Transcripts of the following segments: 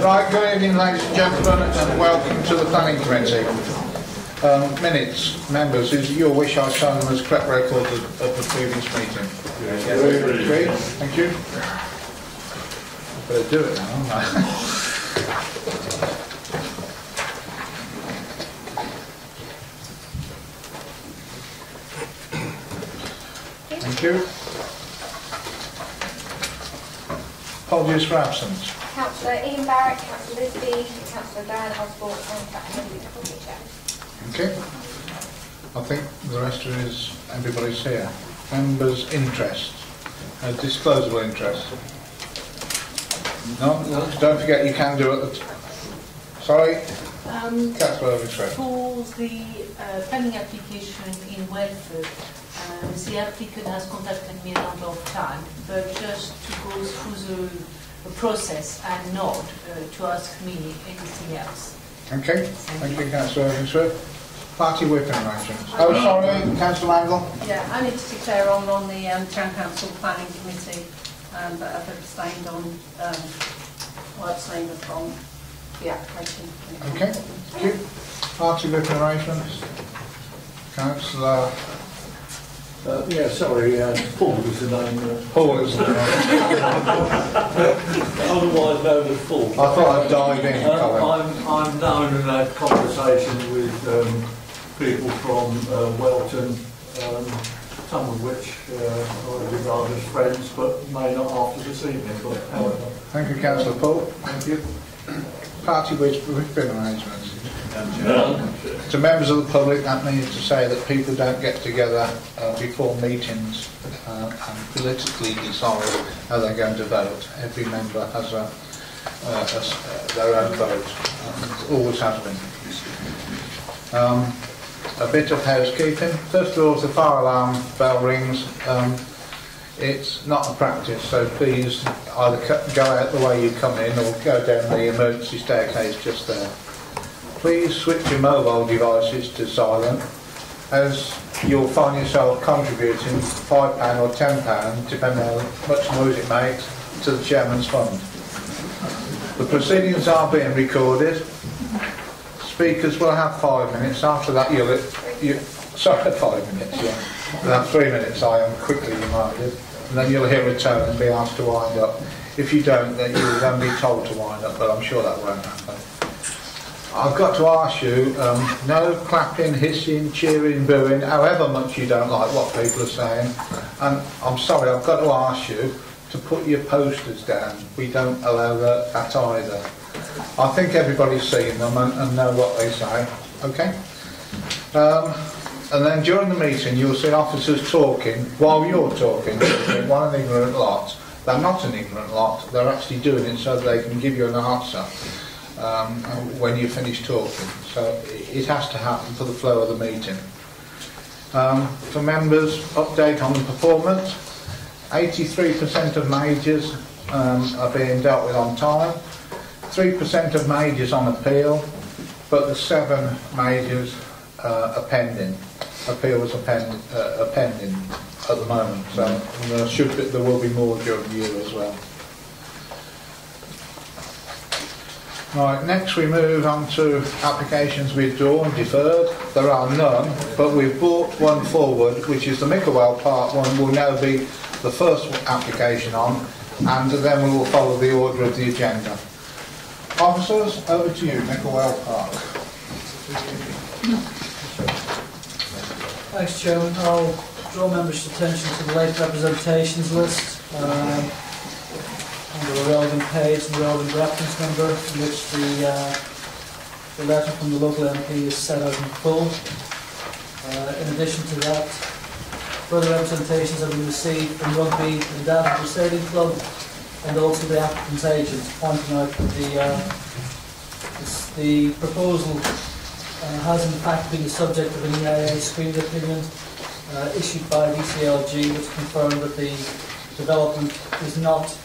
Right, good evening ladies and gentlemen and welcome to the Planning Committee. Minutes, members, is it your wish I sign them as correct records of the previous meeting? Yes. Agreed? Thank you. I better do it now, haven't I? Thank you. Apologies for absence. Councillor Ian Barrett, Councillor Lisby, Councillor Diane Osborne and Councillor Chair. Okay. I think the rest of it is everybody's here. Members' interest. Disclosable interest. No? Don't forget you can do it. Sorry? Councillor Daventry. For the planning application in Welford, the applicant has contacted me a number of times, but just to go through the process and not to ask me anything else. Okay, thank you, Councillor Daventry. Party whipping arrangements. Oh, sorry, Councillor Mangle. Yeah, I need to declare on the Town Council Planning Committee, but I've abstained on, abstained from the application. Okay, thank you. Party whipping arrangements. Councillor. Yeah, sorry, Paul is the name. Paul is the name. Otherwise known as Paul. I thought I'd dive in. I'm known and had conversations with people from Welton, some of which I regard as friends, but may not after this evening, but however. Thank you, Councillor Paul. Thank you. Party whipping arrangements. To members of the public, that means to say that people don't get together before meetings and politically decide how they're going to vote. Every member has their own vote. It always has been. A bit of housekeeping. First of all, if the fire alarm bell rings, it's not a practice, so please either go out the way you come in or go down the emergency staircase just there. Please switch your mobile devices to silent, as you'll find yourself contributing £5 or £10, depending on how much noise it makes, to the Chairman's Fund. The proceedings are being recorded. Speakers will have 5 minutes. After that, 5 minutes, yeah. You'll have 3 minutes, I am quickly reminded. And then you'll hear a tone and be asked to wind up. If you don't, then you'll then be told to wind up, but I'm sure that won't happen. I've got to ask you, no clapping, hissing, cheering, booing, however much you don't like what people are saying. And I'm sorry, I've got to ask you to put your posters down. We don't allow that either. I think everybody's seen them and know what they say. Okay? And then during the meeting, you'll see officers talking while you're talking. One an ignorant lot. They're not an ignorant lot. They're actually doing it so that they can give you an answer when you finish talking. So it has to happen for the flow of the meeting. For members, update on the performance. 83% of majors are being dealt with on time. 3% of majors on appeal, but the 7 majors are pending. Appeals are pending at the moment, so there will be more during the year as well. Right, next we move on to applications withdrawn, deferred. There are none, but we've brought one forward, which is the Micklewell Park one, will now be the first application on, and then we will follow the order of the agenda. Officers, over to you, Micklewell Park. Thanks, Chairman. I'll draw members' attention to the late representations list. Under the relevant page and the relevant reference number, in which the letter from the local MP is set out in full. In addition to that, further representations have been received from Rugby and Daventry Sailing Club, and also the applicant's agent, pointing out that the proposal has in fact been the subject of an EIA screening opinion issued by DCLG, which confirmed that the development is not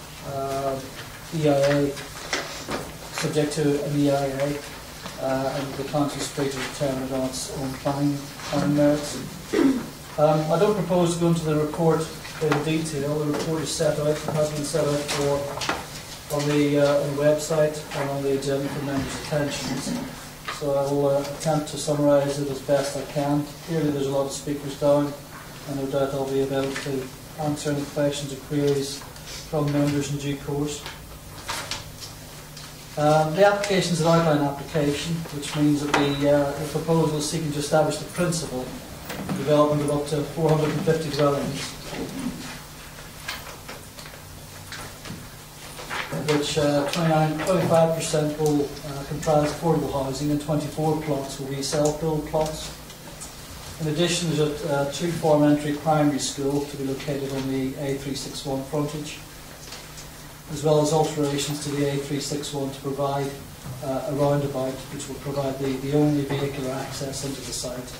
EIA, subject to an EIA, and the council is free to determine it on its own planning merits. I don't propose to go into the report in detail. The report is set out, it has been set out for on the website and on the agenda for members' attentions. So I will attempt to summarise it as best I can. Clearly there's a lot of speakers down, and no doubt I'll be able to answer any questions or queries from members in due course. The application is an outline application, which means that the proposal is seeking to establish the principle of development of up to 450 dwellings, of which 25% will comprise affordable housing and 24 plots will be self-build plots. In addition, there's a two-form entry primary school to be located on the A361 frontage, as well as alterations to the A361 to provide a roundabout which will provide the only vehicular access into the site.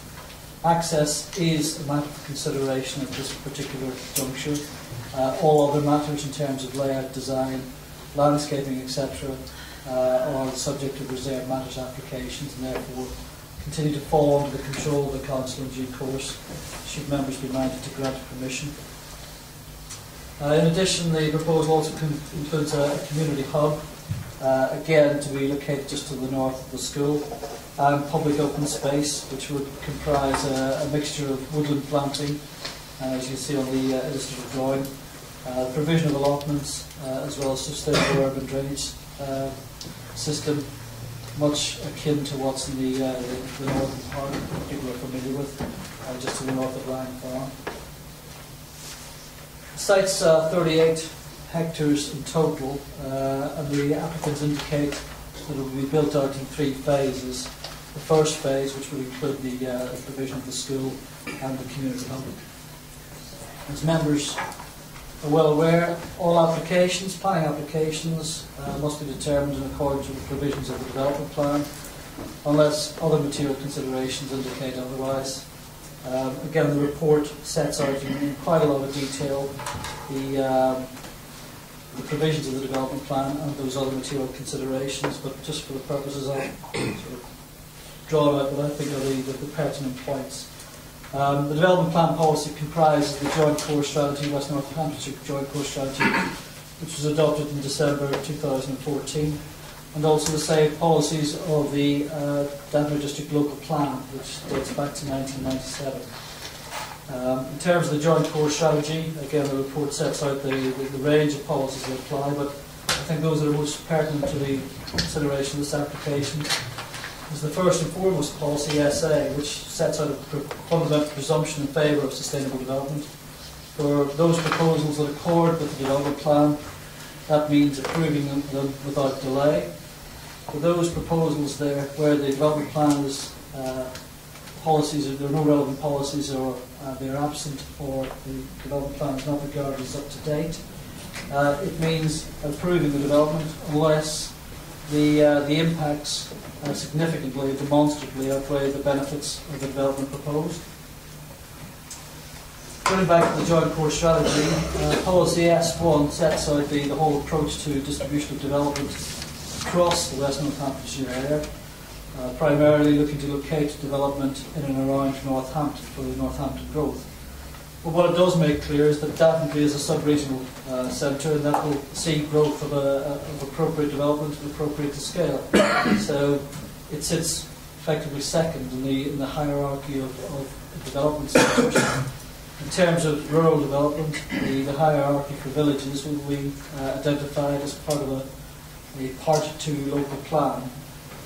Access is a matter of consideration at this particular juncture. All other matters in terms of layout, design, landscaping, etc. Are the subject of reserved matters applications, and therefore continue to fall under the control of the Council in due course, should members be minded to grant permission. In addition, the proposal also includes a community hub, again to be located just to the north of the school, and public open space, which would comprise a mixture of woodland planting, as you see on the illustrative drawing, provision of allotments, as well as sustainable urban drainage system, much akin to what's in the northern part that people are familiar with, just to the north of Lang Farm. The site's 38 hectares in total, and the applicants indicate that it will be built out in 3 phases. The first phase, which will include the provision of the school and the community hub. As members are well aware, all planning applications must be determined in accordance with the provisions of the development plan, unless other material considerations indicate otherwise. Again, the report sets out in quite a lot of detail the provisions of the development plan and those other material considerations, but just for the purposes of sort of draw out what I think are the pertinent points. The development plan policy comprises the Joint Core Strategy, West Northamptonshire Joint Core Strategy, which was adopted in December 2014, and also the same policies of the Daventry District Local Plan, which dates back to 1997. In terms of the Joint Core Strategy, again the report sets out the range of policies that apply, but I think those that are most pertinent to the consideration of this application is the first and foremost policy, SA, which sets out a fundamental presumption in favour of sustainable development. For those proposals that accord with the development plan, that means approving them without delay. For those proposals there where the development plan is policies, there are no relevant policies, or they are absent, or the development plan is not regarded as up to date, it means approving the development unless the impacts significantly, demonstrably outweigh the benefits of the development proposed. Going back to the Joint Core Strategy, Policy S1 sets out the whole approach to distribution of development across the West Northamptonshire area, primarily looking to locate development in and around Northampton for the Northampton growth. But what it does make clear is that Daventry is a sub-regional centre, and that will see growth of appropriate development appropriate to scale. So it sits effectively second in the hierarchy of development centres. In terms of rural development, the hierarchy for villages will be identified as part of a Part 2 local plan,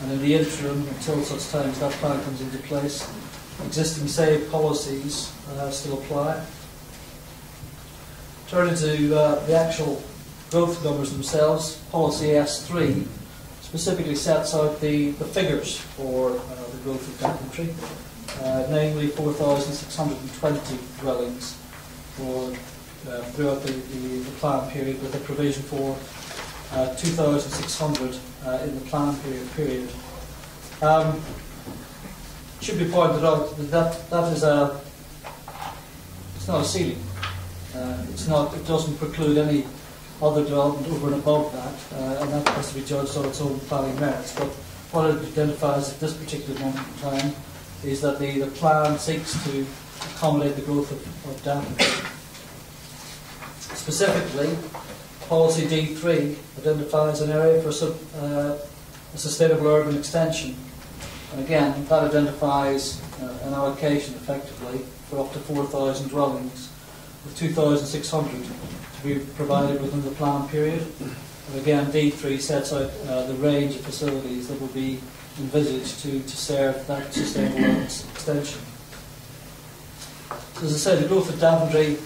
and in the interim, until such time as that plan comes into place, existing SAVE policies still apply. Turning to the actual growth numbers themselves, Policy S3 specifically sets out the figures for the growth of Daventry, namely 4,620 dwellings throughout the plan period, with a provision for 2,600 in the plan period. It should be pointed out that is it's not a ceiling. It doesn't preclude any other development over and above that, and that has to be judged on its own planning merits. But what it identifies at this particular moment in time is that the plan seeks to accommodate the growth of Daventry. Specifically, Policy D3 identifies an area for a sustainable urban extension. And again, that identifies an allocation effectively for up to 4,000 dwellings, with 2,600 to be provided within the plan period. And again, D3 sets out the range of facilities that will be envisaged to serve that sustainable urban extension. So as I said, the growth of Daventry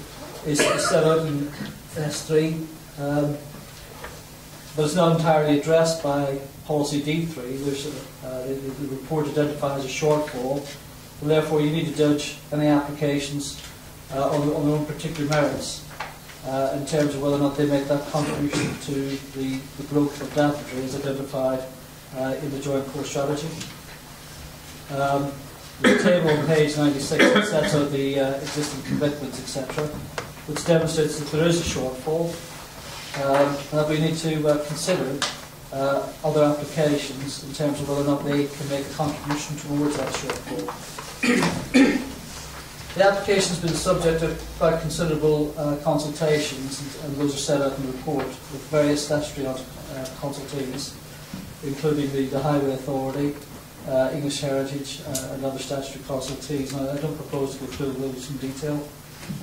is set out in S3, but it's not entirely addressed by Policy D3. The report identifies a shortfall, and therefore you need to judge any applications on their own particular merits in terms of whether or not they make that contribution to the growth of Daventry as identified in the joint core strategy. The table on page 96 sets out the existing commitments, etc., which demonstrates that there is a shortfall, and that we need to consider other applications in terms of whether or not they can make a contribution towards that shortfall. The application has been subject to quite considerable consultations, and those are set out in the report, with various statutory consultees, including the Highway Authority, English Heritage, and other statutory consultees. Now, I don't propose to go through those in detail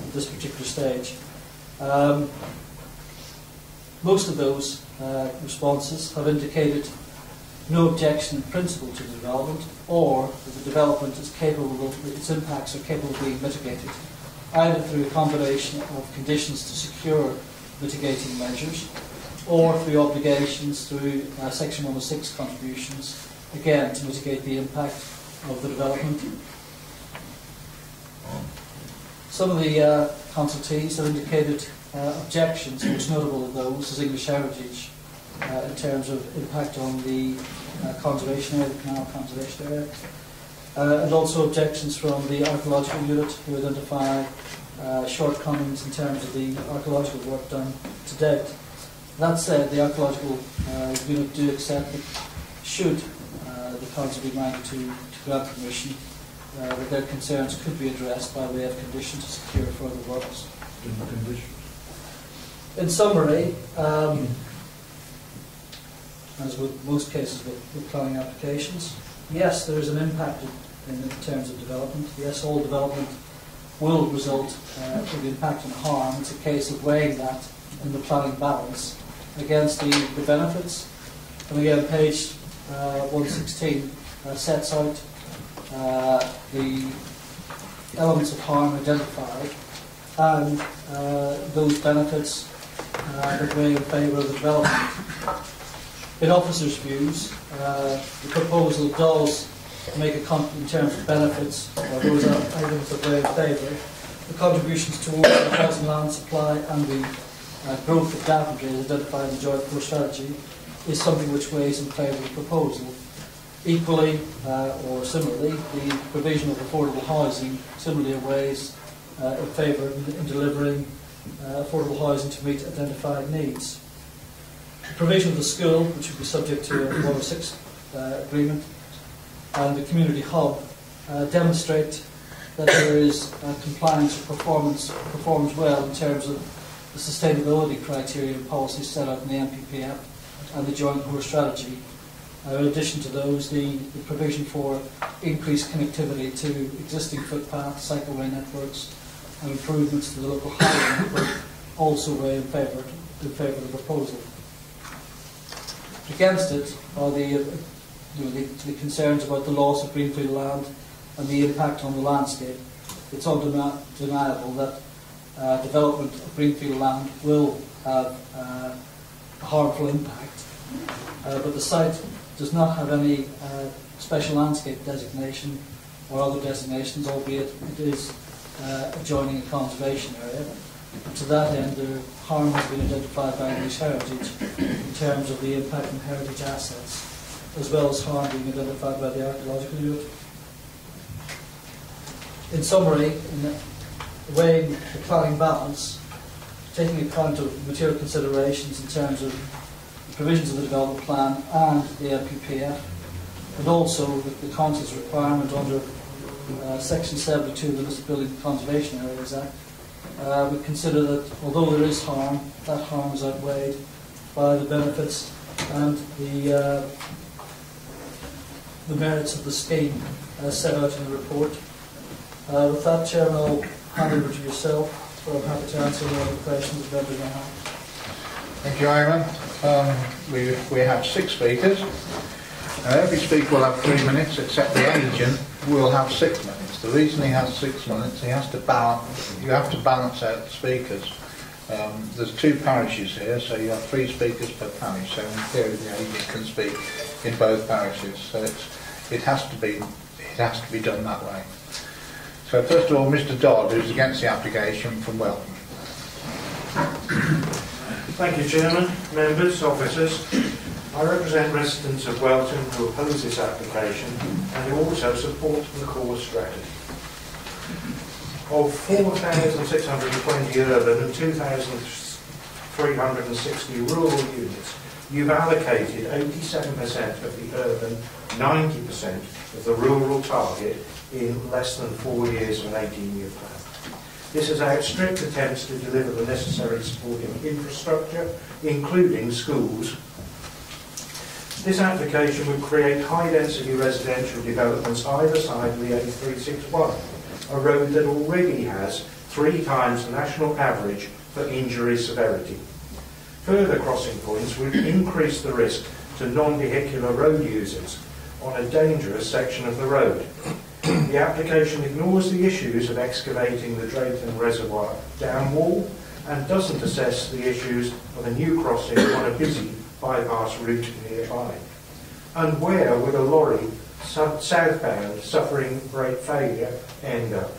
at this particular stage. Most of those responses have indicated no objection in principle to the development, or that the development is capable of, its impacts are capable of being mitigated, either through a combination of conditions to secure mitigating measures, or through obligations through Section 106 contributions, again to mitigate the impact of the development. Some of the consultees have indicated objections, most notable of those is English Heritage, in terms of impact on the conservation area, the canal conservation area, and also objections from the archaeological unit, who identify shortcomings in terms of the archaeological work done to date. That said, the archaeological unit do accept that should the council be minded to grant permission, that their concerns could be addressed by way of condition to secure further works. In summary, as with most cases with planning applications, yes, there is an impact in terms of development. Yes, all development will result in impact and harm. It's a case of weighing that in the planning balance against the benefits. And again, page 116 sets out the elements of harm identified and those benefits that weigh in favour of the development. In officers' views, the proposal does make in terms of benefits, those are items that weigh in favour. The contributions towards the housing land supply and the growth of Daventry as identified in the joint core strategy is something which weighs in favour of the proposal. Equally, or similarly, the provision of affordable housing similarly weighs in favour in delivering affordable housing to meet identified needs. The provision of the school, which would be subject to a 106 agreement, and the community hub demonstrate that there is compliance or performs well in terms of the sustainability criteria and policies set out in the MPPF and the joint core strategy. In addition to those, the provision for increased connectivity to existing footpaths, cycleway networks, and improvements to the local highway network also weigh in favour of the proposal. Against it are the concerns about the loss of greenfield land and the impact on the landscape. It's undeniable that development of greenfield land will have a harmful impact, but the site does not have any special landscape designation or other designations, albeit it is adjoining a conservation area. And to that end, the harm has been identified by English Heritage in terms of the impact on heritage assets, as well as harm being identified by the archaeological unit. In summary, in weighing the planning balance, taking account of material considerations in terms of the provisions of the development plan and the MPPF, and also the Council's requirement under Section 72 of the Listed Building Conservation Areas Act We consider that although there is harm, that harm is outweighed by the benefits and the merits of the scheme as set out in the report. With that, Chairman, I'll hand over to yourself, but I'm happy to answer any other questions that members may have. Thank you, Eamon. We have 6 speakers. Every speaker will have 3 minutes, except the agent will have 6 minutes. The reason he has 6 minutes, you have to balance out the speakers. There's 2 parishes here, so you have 3 speakers per parish. So in theory, the agent can speak in both parishes. So it has to be done that way. So first of all, Mr. Dodd, who's against the application from Welton. Thank you, Chairman, members, officers. I represent residents of Welton who oppose this application and who also support the core strategy. Of 4,620 urban and 2,360 rural units, you've allocated 87% of the urban, 90% of the rural target in less than 4 years of an 18-year plan. This has outstripped attempts to deliver the necessary supporting infrastructure, including schools. This application would create high-density residential developments either side of the A361, a road that already has 3 times the national average for injury severity. Further crossing points would increase the risk to non-vehicular road users on a dangerous section of the road. The application ignores the issues of excavating the Drayton Reservoir dam wall and doesn't assess the issues of a new crossing on a busy bypass route nearby. And where would a lorry southbound suffering brake failure end up?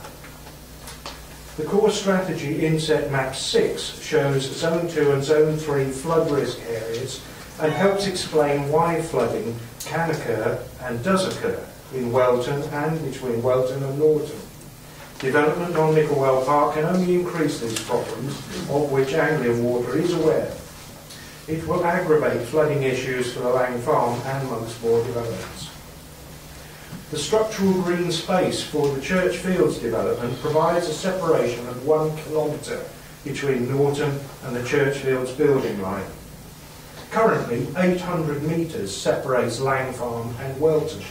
The core strategy inset map 6 shows Zone 2 and Zone 3 flood risk areas and helps explain why flooding can occur and does occur in Welton and between Welton and Norton. Development on Nicklewell Park can only increase these problems, of which Anglian Water is aware. It will aggravate flooding issues for the Lang Farm and Monksmoor developments. The structural green space for the Church Fields development provides a separation of 1 kilometre between Norton and the Church Fields building line. Currently, 800 metres separates Lang Farm and Welton.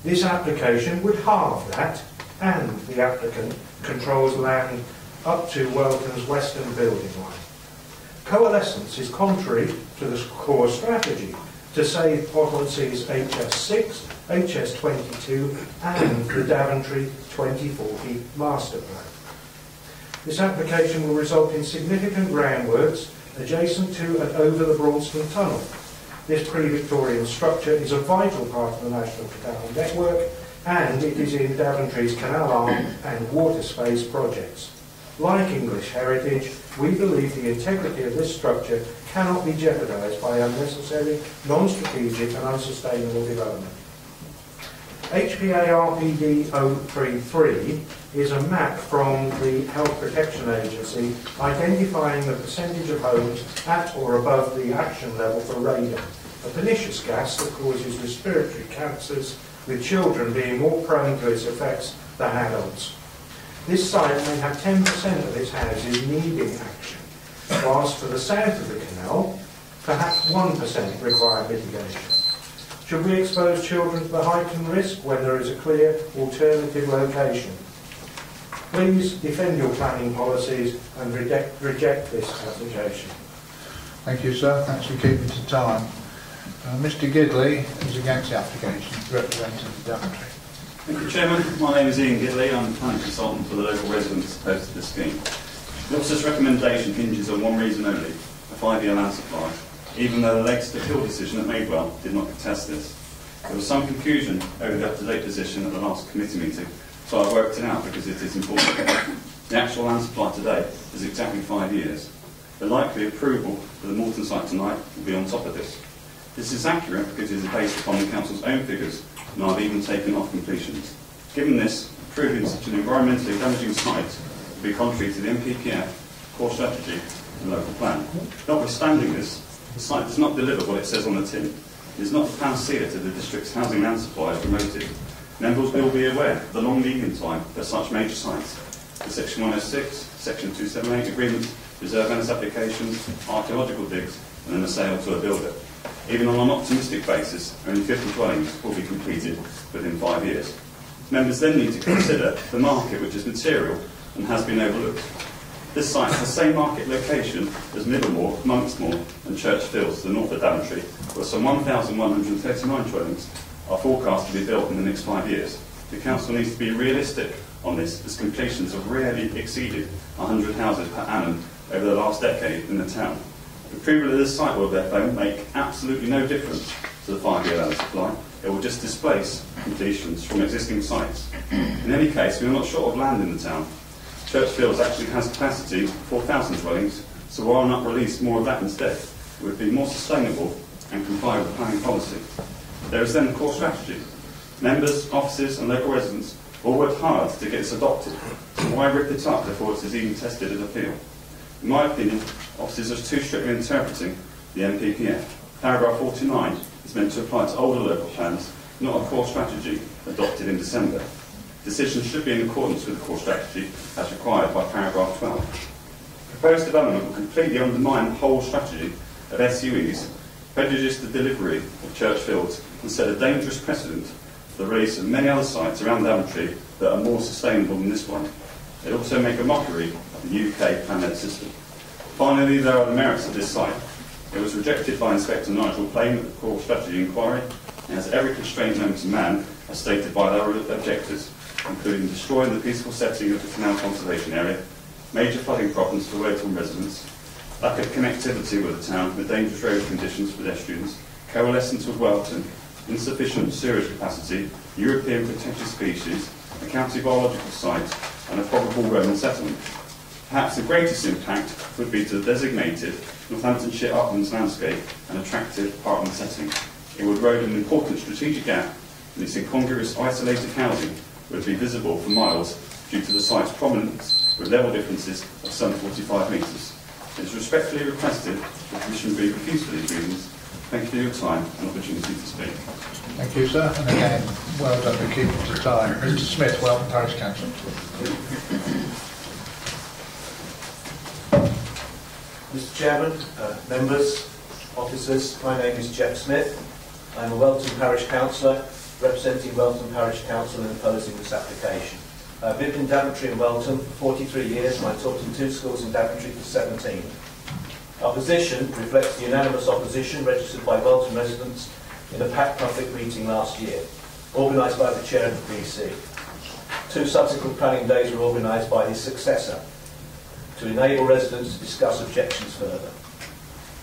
This application would halve that, and the applicant controls land up to Welton's western building line. Coalescence is contrary to the core strategy to save policies HS6, HS22 and the Daventry 2040 master plan. This application will result in significant groundworks adjacent to and over the Broadston Tunnel. This pre-Victorian structure is a vital part of the National Canal Network and it is in Daventry's Canal Arm and Water Space projects. Like English heritage, we believe the integrity of this structure cannot be jeopardised by unnecessary, non-strategic and unsustainable development. HPA RPD 033 is a map from the Health Protection Agency identifying the percentage of homes at or above the action level for radon, a pernicious gas that causes respiratory cancers, with children being more prone to its effects than adults. This site may have 10% of its houses needing action, whilst to the south of the canal, perhaps 1% require mitigation. Should we expose children to the heightened risk when there is a clear alternative location? Please defend your planning policies and reject this application. Thank you, sir. Thanks for keeping to time. Mr. Gidley is against the application, representing Daventry. Thank you, Chairman. My name is Ian Gidley. I'm the planning consultant for the local residents opposed to this scheme. The officer's recommendation hinges on one reason only: a 5-year land supply, even though the latest appeal decision at Madewell did not contest this. There was some confusion over the up-to-date position at the last committee meeting, so I worked it out because it is important. The actual land supply today is exactly 5 years. The likely approval for the Morton site tonight will be on top of this. This is accurate because it is based upon the council's own figures, and I've even taken off completions. Given this, approving such an environmentally damaging site would be contrary to the MPPF, core strategy and local plan. Notwithstanding this, the site does not deliver what it says on the tin. It is not the panacea to the district's housing land supply as promoted. Members will be aware of the long lead-in time for such major sites, the Section 106, Section 278 agreements, reserve lands applications, archaeological digs, and then a sale to a builder. Even on an optimistic basis, only 50 dwellings will be completed within 5 years. Members then need to consider the market, which is material and has been overlooked. This site has the same market location as Middlemore, Monksmoor and Church Fields to the north of Daventry, where some 1,139 dwellings are forecast to be built in the next 5 years. The council needs to be realistic on this, as completions have rarely exceeded 100 houses per annum over the last decade in the town. Approval of this site will therefore make absolutely no difference to the 5-year land supply. It will just displace completions from existing sites. In any case, we are not short of land in the town. Church Fields actually has capacity for 4,000 dwellings, so why not release more of that instead? It would be more sustainable and comply with planning policy. There is then a core strategy. Members, officers and local residents all worked hard to get this adopted, so why rip it up before it is even tested as appeal? In my opinion, officers are too strictly interpreting the MPPF. Paragraph 49 is meant to apply to older local plans, not a core strategy adopted in December. Decisions should be in accordance with the core strategy as required by paragraph 12. Proposed development will completely undermine the whole strategy of SUEs, prejudice the delivery of Church Fields, and set a dangerous precedent for the release of many other sites around Daventry that are more sustainable than this one. It also make a mockery of the UK plan-led system. Finally, there are the merits of this site. It was rejected by Inspector Nigel Plain at the core strategy inquiry, and has every constraint known to man as stated by their objectors, including destroying the peaceful setting of the canal conservation area, major flooding problems for local residents, lack of connectivity with the town with dangerous road conditions for pedestrians, coalescence with Welton, insufficient sewerage capacity, European protected species, a county biological site, and a probable Roman settlement. Perhaps the greatest impact would be to the designated Northamptonshire uplands landscape an attractive parkland setting. It would erode an important strategic gap, and its incongruous isolated housing would be visible for miles due to the site's prominence with level differences of some 45 metres. It is respectfully requested that the Commission be refused for these reasons. Thank you for your time and opportunity to speak. Thank you, sir. And again, well done for keeping to time. Mr. Smith, Welcome Parish Council. Mr. Chairman, members, officers, my name is Jeff Smith. I'm a Welton Parish Councillor, representing Welton Parish Council in opposing this application. I've lived in Daventry and Welton for 43 years, and I taught in 2 schools in Daventry for 17. Our position reflects the unanimous opposition registered by Welton residents in a packed public meeting last year, organised by the Chair of the PC. 2 subsequent planning days were organised by his successor to enable residents to discuss objections further.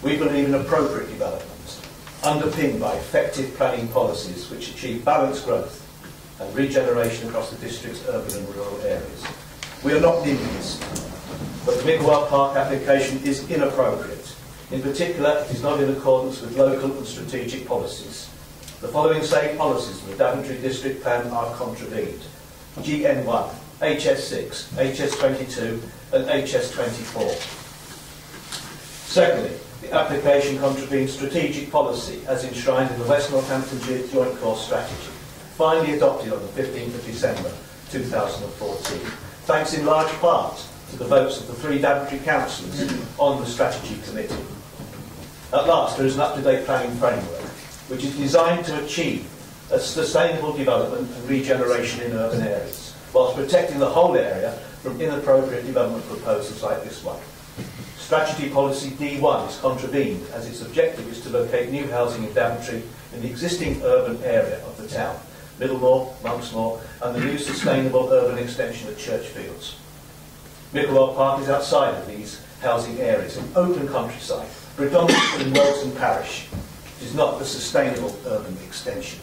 We believe in appropriate development, underpinned by effective planning policies which achieve balanced growth and regeneration across the district's urban and rural areas. We are not NIMBYs, but the Micklewell Park application is inappropriate. In particular, it is not in accordance with local and strategic policies. The following same policies of the Daventry District Plan are contravened: GN1, HS6, HS22 and HS24. Secondly, the application contravenes strategic policy as enshrined in the West Northamptonshire Joint Course Strategy, finally adopted on the 15th of December 2014, thanks in large part to the votes of the 3 Daventry councillors on the Strategy Committee. At last, there is an up-to-date planning framework which is designed to achieve a sustainable development and regeneration in urban areas, whilst protecting the whole area from inappropriate development proposals like this one. Strategy Policy D1 is contravened as its objective is to locate new housing in Daventry in the existing urban area of the town, Middlemore, Monksmoor, and the new sustainable urban extension at Church Fields. Micklewell Park is outside of these housing areas, an open countryside, predominantly in Welton Parish. It is not a sustainable urban extension.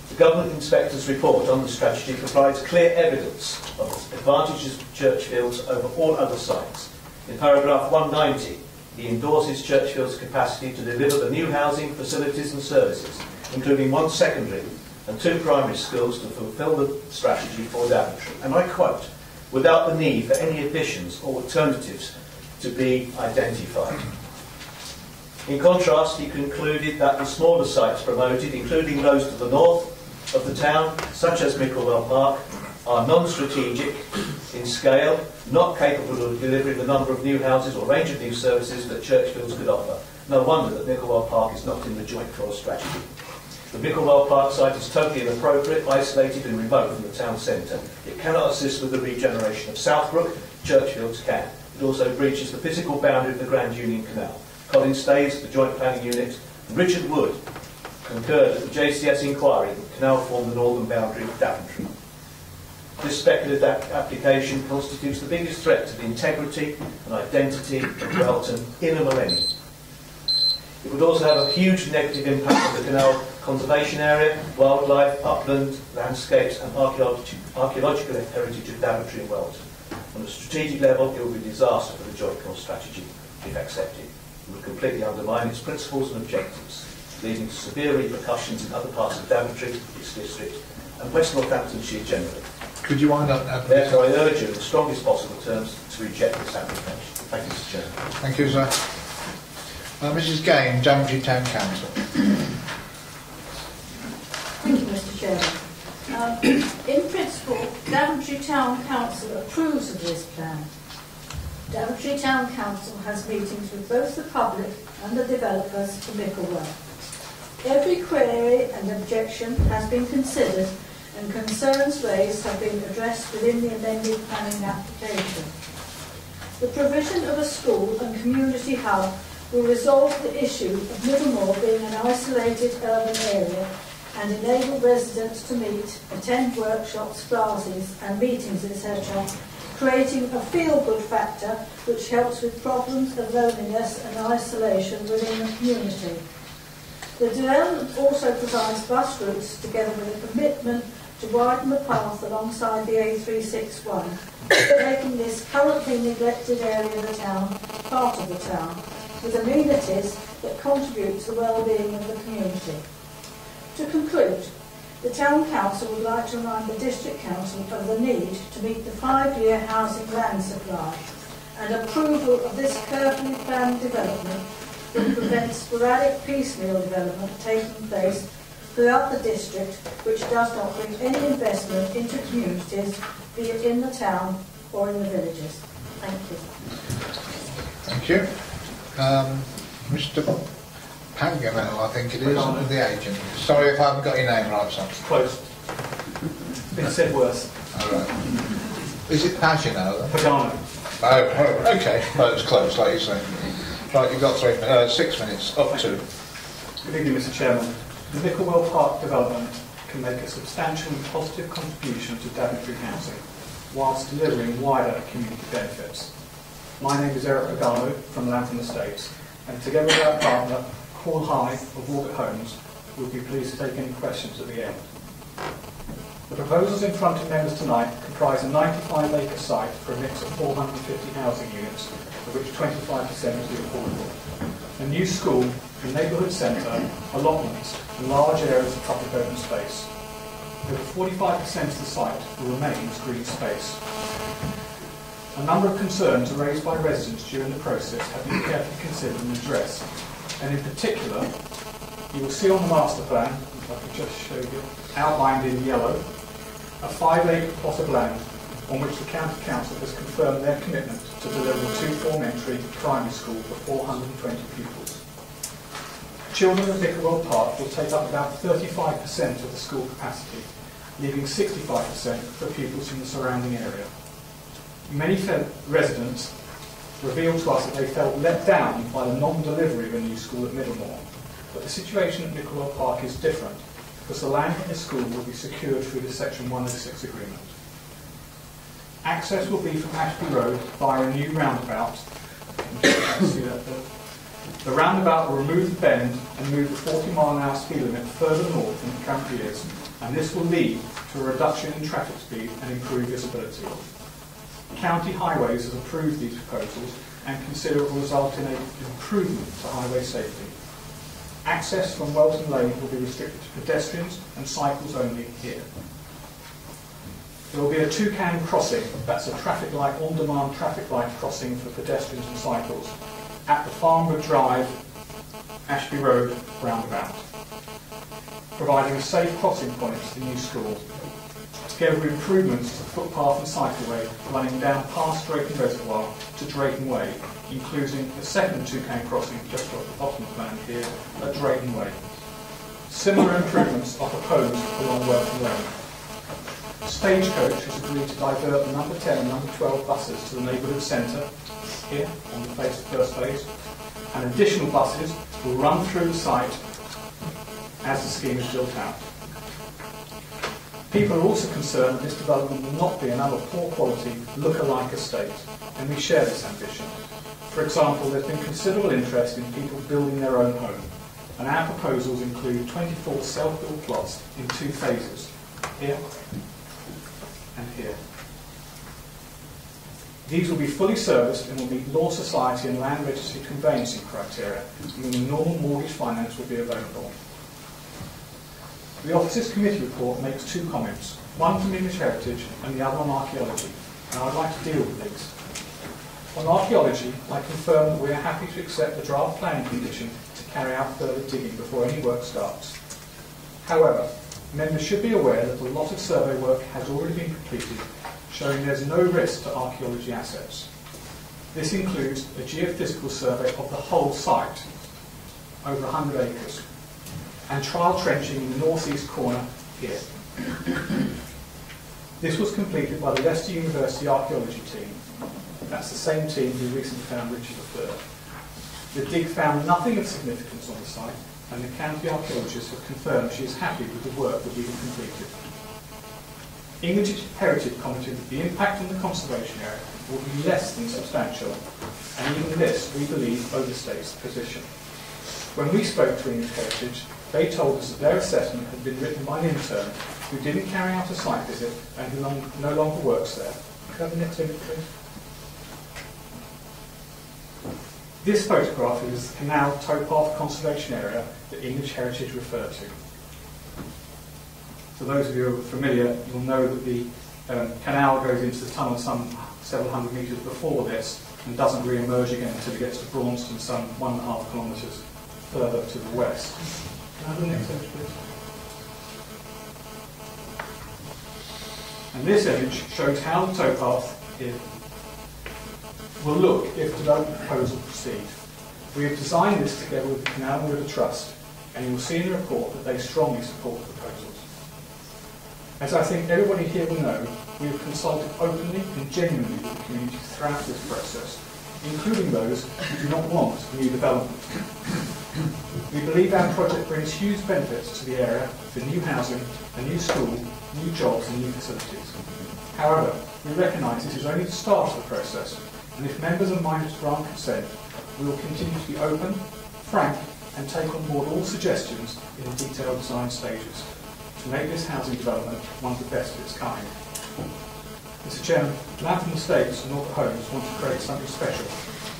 The Government Inspector's report on the strategy provides clear evidence of the advantages of Church Fields over all other sites. In paragraph 190, he endorses Church Fields' capacity to deliver the new housing, facilities and services, including 1 secondary and 2 primary schools to fulfil the strategy for Daventry. And I quote, without the need for any additions or alternatives to be identified. In contrast, he concluded that the smaller sites promoted, including those to the north of the town, such as Micklewell Park, are non-strategic in scale, not capable of delivering the number of new houses or range of new services that Churchfields could offer. No wonder that Micklewell Park is not in the joint forest strategy. The Micklewell Park site is totally inappropriate, isolated and remote from the town centre. It cannot assist with the regeneration of Southbrook. Churchfields can. It also breaches the physical boundary of the Grand Union Canal. Colin Stays, the Joint Planning Unit, and Richard Wood concurred at the JCS inquiry that the canal formed the northern boundary of Daventry. This speculative application constitutes the biggest threat to the integrity and identity of Welton in a millennium. It would also have a huge negative impact on the canal conservation area, wildlife, upland, landscapes and archaeological heritage of Daventry and Welton. On a strategic level, it would be a disaster for the joint course strategy if accepted. It would completely undermine its principles and objectives, leading to severe repercussions in other parts of Daventry, its district, and West Northamptonshire generally. Could you wind up? Therefore, I urge you in the strongest possible terms to reject this application. Thank you, Mr. Chairman. Thank you, sir. Mrs. Gain, Daventry Town Council. Thank you, Mr. Chairman. In principle, Daventry Town Council approves of this plan. Daventry Town Council has meetings with both the public and the developers for Micklewell. Every query and objection has been considered and concerns raised have been addressed within the amended planning application. The provision of a school and community hub will resolve the issue of Middlemore being an isolated urban area and enable residents to meet, attend workshops, classes and meetings, etc., creating a feel-good factor which helps with problems of loneliness and isolation within the community. The development also provides bus routes together with a commitment to widen the path alongside the A361, making this currently neglected area of the town part of the town, with amenities that contribute to the well-being of the community. To conclude, the Town Council would like to remind the District Council of the need to meet the 5-year housing land supply and approval of this carefully planned development that prevents sporadic piecemeal development taking place throughout the district, which does not bring any investment into communities, be it in the town or in the villages. Thank you. Thank you. Mr. Pangano, I think it is, the agent. Sorry if I haven't got your name right, son. Close. Been said worse. All right. Is it Pagano then? Pagano. Oh, okay. Well, it's close, like you say. Right, you've got 6 minutes, up to. Good evening, Mr. Chairman. The Micklewell Park development can make a substantial and positive contribution to Daventry housing, whilst delivering wider community benefits. My name is Eric Pagano from Lantham Estates, and together with our partner, Paul High of Walgett Homes, we'll be pleased to take any questions at the end. The proposals in front of members tonight comprise a 95-acre site for a mix of 450 housing units, of which 25% will be affordable. A new school, a neighbourhood centre, allotments, and large areas of public open space. Over 45% of the site will remain as green space. A number of concerns raised by residents during the process have been carefully considered and addressed, and in particular, you will see on the master plan, if I could just show you, outlined in yellow, a 5-acre plot of land on which the County Council has confirmed their commitment to deliver a 2-form entry primary school for 420 pupils. Children at Micklewell Park will take up about 35% of the school capacity, leaving 65% for pupils from the surrounding area. Many residents revealed to us that they felt let down by the non-delivery of a new school at Middlemore, but the situation at Micklewell Park is different because the land for the school will be secured through the Section 106 agreement. Access will be from Ashby Road via a new roundabout. See that there? The roundabout will remove the bend and move the 40-mile-an-hour speed limit further north than it currently is, and this will lead to a reduction in traffic speed and improved visibility. County Highways has approved these proposals and consider it will result in an improvement to highway safety. Access from Welton Lane will be restricted to pedestrians and cycles only here. There will be a toucan crossing, that's a traffic light, on-demand traffic light crossing for pedestrians and cycles, at the Farnborough Drive, Ashby Road roundabout, providing a safe crossing point to the new school. together with improvements to the footpath and cycleway running down past Drayton Reservoir to Drayton Way, including a second toucan crossing just off the bottom of the plan here at Drayton Way. Similar improvements are proposed along Welton Lane. Stagecoach has agreed to divert the number 10 and number 12 buses to the neighbourhood centre, here on the first phase, and additional buses will run through the site as the scheme is built out. People are also concerned that this development will not be another poor quality look-alike estate, and we share this ambition. For example, there's been considerable interest in people building their own home, and our proposals include 24 self-built plots in 2 phases, here and here. These will be fully serviced and will meet Law Society and Land Registry conveyancing criteria, meaning normal mortgage finance will be available. The Officers Committee report makes 2 comments, one from English Heritage and the other on archaeology, and I'd like to deal with these. On archaeology, I confirm that we are happy to accept the draft planning condition to carry out further digging before any work starts. However, members should be aware that a lot of survey work has already been completed, showing there's no risk to archaeology assets. This includes a geophysical survey of the whole site, over 100 acres, and trial trenching in the northeast corner here. This was completed by the Leicester University Archaeology team. That's the same team who recently found Richard III. The dig found nothing of significance on the site, and the county archaeologists have confirmed she is happy with the work that we have completed. English Heritage commented that the impact on the conservation area will be less than substantial, and even this, we believe, overstates the position. When we spoke to English Heritage, they told us that their assessment had been written by an intern who didn't carry out a site visit and who no longer works there. Could I have the next image, please? This photograph is the canal towpath conservation area that English Heritage referred to. For those of you who are familiar, you'll know that the canal goes into the tunnel some several hundred metres before this and doesn't re-emerge again until it gets to Braunston, some 1.5 kilometres further to the west. Can I have the next image, please? And this image shows how the towpath will look if development proposal proceeds. We have designed this together with the Canal and River Trust, and you will see in the report that they strongly support the proposals. As I think everybody here will know, we have consulted openly and genuinely with the community throughout this process, including those who do not want new development. We believe our project brings huge benefits to the area for new housing, a new school, new jobs and new facilities. However, we recognise this is only the start of the process, and if members are minded to grant consent, we will continue to be open, frank and take on board all suggestions in the detailed design stages to make this housing development one of the best of its kind. Mr Chairman, Lambton Estates and Norfolk Homes want to create something special,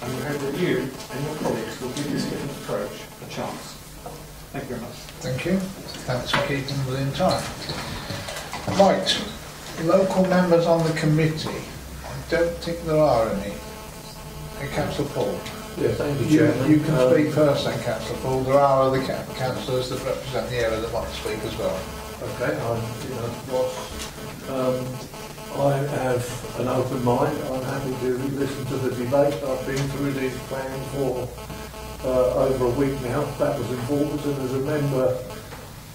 and we hope that you and your colleagues will give this different approach a chance. Thank you very much. Thank you. Thanks for keeping within time. Right, local members on the committee. I don't think there are any. Councillor Paul. Yes, thank you, Chairman. You can speak first then, Councillor Paul. There are other councillors that represent the area that want to speak as well. Okay, I have an open mind. I'm happy to listen to the debate. I've been through this plan for over a week now, backwards and forwards, and as a member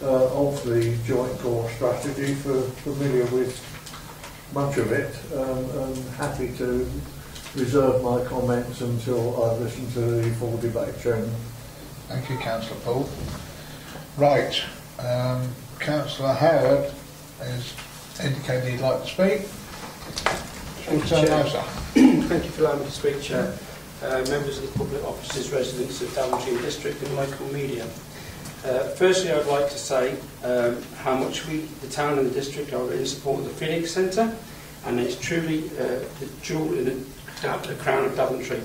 of the Joint Core Strategy, familiar with much of it, and happy to reserve my comments until I've listened to the full debate, Chairman. Thank you, Councillor Paul. Right, Councillor Howard has indicated he'd like to speak. Thank you for allowing me to speak, Chair. Members of the public officers, residents of Daventry District and local media. Firstly, I'd like to say how much the town and the district are in support of the Phoenix Centre, and it's truly the jewel in the crown of Daventry.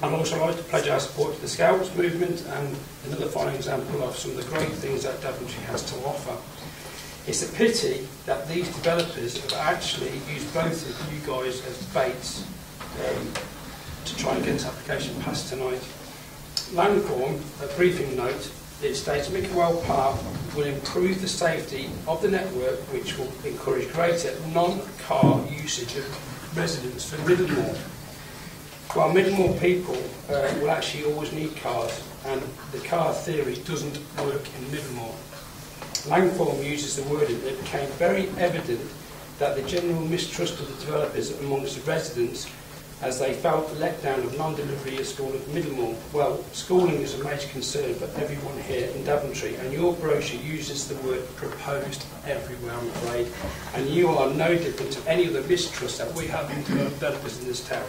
I'd also like to pledge our support to the Scouts movement and another fine example of some of the great things that Daventry has to offer. It's a pity that these developers have actually used both of you guys as baits to try and get this application passed tonight. Landform, a briefing note, it states Micklewell Park will improve the safety of the network, which will encourage greater non-car usage of residents for Middlemore. Well, Middlemore people will actually always need cars, and the car theory doesn't work in Middlemore. Langform uses the wording that it became very evident that the general mistrust of the developers amongst the residents as they felt the letdown of non-delivery of school at Middlemore. Well, schooling is a major concern for everyone here in Daventry, and your brochure uses the word proposed everywhere, I'm afraid, and you are no different to any of the mistrust that we have in developers in this town.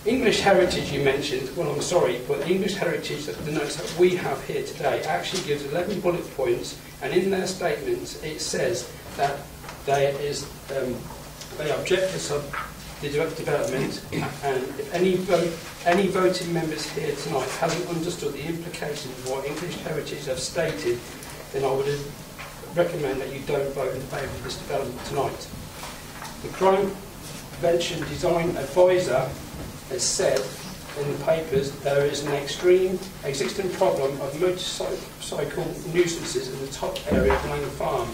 English heritage you mentioned, well I'm sorry, but English heritage, the notes that we have here today, actually gives 11 bullet points, and in their statements it says that they object to the development, and if any voting members here tonight haven't understood the implications of what English heritage have stated, then I would recommend that you don't vote in favour of this development tonight. The Crime Prevention Design Advisor has said in the papers there is an extreme existing problem of motorcycle nuisances in the top area of Lang Farm,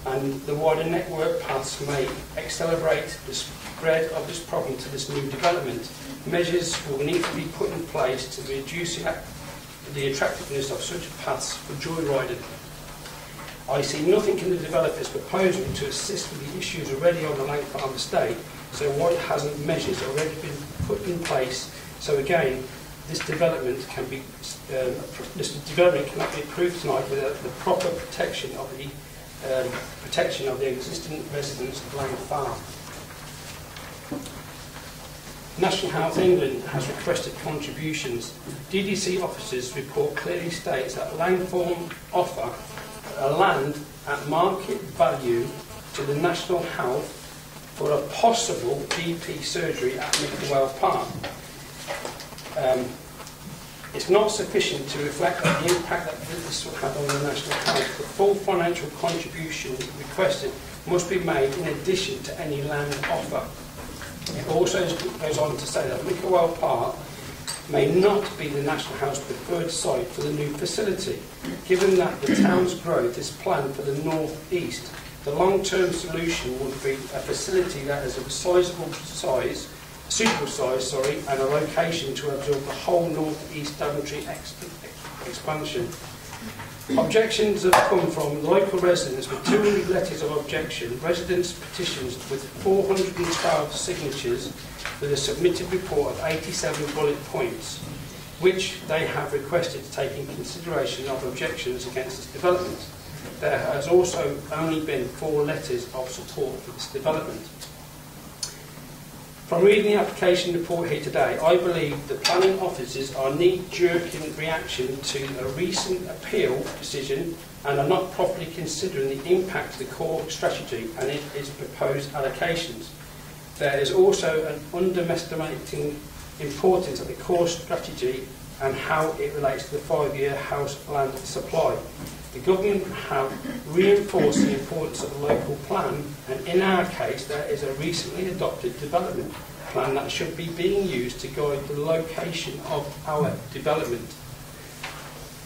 and the wider network paths may accelerate the spread of this problem to this new development. Measures will need to be put in place to reduce the attractiveness of such paths for joyriding. I see nothing in the developer's proposal to assist with the issues already on the Lang Farm estate, so why hasn't measures already been put in place? So again, this development cannot be approved tonight without the proper protection of the existing residents of Lang Farm. National Health England has requested contributions. DDC officers' report clearly states that Lang Farm offer a land at market value to the National Health for a possible GP surgery at Micklewell Park. It's not sufficient to reflect the impact that this will have on the National Health. The full financial contribution requested must be made in addition to any land offer. It also goes on to say that Micklewell Park may not be the National Health's preferred site for the new facility, given that the town's growth is planned for the north-east. The long-term solution would be a facility that is of a suitable size, and a location to absorb the whole north-east Daventry expansion. Objections have come from local residents with 200 letters of objection, residents' petitions with 412 signatures, with a submitted report of 87 bullet points, which they have requested to take in consideration of objections against this development. There has also only been 4 letters of support for this development. From reading the application report here today, I believe the planning officers are knee-jerking reaction to a recent appeal decision and are not properly considering the impact of the core strategy and its proposed allocations. There is also an underestimating importance of the core strategy and how it relates to the 5-year house land supply. The government have reinforced the importance of the local plan, and in our case there is a recently adopted development plan that should be being used to guide the location of our development.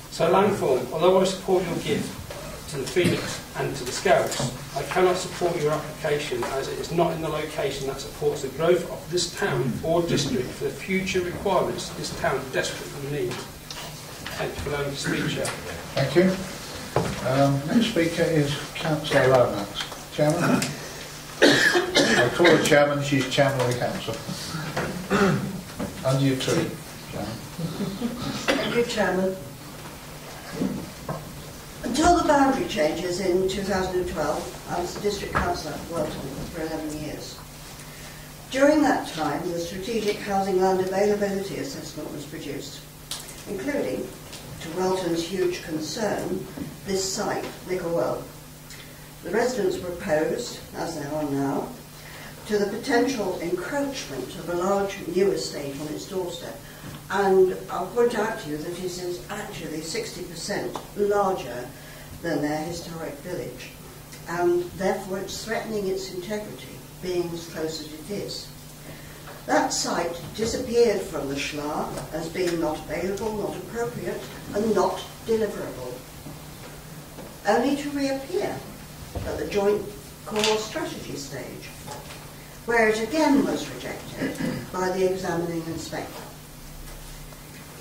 So Langform, although I support your gift to the Phoenix and to the Scouts, I cannot support your application as it is not in the location that supports the growth of this town or district for the future requirements this town desperately needs. Thank you for allowing me to speak, Chair. Thank you. Next speaker is Councillor Lomax. Chairman? I call her Chairman, she's Chairman of the Council. Under your tree, Chairman. Thank you, Chairman. Until the boundary changes in 2012, I was the District Councillor at Welton for 11 years. During that time, the Strategic Housing Land Availability Assessment was produced, including, to Welton's huge concern, this site, Micklewell. The residents were opposed, as they are now, to the potential encroachment of a large new estate on its doorstep. And I'll point out to you that it is actually 60% larger than their historic village. And therefore it's threatening its integrity, being as close as it is. That site disappeared from the SHLA as being not available, not appropriate, and not deliverable, only to reappear at the joint core strategy stage, where it again was rejected by the examining inspector.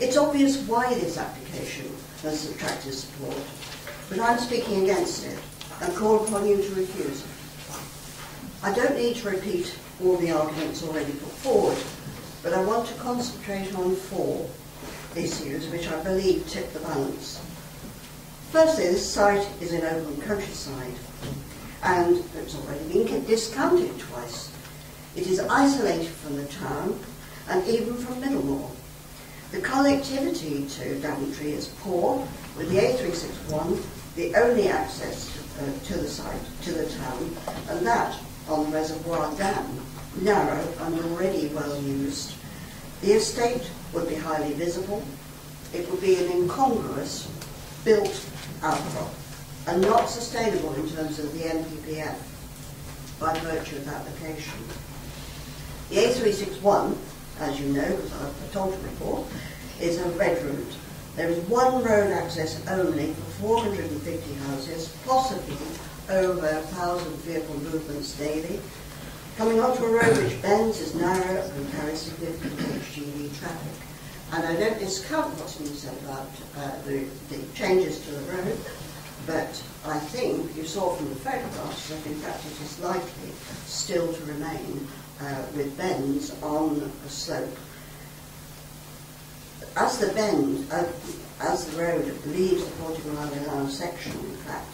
It's obvious why this application has attracted support, but I'm speaking against it and call upon you to refuse it. I don't need to repeat all the arguments already put forward, but I want to concentrate on 4 issues which I believe tip the balance. Firstly, this site is in open countryside, and it's already been discounted twice. It is isolated from the town and even from Middlemore. The connectivity to Daventry is poor, with the A361 the only access to the site, to the town, and that on the Reservoir Dam, narrow and already well used. The estate would be highly visible. It would be an incongruous built outcrop and not sustainable in terms of the NPPF by virtue of application. The A361, as you know, because I've told you before, is a red route. There is one road access only for 450 houses, possibly over 1,000 vehicle movements daily. Coming onto a road which bends, is narrow and carries significant HGV traffic. And I don't discount what's been said about the changes to the road, but I think you saw from the photographs that in fact it is likely still to remain with bends on a slope. As the road leaves the 40 mile an hour section, in fact,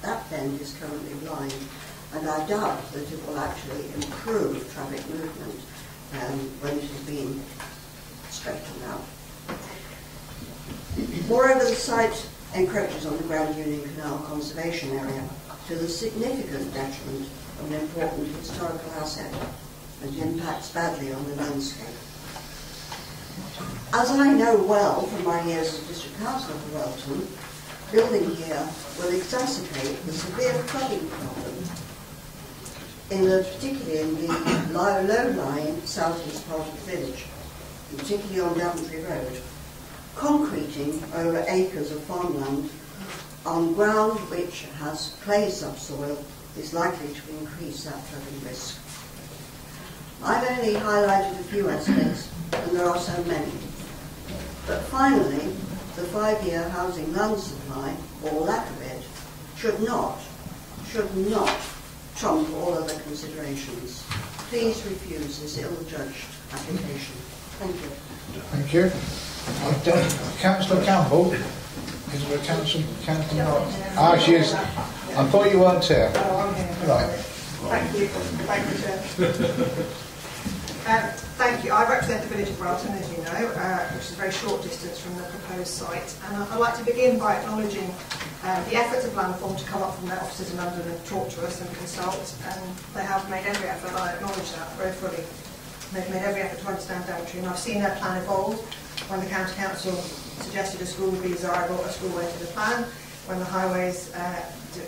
that bend is currently blind, and I doubt that it will actually improve traffic movement when it has been straightened out. Moreover, the site encroaches on the Grand Union Canal Conservation Area to the significant detriment of an important historical asset and impacts badly on the landscape. As I know well from my years as District Councillor for Welton, building here will exacerbate the severe flooding problem, particularly in the low-lying southeast part of the village, particularly on Daventry Road. Concreting over acres of farmland on ground which has clay subsoil is likely to increase that flooding risk. I've only highlighted a few aspects, and there are so many. But finally, the 5-year housing land supply, or lack of it, should not trump all other considerations. Please refuse this ill-judged application. Thank you. Thank you. Councillor Campbell. Is there a councillor not? Ah, she is. I thought you weren't here. Oh, I'm here. Right. Thank you. Thank you, Chair. Thank you. I represent the village of Welton, as you know, which is a very short distance from the proposed site. And I'd like to begin by acknowledging the efforts of Landform to come up from their offices in London and talk to us and consult. And they have made every effort. I acknowledge that very fully. They've made every effort to understand Daventry, and I've seen their plan evolve. When the County Council suggested a school would be desirable, a school went to the plan. When the highways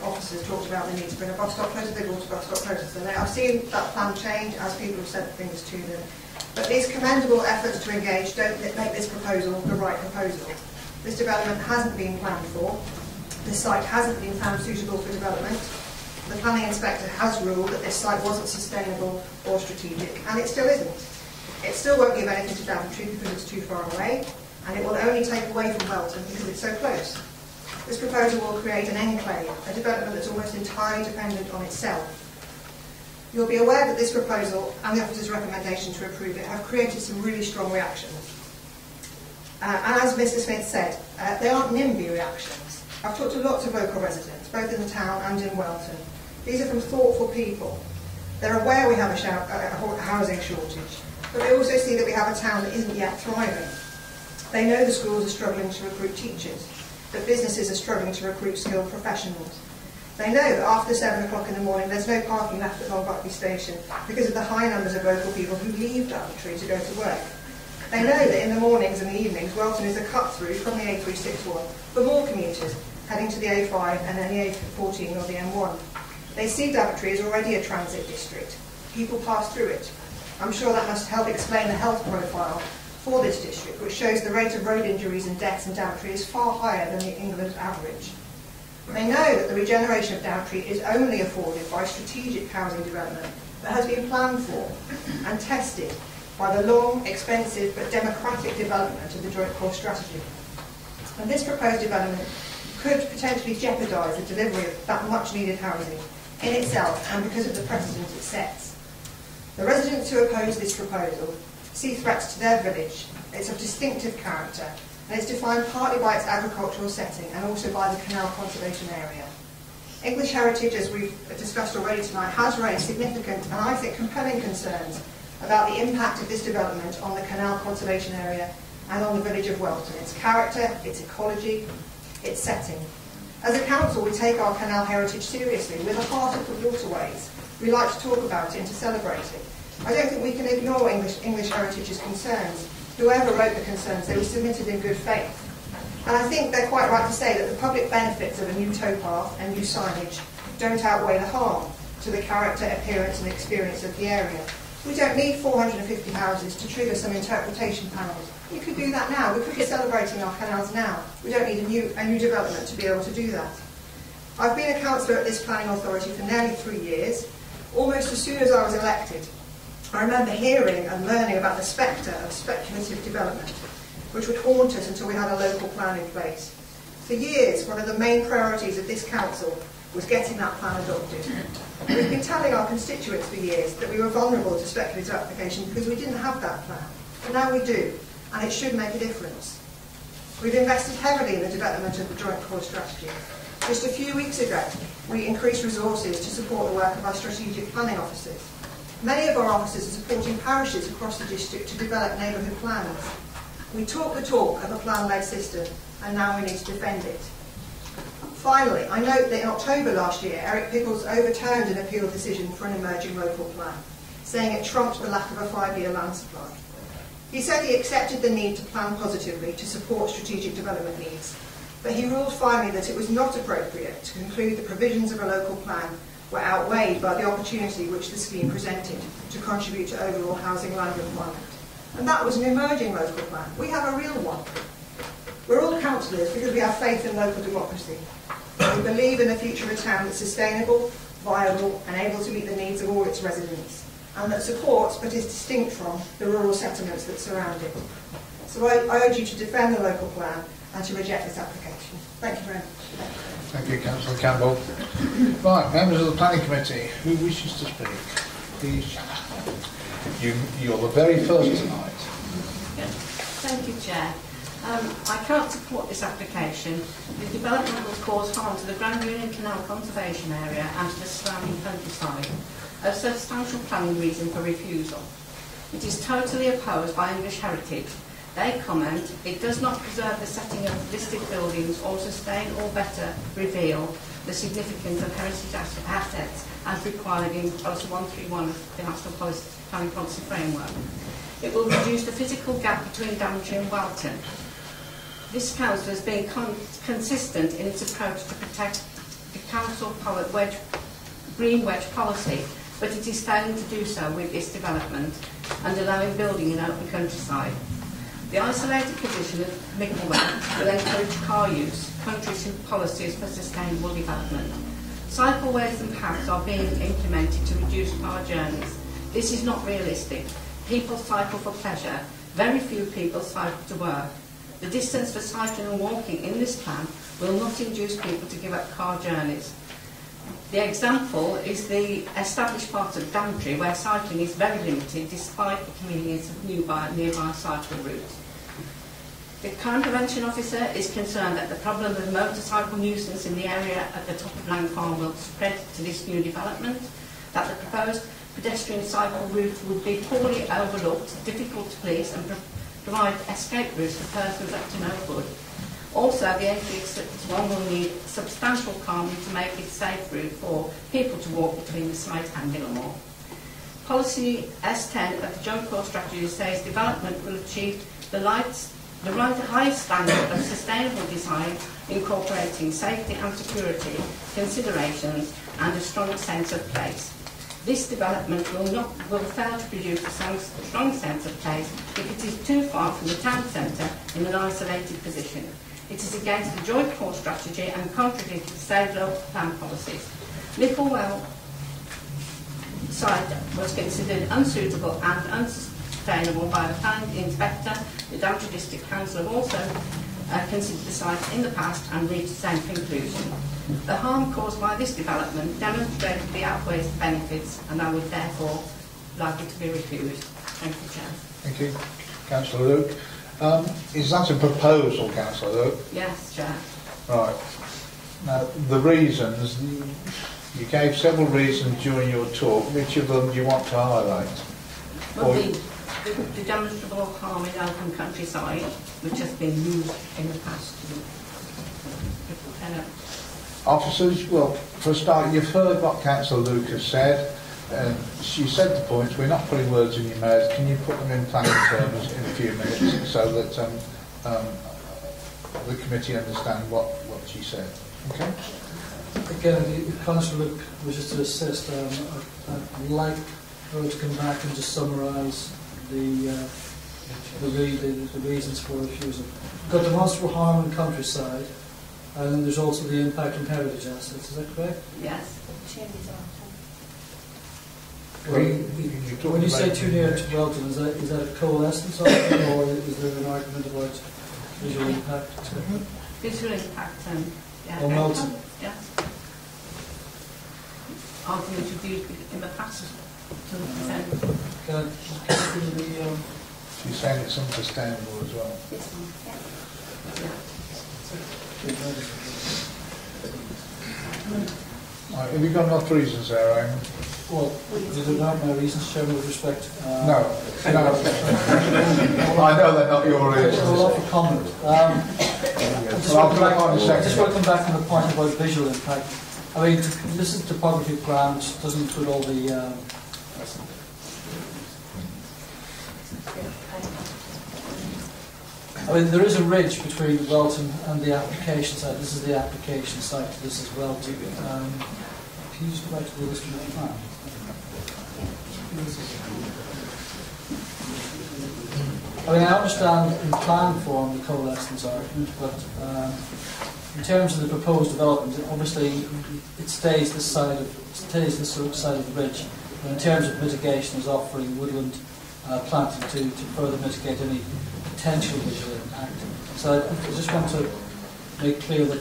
officers talked about the need to bring a bus stop closer, they brought a bus stop closer. So I've seen that plan change as people have sent things to them. But these commendable efforts to engage don't make this proposal the right proposal. This development hasn't been planned for. This site hasn't been found suitable for development. The planning inspector has ruled that this site wasn't sustainable or strategic, and it still isn't. It still won't give anything to Daventry because it's too far away, and it will only take away from Welton because it's so close. This proposal will create an enclave, a development that's almost entirely dependent on itself. You'll be aware that this proposal and the officer's recommendation to approve it have created some really strong reactions. And as Mr Smith said, they aren't NIMBY reactions. I've talked to lots of local residents, both in the town and in Welton. These are from thoughtful people. They're aware we have a housing shortage, but they also see that we have a town that isn't yet thriving. They know the schools are struggling to recruit teachers, that businesses are struggling to recruit skilled professionals. They know that after 7 o'clock in the morning there's no parking left at Long Buckby Station because of the high numbers of local people who leave Daventry to go to work. They know that in the mornings and the evenings Welton is a cut-through from the A361 for more commuters heading to the A5 and then the A14 or the M1. They see Daventry as already a transit district. People pass through it. I'm sure that must help explain the health profile for this district, which shows the rate of road injuries and deaths in Daventry is far higher than the England average. They know that the regeneration of Daventry is only afforded by strategic housing development that has been planned for and tested by the long, expensive but democratic development of the Joint Core Strategy. And this proposed development could potentially jeopardise the delivery of that much needed housing in itself and because of the precedent it sets. The residents who oppose this proposal see threats to their village. It's of distinctive character and it's defined partly by its agricultural setting and also by the canal conservation area. English heritage, as we've discussed already tonight, has raised significant and I think compelling concerns about the impact of this development on the canal conservation area and on the village of Welton, its character, its ecology, its setting. As a council, we take our canal heritage seriously. We're the heart of the waterways. We like to talk about it and to celebrate it. I don't think we can ignore English heritage's concerns. Whoever wrote the concerns, they were submitted in good faith. And I think they're quite right to say that the public benefits of a new towpath and new signage don't outweigh the harm to the character, appearance and experience of the area. We don't need 450 houses to trigger some interpretation panels. We could do that now. We could be celebrating our canals now. We don't need a new development to be able to do that. I've been a councillor at this planning authority for nearly 3 years. Almost as soon as I was elected, I remember hearing and learning about the spectre of speculative development, which would haunt us until we had a local plan in place. For years, one of the main priorities of this council was getting that plan adopted. We've been telling our constituents for years that we were vulnerable to speculative application because we didn't have that plan. But now we do, and it should make a difference. We've invested heavily in the development of the Joint Core Strategy. Just a few weeks ago, we increased resources to support the work of our strategic planning officers. Many of our officers are supporting parishes across the district to develop neighbourhood plans. We talk the talk of a plan-led system, and now we need to defend it. Finally, I note that in October last year, Eric Pickles overturned an appeal decision for an emerging local plan, saying it trumped the lack of a 5-year land supply. He said he accepted the need to plan positively to support strategic development needs, but he ruled finally that it was not appropriate to conclude the provisions of a local plan were outweighed by the opportunity which the scheme presented to contribute to overall housing land requirement. And that was an emerging local plan. We have a real one. We're all councillors because we have faith in local democracy. We believe in the future of a town that's sustainable, viable and able to meet the needs of all its residents, and that supports but is distinct from the rural settlements that surround it. So I urge you to defend the local plan and to reject this application. Thank you very much. Thank you, Councillor Campbell. Right, members of the Planning Committee, who wishes to speak? Please. You're the very first tonight. Thank you, Chair. I can't support this application. The development will cause harm to the Grand Union Canal Conservation Area and to the surrounding countryside. A substantial planning reason for refusal. It is totally opposed by English Heritage. They comment, it does not preserve the setting of listed buildings or sustain or better reveal the significance of heritage assets as required in Policy 131 of the National Planning Policy Framework. It will reduce the physical gap between Daventry and Welton. This council has been consistent in its approach to protect the council green wedge policy, but it is failing to do so with this development and allowing building in open countryside. The isolated position of Micklewell will encourage car use, countries' policies for sustainable development. Cycleways and paths are being implemented to reduce car journeys. This is not realistic. People cycle for pleasure. Very few people cycle to work. The distance for cycling and walking in this plan will not induce people to give up car journeys. The example is the established part of Daventry where cycling is very limited despite the convenience of nearby cycle routes. The Crime Prevention Officer is concerned that the problem of motorcycle nuisance in the area at the top of Lang Farm will spread to this new development, that the proposed pedestrian cycle route would be poorly overlooked, difficult to police and provide escape routes for persons up to no good. Also, the NG61 will need substantial calming to make it a safe route for people to walk between the Smythe and Millamore. Policy S10 of the Joint Core Strategy says development will achieve the highest standard of sustainable design, incorporating safety and security considerations and a strong sense of place. This development will fail to produce a strong sense of place if it is too far from the town centre in an isolated position. It is against the joint core strategy and contradicts the state local plan policies. Nickelwell site was considered unsuitable and unsustainable by the planning inspector. The Daventry District Council have also considered the site in the past and reached the same conclusion. The harm caused by this development demonstrably outweighs the benefits, and I would therefore like it to be refused. Thank you, Chair. Thank you. Councillor Luke. Is that a proposal, Councillor Luke? Yes, Chair. Right. Now, the reasons, you gave several reasons during your talk. Which of them do you want to highlight? Well, the demonstrable harm in open countryside, which has been used in the past. Officers, well, for a start, you've heard what Councillor Luke has said. She said the points. We're not putting words in your mouth. Can you put them in planning terms in a few minutes so that the committee understand what she said? Okay. Again, if Councillor Luke wishes to assist, I'd like her to come back and just summarise the reasons for refusal. We've got demonstrable harm in countryside, and then there's also the impact on heritage assets. Is that correct? Yes. When you say too near to Welton, is that a coalescence argument, or is there an argument about visual impact? Visual impact, yeah. Or Welton? Yes. Argument you've used in the past. Can I give the... She's saying it's unsustainable as well. This one, Right, have you got enough reasons there, Aaron? Well, you don't have my reasons, Chairman, with respect... No. I know they're not your reasons. A lot for comment. I just want to come back on the point about visual impact. I mean, this is topography plan, which doesn't include all the... I mean, there is a ridge between Welton and the application site. This is the application site. This is Welton. Can you just go back to the illustrative plan? I mean, I understand in plan form the coalescence argument, but in terms of the proposed development, obviously it stays this side of the ridge. And in terms of mitigation, is offering woodland planting to further mitigate any potential visual impact. So I just want to make clear that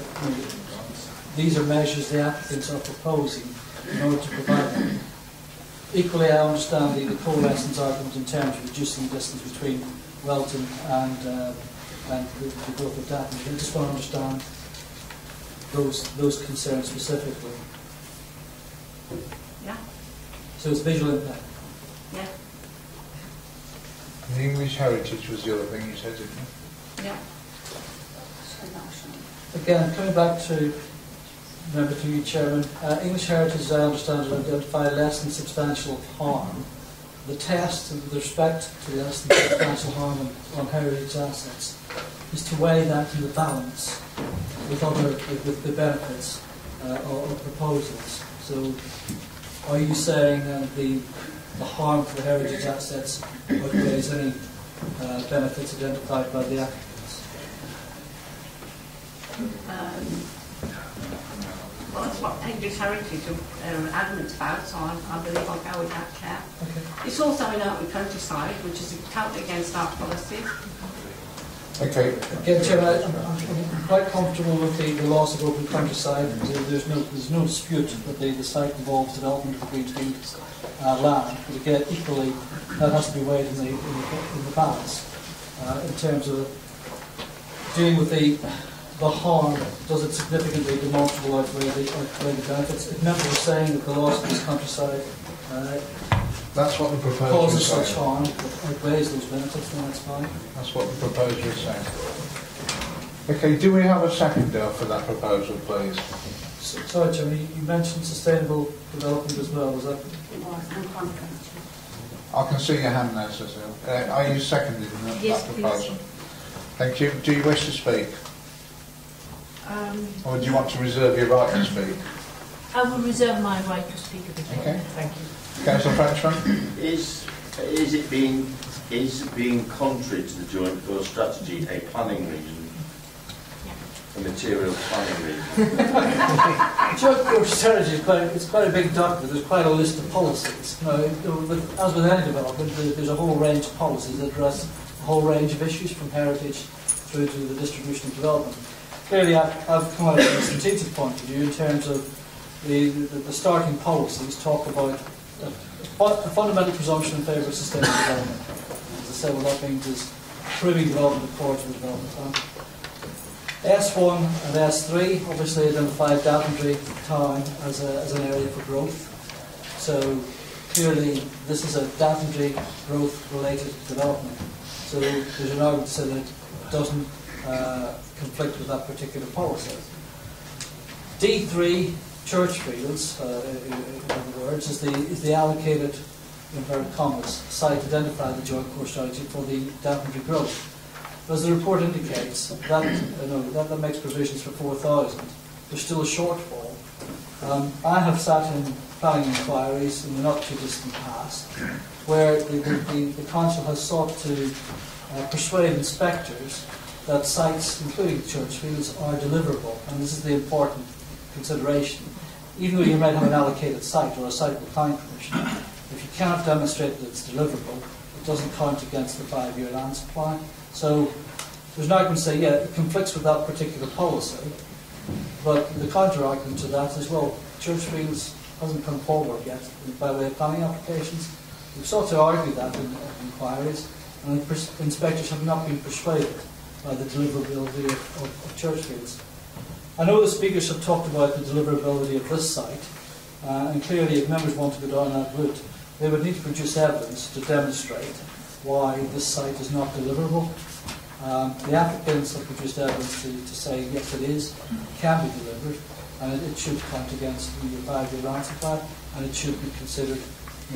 these are measures the applicants are proposing in order to provide them. Equally, I understand the coalescence argument in terms of reducing the distance between Welton and the growth of Daventry. I just want to understand those concerns specifically. Yeah. So it's visual impact. Yeah. The English heritage was the other thing you said, didn't you? Yeah. Again, coming back to, remember to you, Chairman, English heritage, as I understand it, identify less than substantial harm. The test with respect to less than substantial harm on heritage assets is to weigh that in the balance with the benefits of proposals. So, are you saying that the harm for heritage assets outweighs any benefits identified by the applicants? Well, that's what English heritage are adamant about, so I believe I'll go with that, Chair. Okay. It's also in open countryside, which is totally against our policy. Okay. Again, Chairman, I'm quite comfortable with the loss of open countryside. There's no dispute that the site involves development of the greenfield land, but again, equally, that has to be weighed in the balance in terms of dealing with the harm. Does it significantly demonstrable outweigh the benefits? If never was saying that the loss of this countryside that's what the proposal causes is saying. such harm, but outweighs those benefits, then that's fine. That's what the proposal is saying. Okay, do we have a seconder for that proposal, please? Sorry, Jimmy, you mentioned sustainable development as well. Was that? I can see your hand there, Cecile. Are you seconding Yes, that proposal? please. Thank you. Do you wish to speak? Or do you want to reserve your right to speak? I will reserve my right to speak a bit. Okay. Thank you. Councillor Frenchman? Is being contrary to the joint force strategy a planning reason? A material planning reason? Joint force strategy is quite a big document. There's quite a list of policies. You know, as with any development, there's a whole range of policies that address a whole range of issues, from heritage through to the distribution of development. Clearly, I've come at it from a strategic point of view in terms of the starting policies talk about a fundamental presumption in favour of sustainable development. As I said, what that means is improving development according to the development plan. S1 and S3 obviously identified Daventry town as an area for growth. So clearly this is a Daventry growth related development. So there's an argument to say that it doesn't conflict with that particular policy. D3, Churchfields, in other words, is the allocated, in inverted commas, site identified in the joint core strategy for the Daventry growth. As the report indicates, that makes provisions for 4,000. There's still a shortfall. I have sat in planning inquiries in the not too distant past where the council has sought to persuade inspectors that sites, including Churchfields, are deliverable. And this is the important consideration. Even though you might have an allocated site or a site with planning permission, if you cannot demonstrate that it's deliverable, it doesn't count against the 5-year land supply. So there's an argument to say, yeah, it conflicts with that particular policy, but the counter-argument to that is, well, Churchfields hasn't come forward yet by way of planning applications. We've sought to argue that in inquiries, and inspectors have not been persuaded by the deliverability of Churchfields. I know the speakers have talked about the deliverability of this site, and clearly if members want to go down that route, they would need to produce evidence to demonstrate why this site is not deliverable. The applicants have produced evidence to say, yes, it is, it can be delivered, and it should count against the 5-year land supply, and it should be considered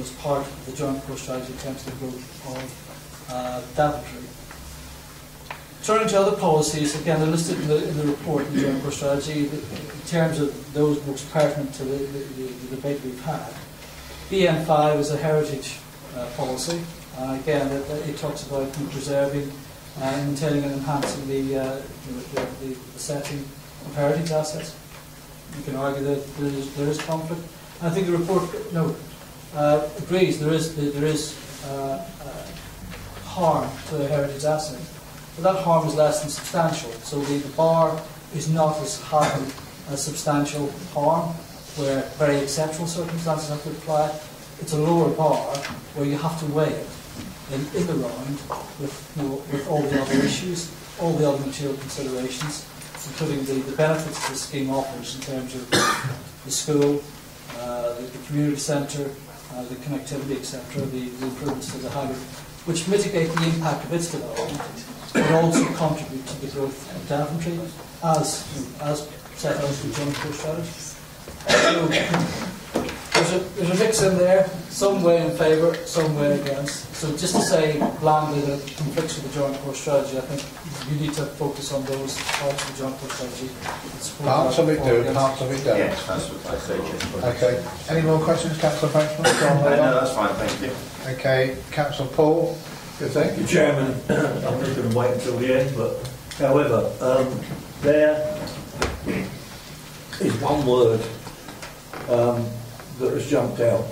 as part of the joint core strategy in terms of the growth of Daventry. Turning to other policies, again, they're listed in the report in the joint core strategy in terms of those most pertinent to the debate we've had. BN5 is a heritage policy. Again, it talks about preserving, maintaining and enhancing the setting of heritage assets. You can argue that there is conflict. And I think the report agrees there is harm to the heritage asset, but that harm is less than substantial. So the bar is not as high as substantial harm, where very exceptional circumstances have to apply. It's a lower bar where you have to weigh it in the round with all the other issues, all the other material considerations, including the benefits the scheme offers in terms of the school, the community centre, the connectivity, etc., the improvements to the highway, which mitigate the impact of its development, but also contribute to the growth of Daventry as set out in the joint core strategy. So there's a mix in there, some way in favour, some way against. So just to say blandly that it conflicts with the joint core strategy, I think you need to focus on those parts of the joint core strategy. Parts of it do, parts of it don't. Yes, that's what I say. Okay. Any more questions, Councillor Frenchman? No, that's fine, thank you. Okay. Councillor Paul, good thing. Thank you, Chairman. I'm not going to wait until the end, but however, there is one word that has jumped out.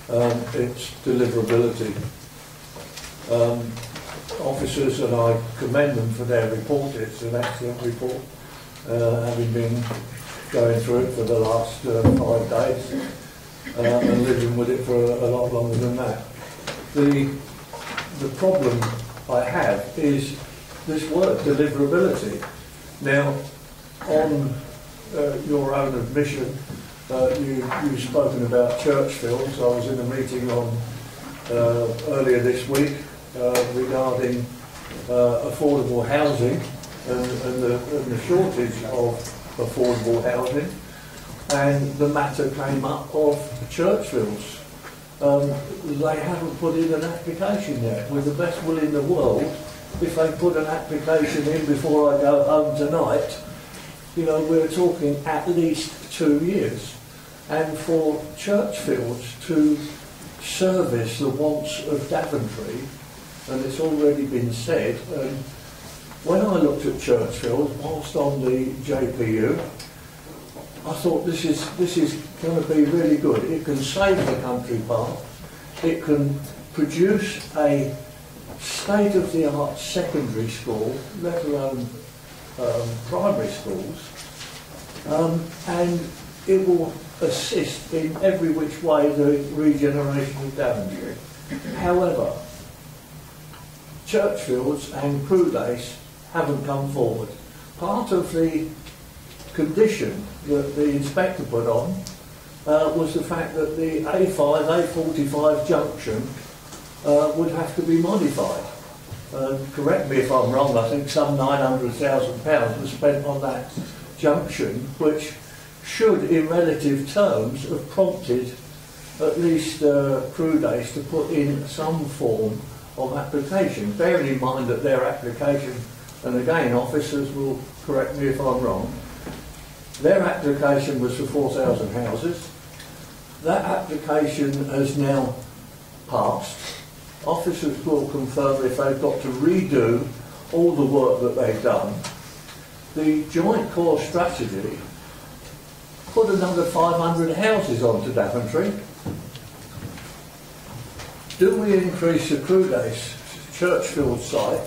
It's deliverability. Officers, and I commend them for their report, it's an excellent report, having been going through it for the last 5 days and living with it for a lot longer than that. The problem I have is this word, deliverability. Now, on your own admission, you've spoken about Churchfields. I was in a meeting on earlier this week regarding affordable housing and the shortage of affordable housing, and the matter came up of Churchfields. They haven't put in an application yet. With the best will in the world, if they put an application in before I go home tonight, you know, we're talking at least 2 years. and for Churchfields to service the wants of Daventry, and it's already been said, when I looked at Churchfield, whilst on the JPU, I thought this is going to be really good. It can save the country path, it can produce a state-of-the-art secondary school, let alone primary schools, and it will assist in every which way the regeneration of Daventry. However, Churchfields and Prudhoe haven't come forward. Part of the condition that the inspector put on was the fact that the A5, A45 junction would have to be modified. Correct me if I'm wrong, I think some £900,000 was spent on that junction, which should, in relative terms, have prompted at least Prudhoe to put in some form of application. Bearing in mind that their application, and again, officers will correct me if I'm wrong, their application was for 4,000 houses. That application has now passed. Officers will confirm if they've got to redo all the work that they've done. The Joint Core Strategy put another 500 houses onto Daventry. Do we increase the Prudhoe Churchfield site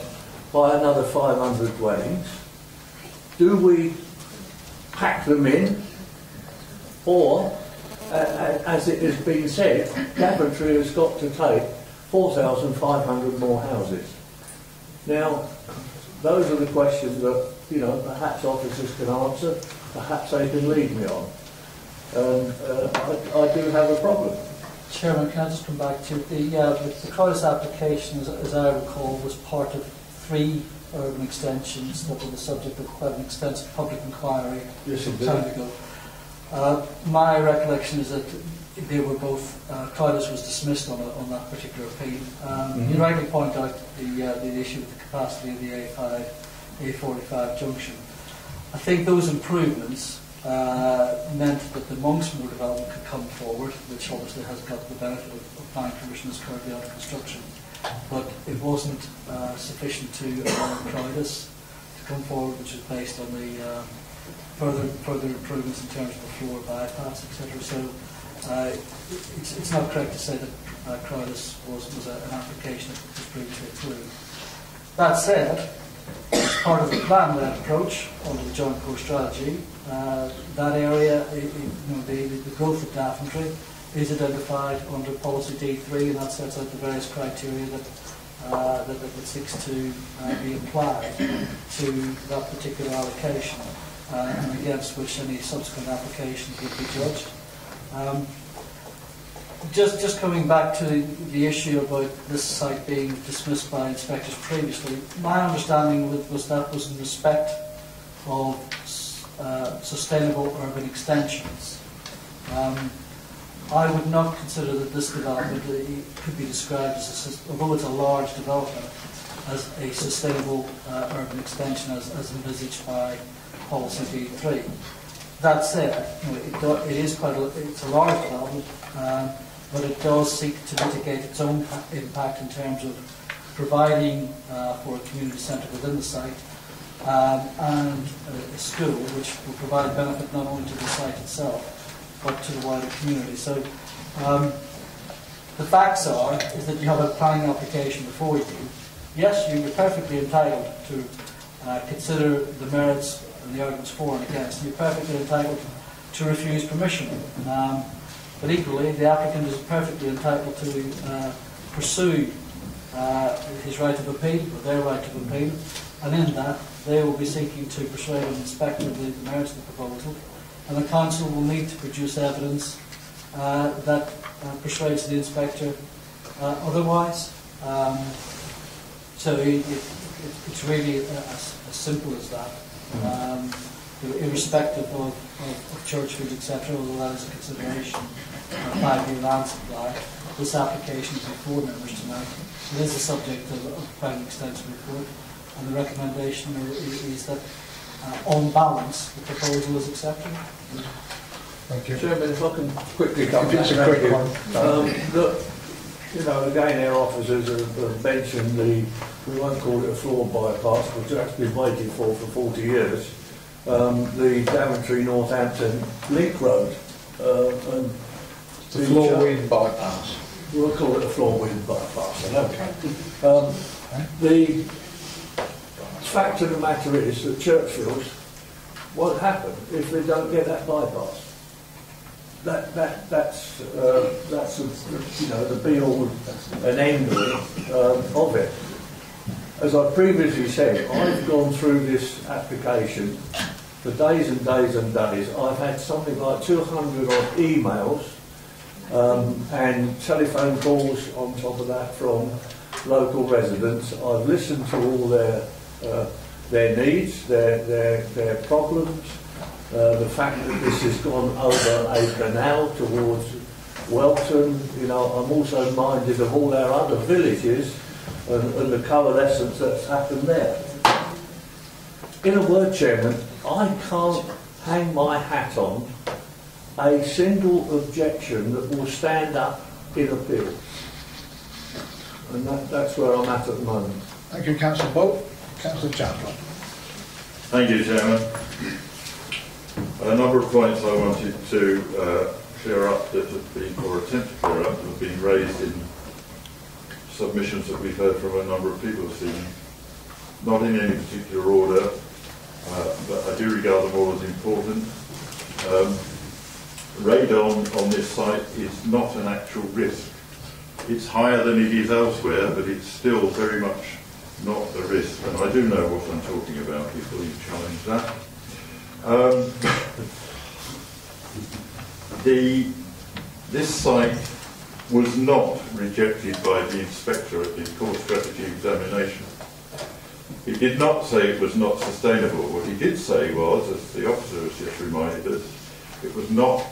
by another 500 dwellings? Do we pack them in? Or, as it has been said, Daventry has got to take 4,500 more houses. Now, those are the questions that, you know, perhaps officers can answer, perhaps they can lead me on. I do have a problem. Chairman, can I just come back to the Croydon application, as I recall, was part of 3 urban extensions that were the subject of quite an extensive public inquiry some time ago. My recollection is that they were both, Croydon was dismissed on that particular appeal. You rightly point out the issue with the capacity of the A5, A45 junction. I think those improvements meant that the Monksmoor development could come forward, which obviously has got the benefit of planning permission is currently under construction. But it wasn't sufficient to allow Croydon to come forward, which is based on the further improvements in terms of the floor bypass, etc. So it's not correct to say that Croydon was an application that was previously approved. That said, as part of the plan-led approach under the Joint Core Strategy, that area, the growth of Daventry is identified under Policy D3, and that sets out the various criteria that seeks to be applied to that particular allocation, and against which any subsequent applications would be judged. Just coming back to the issue about this site being dismissed by inspectors previously, my understanding was that was in respect of sustainable urban extensions. I would not consider that this development could be described as, although it's a large development, as a sustainable urban extension as envisaged by Policy D3. That said, it is it's a large development, but it does seek to mitigate its own impact in terms of providing for a community centre within the site and a school which will provide benefit not only to the site itself but to the wider community. So the facts is that you have a planning application before you. Yes, you're perfectly entitled to consider the merits and the arguments for and against. You're perfectly entitled to refuse permission. But equally, the applicant is perfectly entitled to pursue his right of appeal, or their right of appeal, and in that, they will be seeking to persuade an inspector of the merits of the proposal, and the council will need to produce evidence that persuades the inspector otherwise. So it's really as simple as that. Irrespective of Churchfield, etc., although that is a consideration of 5-year land supply, this application is before members tonight. It is the subject of quite an extensive report, and the recommendation is that, on balance, the proposal is acceptable. Thank you. Chairman, if I can quickly come If it's back. a quick one. Look, you know, again, our officers have mentioned we won't call it a floor bypass, which that's been waiting for 40 years, the Daventry Northampton link road. And the floor wind bypass. We'll call it a floor wind bypass. Okay. The fact of the matter is that Churchfields won't happen if they don't get that bypass. That's you know, the be all and end all of it. As I previously said, I've gone through this application for days and days and days. I've had something like 200 odd emails and telephone calls on top of that from local residents. I've listened to all their needs, their problems. The fact that this has gone over a canal towards Welton, you know, I'm also minded of all our other villages and the coalescence that's happened there. In a word, Chairman, I can't hang my hat on a single objection that will stand up in appeal. And that's where I'm at the moment. Thank you, Councillor Bull. Councillor Chandler. Thank you, Chairman. A number of points I wanted to clear up that have been, or attempt to clear up, that have been raised in submissions that we've heard from a number of people this evening. Not in any particular order, but I do regard them all as important. Radon on this site is not an actual risk. It's higher than it is elsewhere, but it's still very much not a risk. And I do know what I'm talking about before you challenge that. This site was not rejected by the inspector at the core strategy examination. He did not say it was not sustainable. What he did say was, as the officer has just reminded us, it was not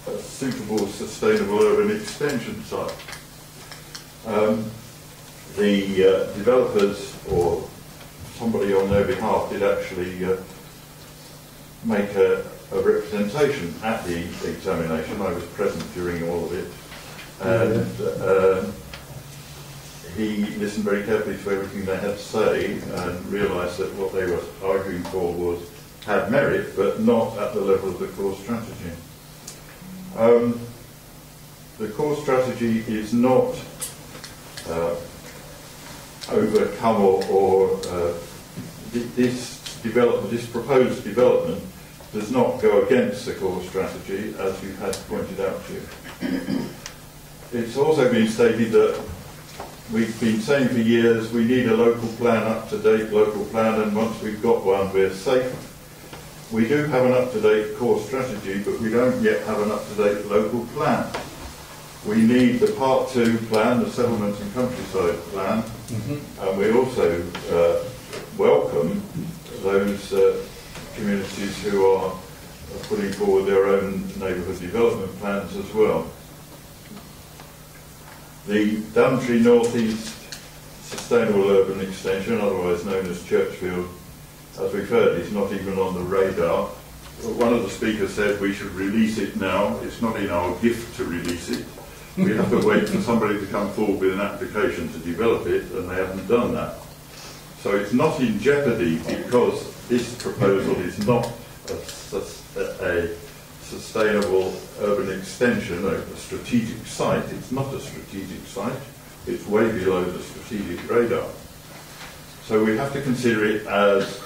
a suitable, sustainable urban extension site. The developers, or somebody on their behalf, did actually make a representation at the examination. I was present during all of it, and he listened very carefully to everything they had to say and realised that what they were arguing for had merit, but not at the level of the core strategy. The core strategy is not overcome or this proposed development does not go against the core strategy, as you had pointed out to you. It's also been stated that we've been saying for years we need a local plan, up-to-date local plan, and once we've got one we're safe. We do have an up-to-date core strategy, but we don't yet have an up-to-date local plan. We need the Part 2 plan, the settlement and countryside plan, and we also welcome those communities who are putting forward their own neighbourhood development plans as well. The Daventry North East Sustainable Urban Extension, otherwise known as Churchfield, as we've heard, is not even on the radar. One of the speakers said we should release it now. It's not in our gift to release it. We have to wait for somebody to come forward with an application to develop it, and they haven't done that. So it's not in jeopardy because this proposal is not a sustainable urban extension, a strategic site. It's not a strategic site. It's way below the strategic radar. So we have to consider it as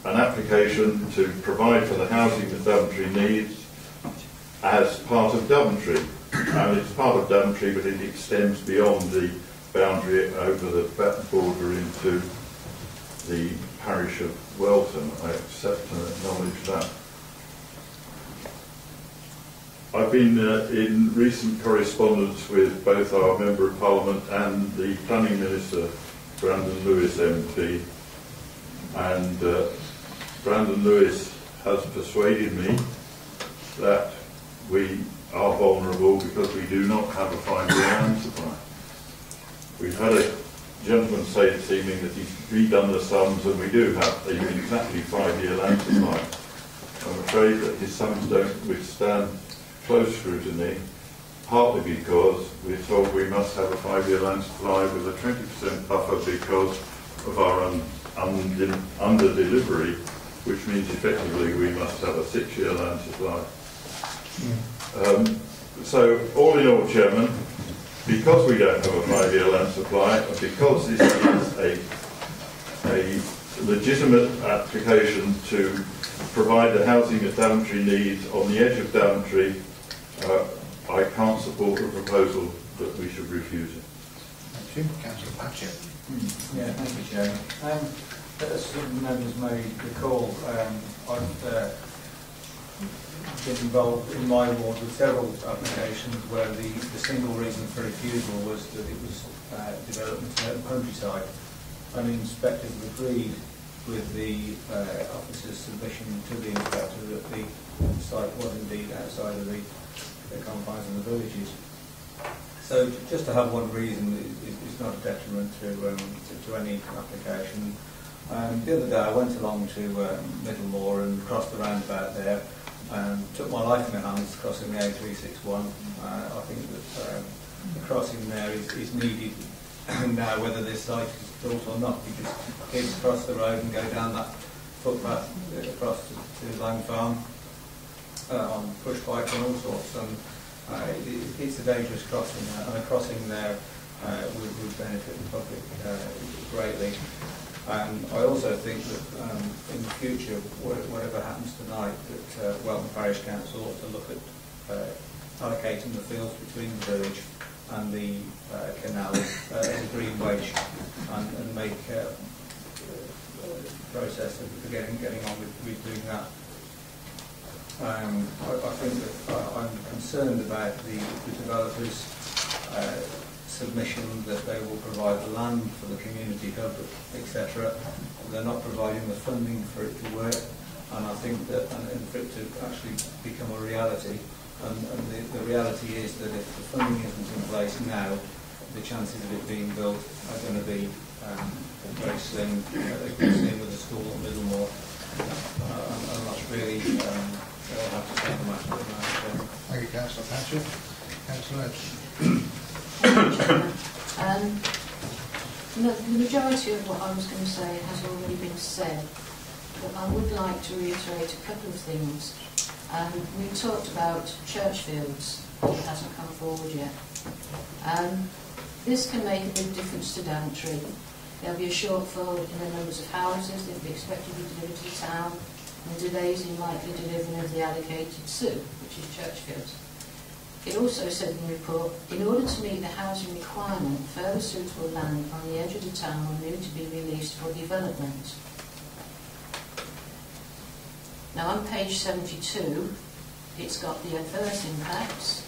an application to provide for the housing that Daventry needs as part of Daventry. And it's part of Daventry, but it extends beyond the boundary over the border into the parish of Welton. I accept and acknowledge that. I've been in recent correspondence with both our Member of Parliament and the Planning Minister, Brandon Lewis MP, and Brandon Lewis has persuaded me that we are vulnerable because we do not have a 5-year land supply. We've had a gentleman say this evening that he's redone the sums, and we do have exactly 5-year land supply. I'm afraid that his sums don't withstand close scrutiny, partly because we're told we must have a 5-year land supply with a 20% buffer because of our under-delivery, which means effectively we must have a 6-year land supply. So, all in all, Chairman, because we don't have a 5-year land supply, and because this is a legitimate application to provide the housing that Daventry needs on the edge of Daventry, I can't support the proposal that we should refuse it. Thank you. Councillor Patchett. Yeah, thank you, Chairman. As some members may recall, I've been involved in my ward with several applications where the single reason for refusal was that it was development in the countryside, and inspectors have agreed with the officer's submission to the inspector that the site was indeed outside of the confines of the villages. So just to have one reason is not a detriment to any application. The other day I went along to Middlemore and crossed the roundabout there and took my life in my hands crossing the A361. I think that the crossing there is needed now, whether this site is built or not, because kids cross the road and go down that footpath across to Lang Farm on push bikes and all sorts. And it's a dangerous crossing, and a crossing there would benefit the public greatly. And I also think that in the future, whatever happens tonight, that Welton Parish Council ought to look at allocating the fields between the village and the canal as a green wedge, and make a process of getting on with doing that. I think that I'm concerned about the developers' submission that they will provide the land for the community hub, etc. They're not providing the funding for it to work, and I think that and for it to actually become a reality. And the reality is that if the funding isn't in place now, the chances of it being built are going to be very slim. As we've seen with the school at Middlemore, and that's really they'll have to take the matter of that. Thank you, Councillor Patchett. Councillor Edge. The majority of what I was going to say has already been said, but I would like to reiterate a couple of things. We talked about Churchfields, it hasn't come forward yet. This can make a big difference to Daventry. There'll be a shortfall in the numbers of houses that will be expected to be delivered to the town, and delays in likely delivery of the allocated SU, which is Churchfields. It also said in the report, in order to meet the housing requirement, further suitable land on the edge of the town will need to be released for development. Now on page 72, it's got the adverse impacts,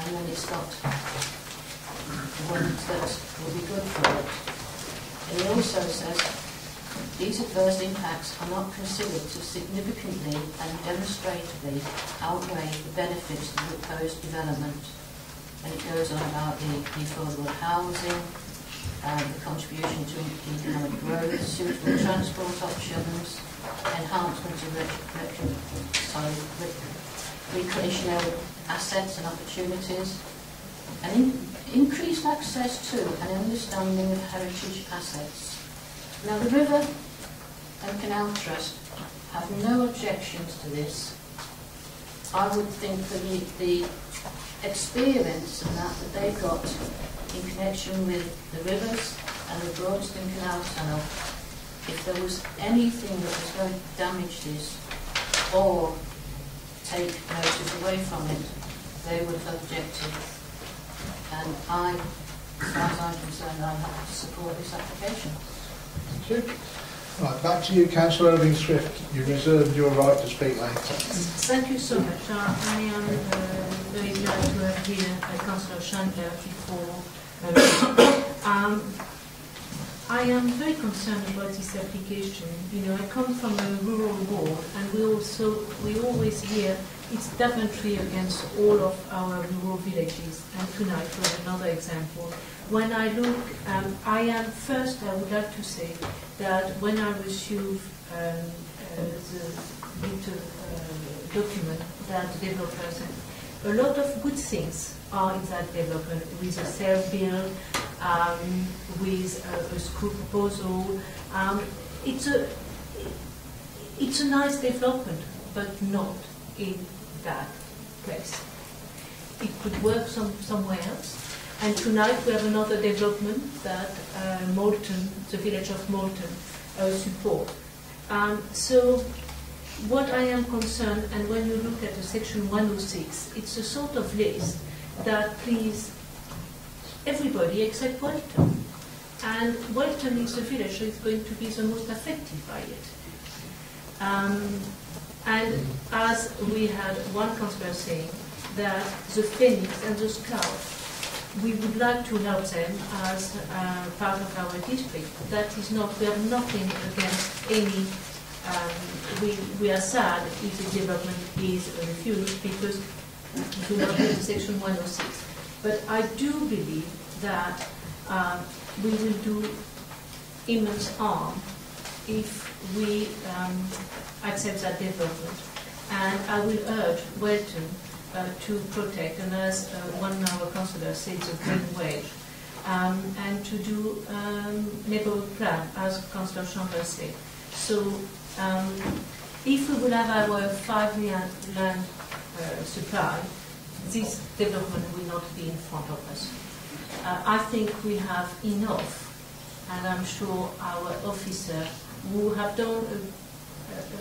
and then it's got the ones that will be good for it. And it also says, these adverse impacts are not considered to significantly and demonstratively outweigh the benefits of the proposed development. And it goes on about the affordable housing, the contribution to economic growth, suitable transport options, enhancement of recreational assets and opportunities, and increased access to and understanding of heritage assets. Now, the River and Canal Trust have no objections to this. I would think that the experience and that they've got in connection with the rivers and the Broadston Canal Tunnel, if there was anything that was going to damage this or take notice away from it, they would have objected. And as far as I'm concerned, I have to support this application. Thank you. Right, back to you, Councillor Irving Swift. You reserved your right to speak later. Thank you so much. I am very glad to have here Councillor Shankar before. I am very concerned about this application. You know, I come from a rural ward, and we always hear it's Daventry against all of our rural villages. And tonight was another example. When I look, I would like to say that when I received the little document that the developers a lot of good things are in that development, with a self-build, with a school proposal. It's a nice development, but not in that place. It could work somewhere else. And tonight we have another development that Moulton, the village of Moulton, support. So what I am concerned, and when you look at the section 106, it's a sort of list that please everybody except Welton. And Welton is the village that is going to be the most affected by it. And as we had one councillor saying, that the Phoenix and the Scout, we would like to help them as part of our district. That is not, we have nothing against any, we are sad if the development is refused because we do not have section 106. But I do believe that we will do immense harm if we accept that development. And I will urge Welton to protect, and as one of our councillors said, the green wage, and to do neighbourhood plan, as Councillor Chambers said. So if we will have our 5-year land supply, this development will not be in front of us. I think we have enough, and I'm sure our officer who have done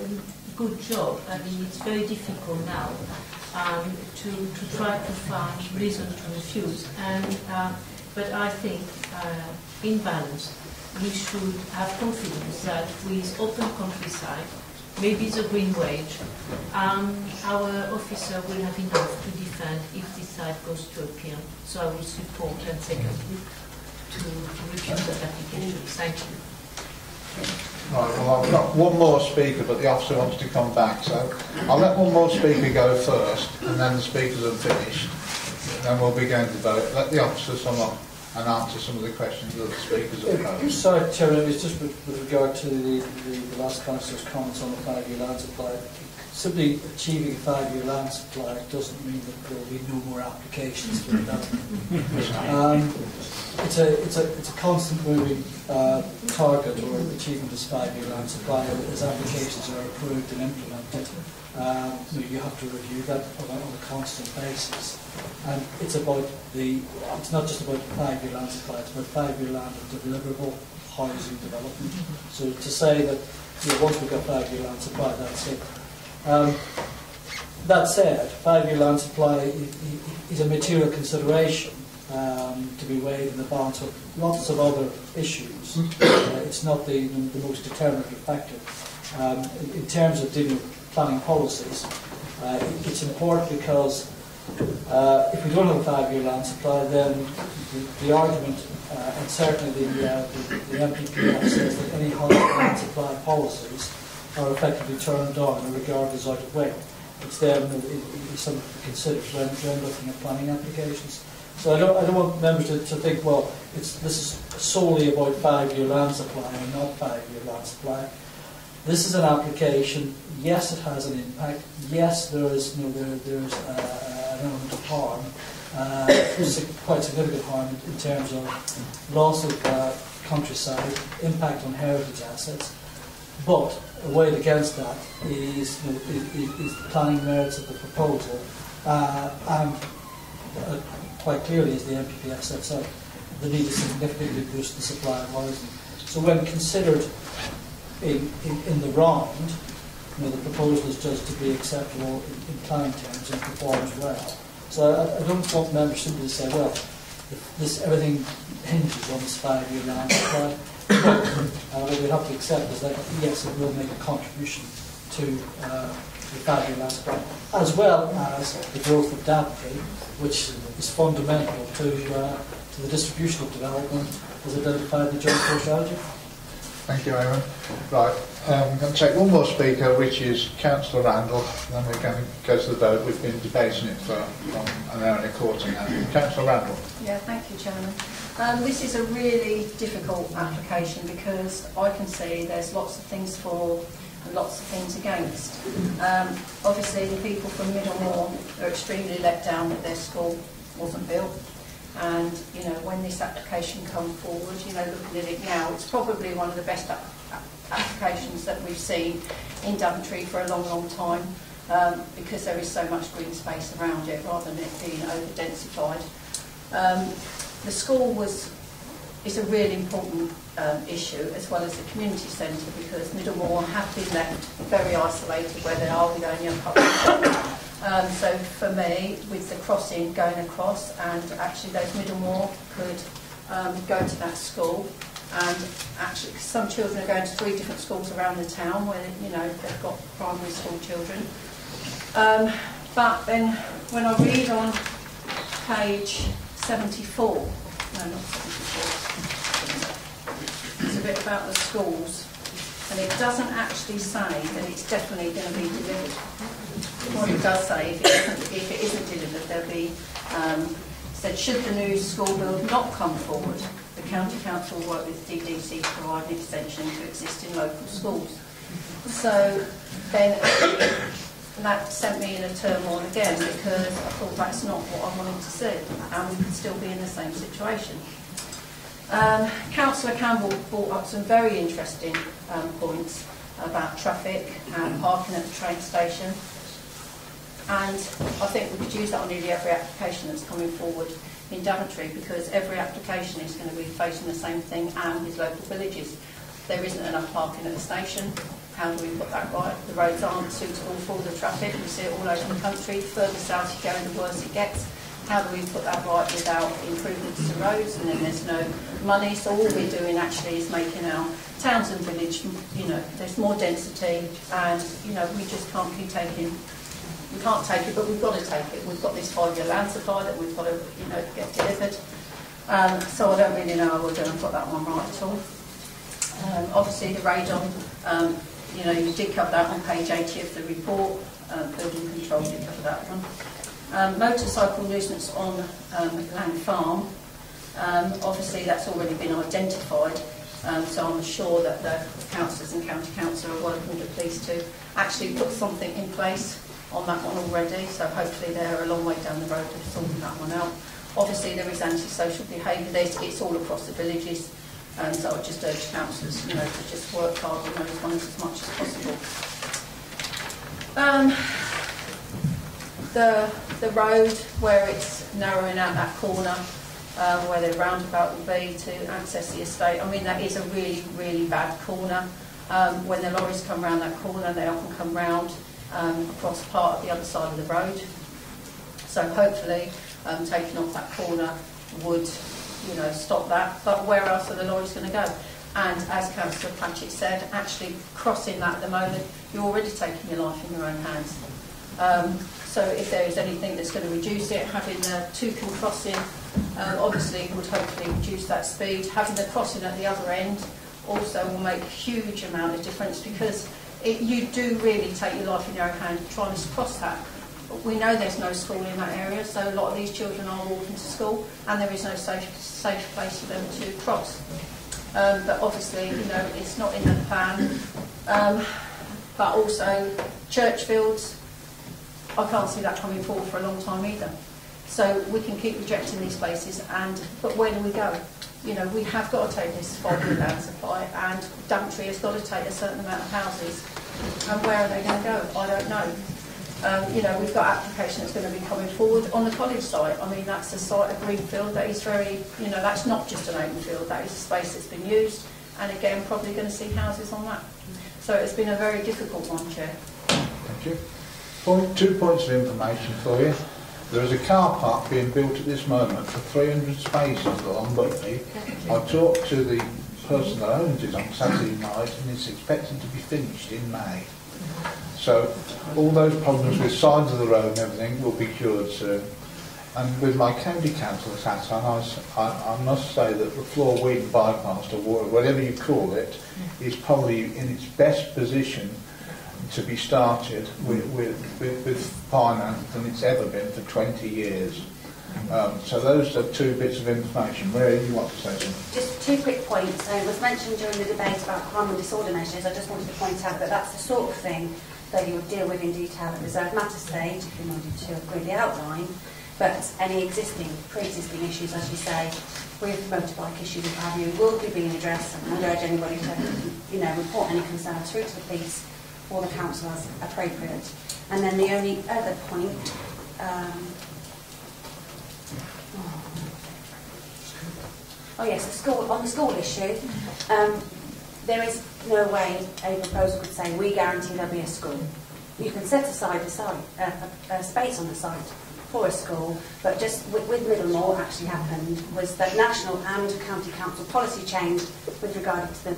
a good job. I mean, it's very difficult now to try to find reason to refuse. And but I think, in balance, we should have confidence that with open countryside, maybe the green wage, our officer will have enough to defend if this site goes to appeal. So I will support and secondly to refuse that application. Thank you. Right, well, I've got one more speaker, but the officer wants to come back, so I'll let one more speaker go first, and then the speakers are finished. Then we'll be going to vote. Let the officer sum up and answer some of the questions that the speakers have posed. Sorry, Chairman, it was just with regard to the last councillor's comments on the 5-year land supply. Simply achieving a 5-year land supply doesn't mean that there will be no more applications for development. It's a constant moving target, or achieving this 5-year land supply as applications are approved and implemented. You have to review that on a constant basis, and it's not just about 5-year land supply, it's about 5-year land of deliverable housing development. So to say that once we've got 5-year land supply, that's it. That said, 5-year land supply is a material consideration to be weighed in the balance of lots of other issues. It's not the most determinative factor. In terms of dealing with planning policies, it's important because if we don't have a 5-year land supply, then the argument, and certainly the MPP says that any land supply policies are effectively turned down and regarded as out of way. It's there, it's something to consider when looking at planning applications. So I don't want members to think, well, this is solely about 5-year land supply and not 5-year land supply. This is an application. Yes, it has an impact. Yes, there is there's an element of harm, quite significant harm in terms of loss of countryside, impact on heritage assets. But weighed against that is the planning merits of the proposal, and quite clearly, as the MPPF sets out, the need to significantly boost the supply of housing. So when considered in the round, the proposal is judged to be acceptable in planning terms and performs well. So I don't want members simply to say, well, everything hinges on this 5-year land supply. What we have to accept is that, yes, it will make a contribution to the 5-year land supply, as well as the growth of Daventry, which is fundamental to the distribution of development as identified in the joint core strategy. Thank you, Aaron. Right, I'm going to take one more speaker, which is Councillor Randall, and then we're going to go to the vote. We've been debating it for an hour and a quarter now. Councillor Randall. Yeah, thank you, Chairman. This is a really difficult application because I can see there's lots of things for and lots of things against. Obviously, the people from Middlemore are extremely let down that their school wasn't built. And, you know, when this application come forward, you know, looking at it now, it's probably one of the best applications that we've seen in Daventry for a long, long time, because there is so much green space around it rather than it being over-densified. The school is a really important issue, as well as the community centre, because Middlemore have been left very isolated where they are with only a public school. So for me, with the crossing going across, and actually those Middlemore could go to that school, and actually some children are going to 3 different schools around the town where, you know, they've got primary school children. But then when I read on page 74, no, not 74, it's a bit about the schools, and it doesn't actually say that it's definitely going to be delivered. What it does say, if it isn't delivered, there'll be said, should the new school build not come forward, the County Council will work with DDC to provide an extension to existing local schools. So then that sent me in a turmoil again, because I thought that's not what I wanted to see, and we could still be in the same situation. Councillor Campbell brought up some very interesting points about traffic and parking at the train station, and I think we could use that on nearly every application that's coming forward in Daventry, because every application is going to be facing the same thing, and with local villages. There isn't enough parking at the station. How do we put that right? The roads aren't suitable for the traffic. We see it all over the country. The further south you go, the worse it gets. How do we put that right without improvements to roads? And then there's no money. So all we're doing actually is making our towns and village, you know, there's more density, and, you know, we just can't keep taking. We can't take it, but we've got to take it. We've got this 5-year land supply that we've got to, you know, get delivered. So I don't really know how we're going to put that one right at all. Obviously, the radon, you know, you did cover that on page 80 of the report. Building control did cover that one. Motorcycle nuisance on Land Farm. Obviously, that's already been identified. So I'm sure that the councillors and county council are working with the police to actually put something in place on that one already. So hopefully they're a long way down the road of sorting that one out. Obviously, there is antisocial behaviour. It's all across the villages. So I just urge councillors, you know, to just work hard on those ones as much as possible. The road where it's narrowing out that corner, where the roundabout will be to access the estate, I mean, that is a really, really bad corner. When the lorries come round that corner, they often come round across part of the other side of the road. So hopefully taking off that corner would, you know, stop that. But where else are the lorries going to go? And as Councillor Patchett said, actually crossing that at the moment, you're already taking your life in your own hands. So if there is anything that's going to reduce it, having the Toucan crossing obviously would hopefully reduce that speed. Having the crossing at the other end also will make a huge amount of difference, because you do really take your life in your own hand trying to cross that. We know there's no school in that area, so a lot of these children are walking to school, and there is no safe place for them to cross. But obviously, you know, it's not in the plan. But also, church fields, I can't see that coming forward for a long time either. So we can keep rejecting these places, but where do we go? You know, we have got to take this 5-year land supply, and Daventry has got to take a certain amount of houses. And where are they going to go? I don't know. You know, we've got application that's going to be coming forward on the college site. I mean, that's a site, a green field that is very, you know, that's not just an open field, that is a space that's been used, and again, probably going to see houses on that. So it's been a very difficult one, Chair. Thank you. 2 points of information for you. There is a car park being built at this moment for 300 spaces along Butley. I talked to the person that owns it on Saturday night, and it's expected to be finished in May. So all those problems with sides of the road and everything will be cured soon. And with my county council's hat on, I must say that the floor weed bypass or whatever you call it is probably in its best position to be started with finance than it's ever been for 20 years. So those are 2 bits of information. Mary, you want to say something? Just two quick points. It was mentioned during the debate about harm and disorder measures. I just wanted to point out that that's the sort of thing that you would deal with in detail at reserved matter stage if you wanted to agree the outline. But any pre-existing issues, as you say, with motorbike issues and what have you, will be being addressed, and I would urge anybody to, report any concerns through to the police or the council as appropriate. And then the only other point, on the school issue, there is no way a proposal could say we guarantee there'll be a school. You can set aside a space on the site for a school, but just with Middlemore, what actually happened was that national and county council policy changed with regard to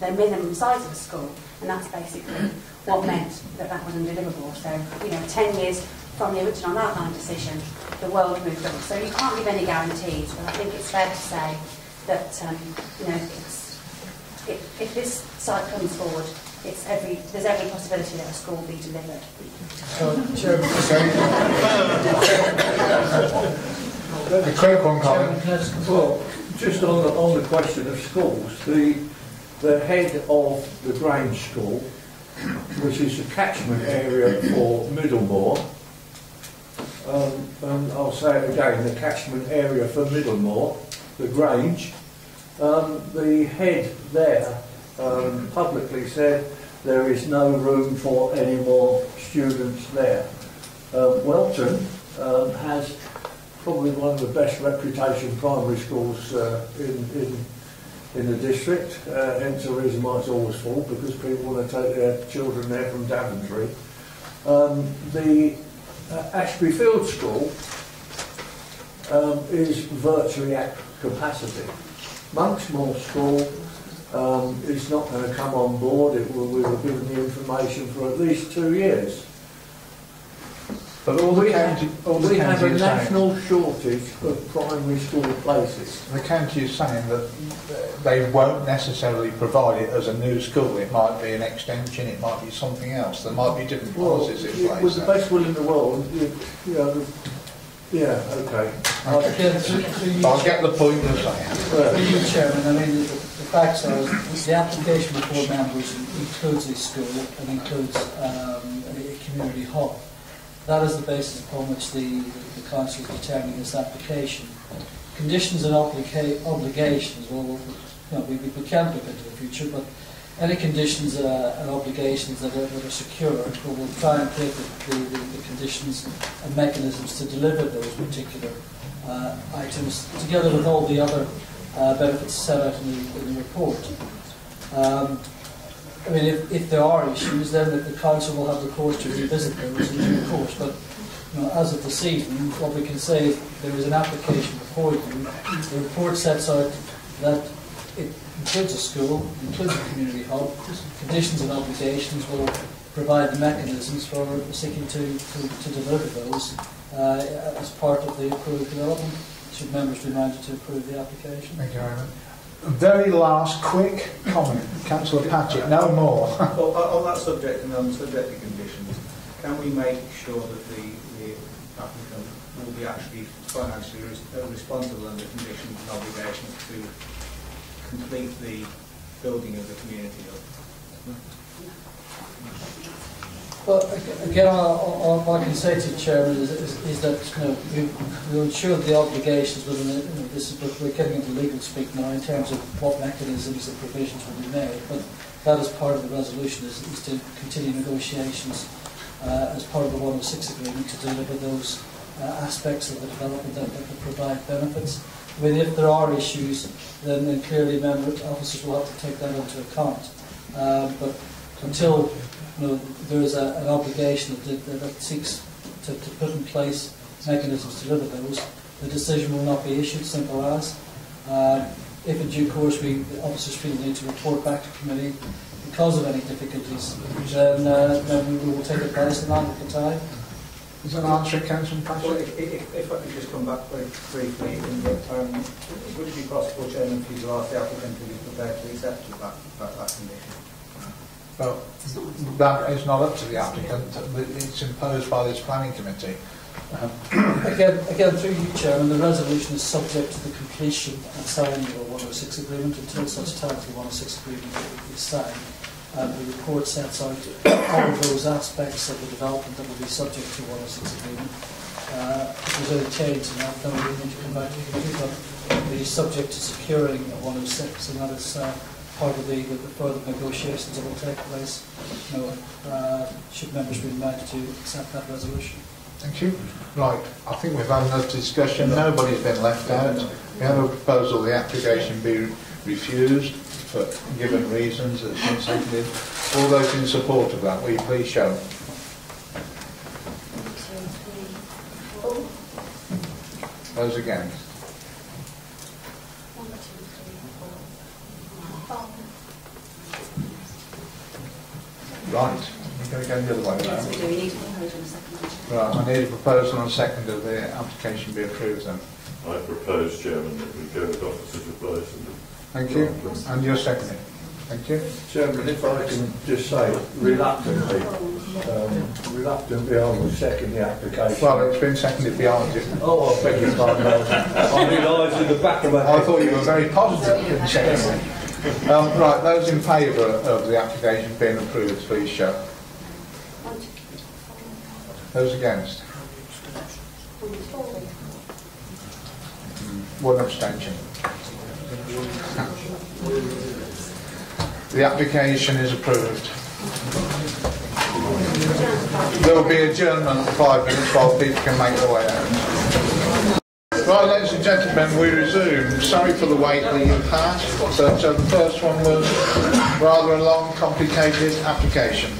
the minimum size of a school, and that's basically what meant that was undeliverable. So, 10 years from the original outline decision, the world moved on. So you can't give any guarantees, but I think it's fair to say that, if this site comes forward, there's every possibility that a school will be delivered. Chairman, the quick one, Colin. Well, just on the question of schools, the head of the Grange School, which is the catchment area for Middlemore, and I'll say it again, the catchment area for Middlemore, the Grange, the head there publicly said there is no room for any more students there. Welton has probably one of the best reputation primary schools in the district, hence the reason why it's always full, because people want to take their children there from Daventry. The Ashby Field School is virtually at capacity. Monksmoor School is not going to come on board. We were given the information for at least 2 years. But we have a national shortage of primary school places. The county is saying that they won't necessarily provide it as a new school. It might be an extension, it might be something else. There might be different policies in place. With the best will in the world, yeah, okay. I'll get the point you're saying. You, Chairman, I mean, the facts are the application before members includes a school and includes a community hub. That is the basis upon which the council is determining this application. Conditions and obligations, well, we can't look into the future, but any conditions and obligations that are secured, we'll try and take the conditions and mechanisms to deliver those particular items, together with all the other benefits set out in the report. I mean, if there are issues, then the council will have the course to revisit those in due course. But as of this evening, what we can say is there is an application before you. The report sets out that it includes a school, includes a community hub. Conditions and obligations will provide the mechanisms for seeking to deliver those as part of the approved development. Should members be minded to approve the application? Thank you very much. Very last quick comment, Councillor Patchett, no more. Well, on that subject and on the subject of conditions, can we make sure that the applicant will be actually financially responsible under conditions and obligations to complete the building of the community hub? Well, again, what I can say to the Chairman is that we'll ensure the obligations within we're getting into legal speak now in terms of what mechanisms and provisions will be made, but that is part of the resolution is to continue negotiations as part of the 106 agreement to deliver those aspects of the development that provide benefits. I mean, if there are issues, then clearly officers will have to take that into account. But until there is an obligation that seeks to put in place mechanisms to deliver those, the decision will not be issued, simple as. If in due course the officers feel the need to report back to committee because of any difficulties, then we will take advice on that at the time. Is that an answer, Councillor Patchett? Well, if I could just come back very briefly, would it be possible, Chairman, for you to ask the applicant to be prepared to accept that condition? Well, that is not up to the applicant. It's imposed by this planning committee. Again, through you, Chairman, the resolution is subject to the completion and signing of a 106 agreement until such time as the 106 agreement is signed. And the report sets out all of those aspects of the development that will be subject to 106 agreement. If there's any change in that, then we need to come back to the committee, but it'll be subject to securing a 106, and that is part of the further negotiations that will take place. Should members be invited to accept that resolution. Thank you. Right, I think we've had enough discussion. Nobody's been left out. We have a proposal the application be refused for given reasons that's been seconded. All those in support of that, will you please show? Those against? Right, we're going to go the other way now. Do we need a proposal on a second? Right, I need a proposal on second of the application be approved then. I propose, Chairman, that we go with officers' advice. Thank you. And you're seconding. Thank you. Chairman, if I can just say, reluctantly, I will second the application. Well, it's been seconded behind you. Oh, I beg your pardon. I realised in the back of my head. I thought you were very positive in seconding. Right, those in favour of the application being approved, please show. Those against? One abstention. The application is approved. There will be adjournment for 5 minutes while people can make their way out. Right, ladies and gentlemen, we resume. Sorry for the wait that you've had. So the first one was rather a long, complicated application.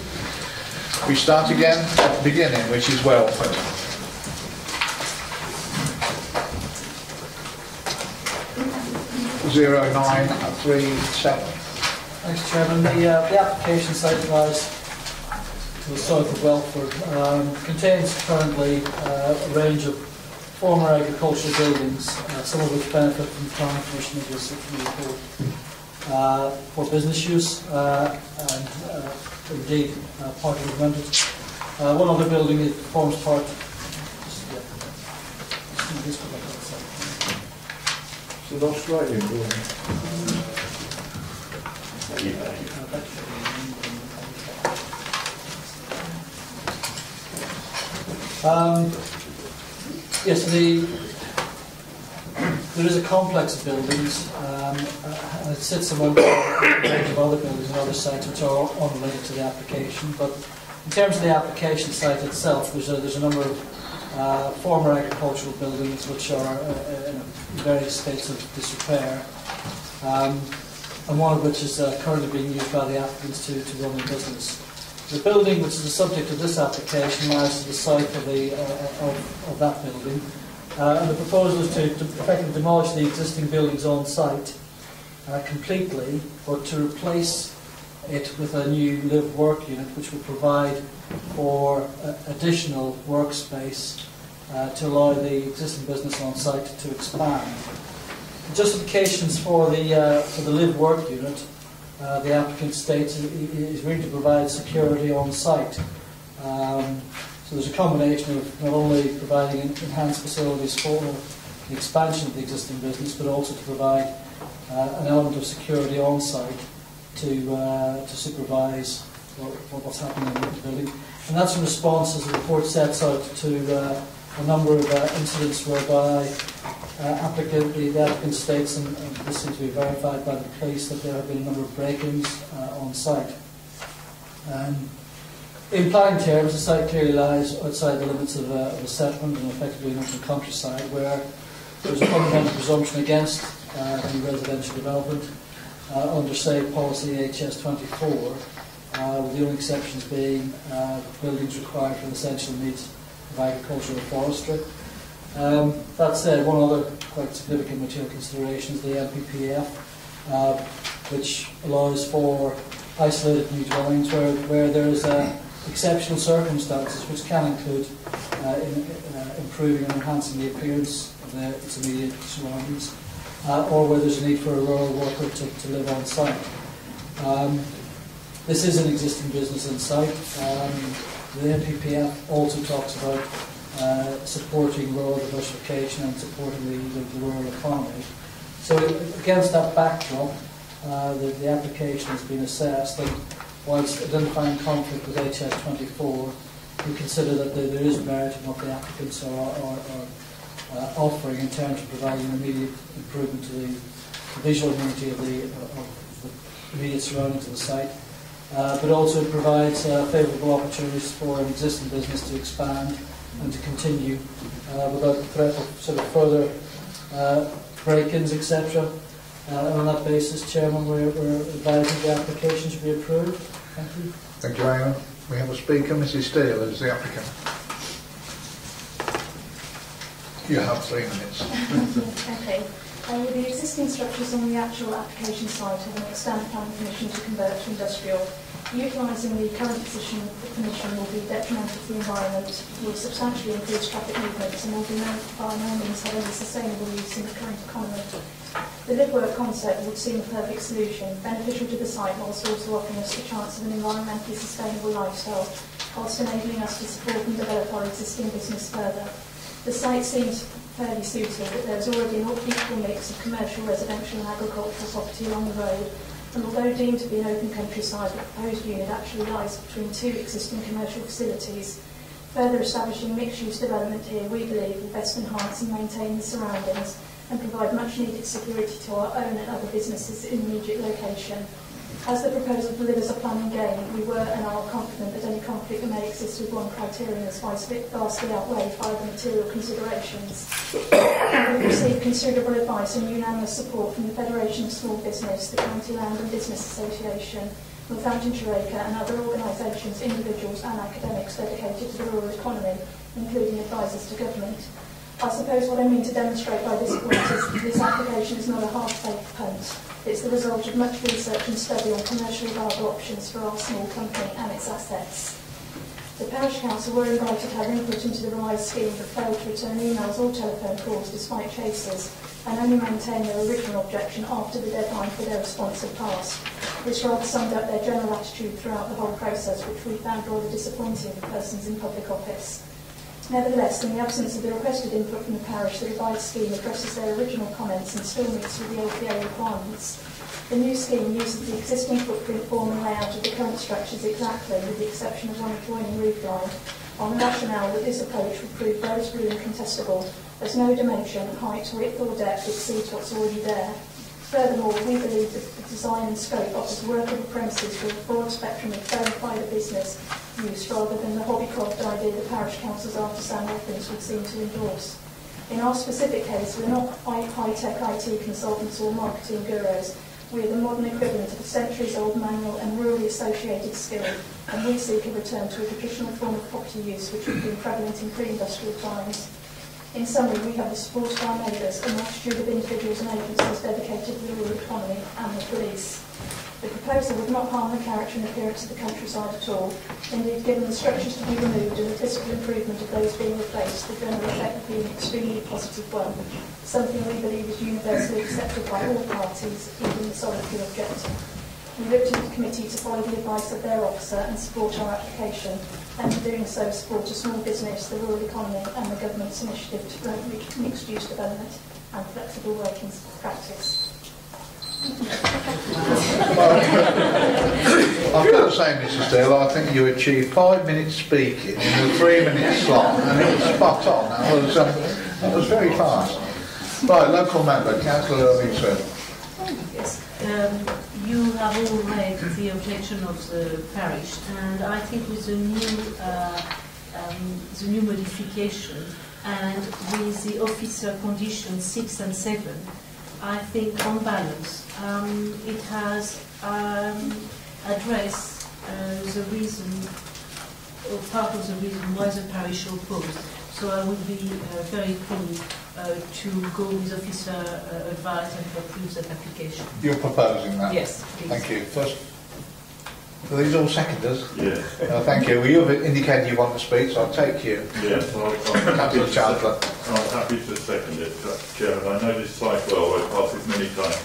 We start again at the beginning, which is Welford. (0937). Thanks, Chairman. The application site lies to the south of Welford contains currently a range of former agricultural buildings, some of which benefit from planning permission of the for business use and indeed partly rented. One other building forms part. It's an Australian building. Yes, there is a complex of buildings, and it sits among a range of other buildings and other sites which are unrelated to the application. But in terms of the application site itself, there's a number of former agricultural buildings which are in various states of disrepair, and one of which is currently being used by the applicants to run their business. The building which is the subject of this application lies to the south of that building, and the proposal is to effectively demolish the existing buildings on site completely, but to replace it with a new live-work unit which will provide for additional workspace to allow the existing business on site to expand. The justifications for the live-work unit, the applicant states, is really to provide security on site. So there's a combination of not only providing enhanced facilities for the expansion of the existing business, but also to provide an element of security on site to supervise what's happening in the building. And that's in response, as the report sets out, to a number of incidents whereby the applicant states, and this seems to be verified by the police, that there have been a number of break-ins on site. In planning terms, the site clearly lies outside the limits of a settlement and effectively an open countryside, where there's a fundamental presumption against any residential development under, say, policy HS24, with the only exceptions being buildings required for the essential needs of agriculture and forestry. That said, one other quite significant material consideration is the MPPF, which allows for isolated new dwellings where there is exceptional circumstances which can include improving and enhancing the appearance of its immediate surroundings, or where there's a need for a rural worker to live on site. This is an existing business in site. The NPPF also talks about supporting rural diversification and supporting the rural economy. So against that backdrop, the application has been assessed, and whilst identifying conflict with HS24, we consider that there is merit in what the applicants are offering in terms of providing immediate improvement to the visual amenity of the immediate surroundings of the site, but also it provides favourable opportunities for an existing business to expand and to continue without the threat of sort of further break-ins, etc. On that basis, Chairman, we're advising the application should be approved. Thank you. Thank you, Alan. We have a speaker, Mrs. Steele, as the applicant. You have 3 minutes. Okay. The existing structures on the actual application site have an extended planning permission to convert to industrial. Utilising the current position of the permission will be detrimental to the environment, will substantially increase traffic movements, and will be by no means have any sustainable use in the current economy. The live-work concept would seem a perfect solution, beneficial to the site whilst also offering us the chance of an environmentally sustainable lifestyle, whilst enabling us to support and develop our existing business further. The site seems fairly suited, but there is already an equal mix of commercial, residential and agricultural property along the road, and although deemed to be an open countryside, the proposed unit actually lies between 2 existing commercial facilities. Further establishing mixed-use development here, we believe, will best enhance and maintain the surroundings and provide much-needed security to our own and other businesses in the immediate location. As the proposal delivers a planning gain, we were and are confident that any conflict that may exist with one criterion is vastly outweighed by the material considerations. We received considerable advice and unanimous support from the Federation of Small Business, the County Land and Business Association, Daventry and other organisations, individuals and academics dedicated to the rural economy, including advisors to government. I suppose what I mean to demonstrate by this point is that this application is not a half-baked punt. It's the result of much research and study on commercially viable options for our small company and its assets. The Parish Council were invited to have input into the revised scheme but failed to return emails or telephone calls despite chases, and only maintained their original objection after the deadline for their response had passed. This rather summed up their general attitude throughout the whole process, which we found rather disappointing for persons in public office. Nevertheless, in the absence of the requested input from the parish, the revised scheme addresses their original comments and still meets with the LPA requirements. The new scheme uses the existing footprint, form and layout of the current structures exactly, with the exception of one adjoining roof line, on the rationale that this approach would prove very incontestable, as no dimension, height, width or depth exceeds what's already there. Furthermore, we believe that the design and scope offers workable premises for a broad spectrum of bona fide business use rather than the hobbycraft idea the parish council's artisan reference would seem to endorse. In our specific case, we're not high-tech IT consultants or marketing gurus. We are the modern equivalent of a centuries-old manual and rurally associated skill, and we seek a return to a traditional form of property use which would have been prevalent in pre-industrial times. In summary, we have the support of our neighbours, a multitude of individuals and agencies dedicated to the rural economy and the police. The proposal would not harm the character and appearance of the countryside at all. Indeed, given the structures to be removed and the physical improvement of those being replaced, the general effect would be an extremely positive one, something we believe is universally accepted by all parties, even the solitary objector. We look to the committee to follow the advice of their officer and support our application, and in doing so support a small business, the rural economy and the government's initiative to promote mixed-use development and flexible working practice. I've got to say, Mrs. Steele, I think you achieved 5 minutes speaking in a 3-minute slot, and it was spot on. That was very fast. Right, local member, Councillor Irving. Yes. You have all read the objection of the parish, and I think with the new modification and with the officer conditions 6 and 7, I think on balance it has addressed the reason, or part of the reason why the parish opposed. So I would be very keen to go with officer advice and to approve that application. You're proposing that? Yes, please. Thank you. First, are these all seconders? Yes. Thank you. Well, you've indicated you want to speak, so I'll take you. Yes, I'm happy to second it, Chairman. I know this site well. I pass it many times.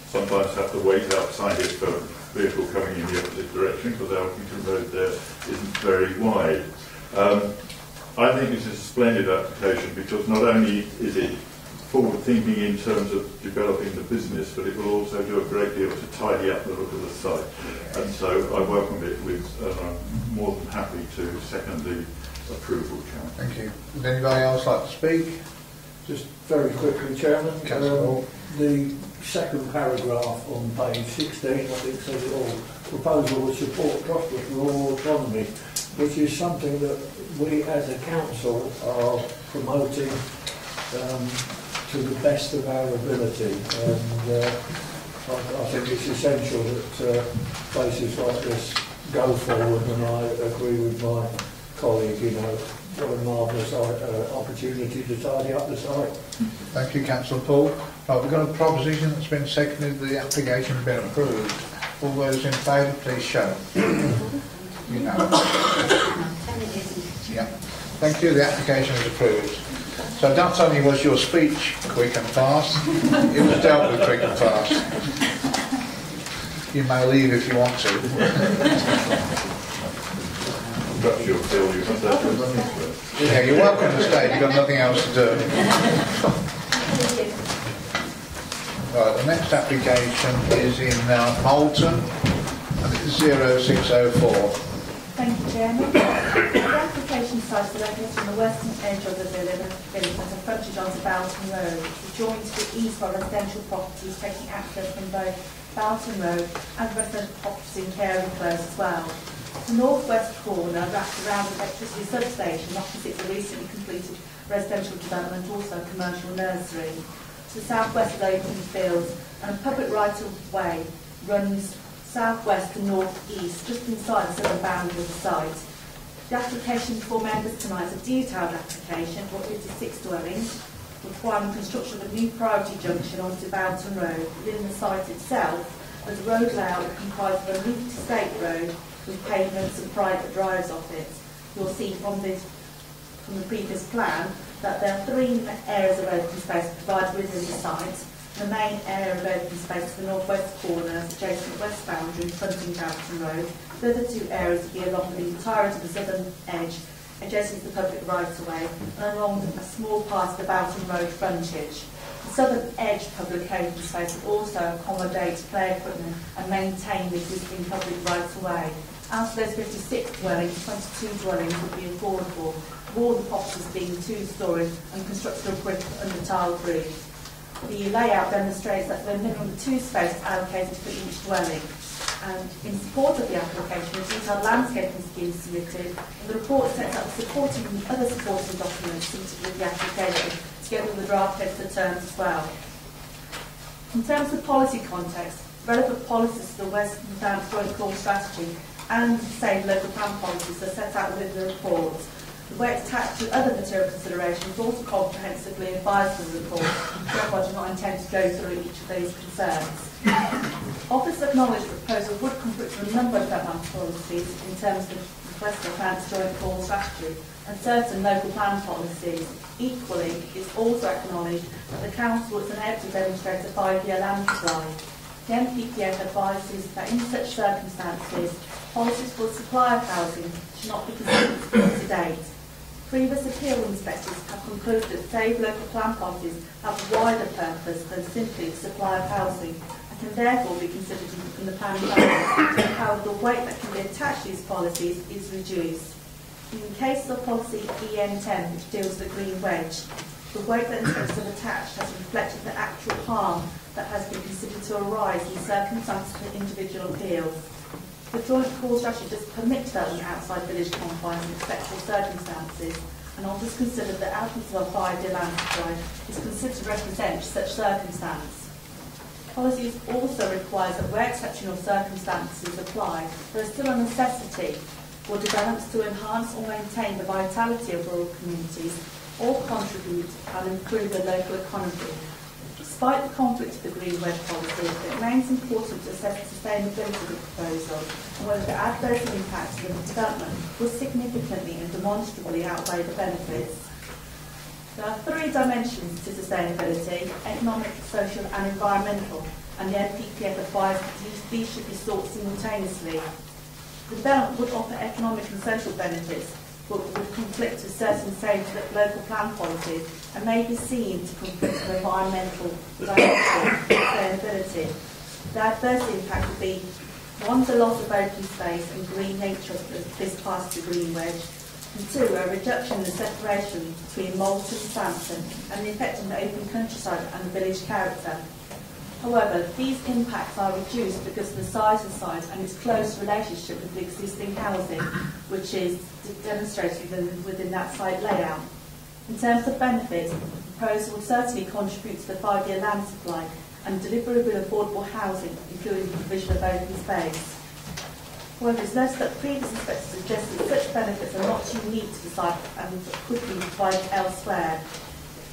Sometimes have to wait outside it for a vehicle coming in the opposite direction because the Alkington Road there isn't very wide. I think this is a splendid application because not only is it forward thinking in terms of developing the business, but it will also do a great deal to tidy up the look of the site. And so I welcome it with, I'm more than happy to second the approval, Chairman. Thank you. Would anybody else like to speak? Just very quickly, Chairman. Councillor. The second paragraph on page 16, I think, says it all. Proposal would support prosperous rural economy, which is something that we as a council are promoting to the best of our ability. And I think it's essential that places like this go forward, and I agree with my colleague, you know, what a marvellous opportunity to tidy up the site. Thank you, Councillor Paul. Right, we've got a proposition that's been seconded, the application has been approved. All those in favour, please show. You know. Yeah. Thank you, the application is approved. So not only was your speech quick and fast, it was dealt with quick and fast. You may leave if you want to. Perhaps you'll feel you must have to run into it. Yeah, you're welcome to stay, you've got nothing else to do. Right, the next application is in Moulton, and it's 0604. Thank you, Chairman. The application site is located on the western edge of the village at a frontage onto Boughton Road, which is joined to the east by residential properties taking access from both Boughton Road and residential properties in Carey Close as well. The northwest corner wraps around the electricity substation opposite the recently completed residential development, also a commercial nursery. To the southwest is open fields, and a public right-of-way runs southwest to north-east, just inside the southern boundary of the site. The application before members tonight is a detailed application for 56 dwellings, requiring construction of a new priority junction onto Boughton Road. Within the site itself, there's a road layout that comprises of a looped estate road with pavements and private drives off it. You'll see from the previous plan that there are 3 areas of open space provided within the site. The main area of open space to the northwest corner is adjacent to the west boundary fronting Boughton Road. The other 2 areas will be along the entirety of the southern edge, adjacent to the public right-of-way, and along a small part of the Boughton Road frontage. The southern edge public open space will also accommodate play equipment and maintain the existing public right-of-way. Out of those 56 dwellings, 22 dwellings will be affordable, with all the properties being 2-storey and constructed of brick under tile roof. The layout demonstrates that there are a minimum of 2 spaces allocated for each dwelling. And in support of the application, a detailed landscaping scheme is submitted, and the report sets out supporting and other supporting documents submitted with the application, together with the draft text of terms as well. In terms of policy context, relevant policies to the Western Downs Joint Core Strategy and the same local plan policies are set out within the report. The way it's attached to other material considerations is also comprehensively advised in the report, therefore I do not intend to go through each of these concerns. Office acknowledged the proposal would conflict with a number of development policies in terms of the Western Plans Joint Core Strategy and certain local plan policies. Equally, it's also acknowledged that the Council is unable to demonstrate a 5-year land supply. The NPPF advises that in such circumstances, policies for the supply of housing should not be considered up to date. Previous appeal inspectors have concluded that safe local plan policies have a wider purpose than simply the supply of housing and can therefore be considered in the plan balance. However, the weight that can be attached to these policies is reduced. In the case of policy EN10, which deals with the green wedge, the weight that inspectors have attached has reflected the actual harm that has been considered to arise in circumstances of individual appeals. The Joint Core Strategy does permit development outside village confines in exceptional circumstances, and offers considered that absence of a 5-year land supply is considered to represent such circumstance. Policies also requires that where exceptional circumstances apply, there is still a necessity for developments to enhance or maintain the vitality of rural communities or contribute and improve the local economy. Despite the conflict of the Green Wedge policy, it remains important to assess the sustainability of the proposal and whether the adverse impacts of the development will significantly and demonstrably outweigh the benefits. There are 3 dimensions to sustainability: economic, social and environmental, and the NPPF advised that these should be sought simultaneously. The development would offer economic and social benefits, but would conflict with certain state local plan policies and may be seen to conflict with environmental sustainability. The adverse impact would be 1, the loss of open space and green nature of this part of the green wedge, and 2, a reduction in the separation between Malton and Sampson and the effect on the open countryside and the village character. However, these impacts are reduced because of the size of the site and its close relationship with the existing housing, which is demonstrated within that site layout. In terms of benefits, the proposal will certainly contribute to the 5-year land supply and delivery of affordable housing, including the provision of open space. However, it's noted that previous inspectors suggested such benefits are not unique to the site and could be provided elsewhere.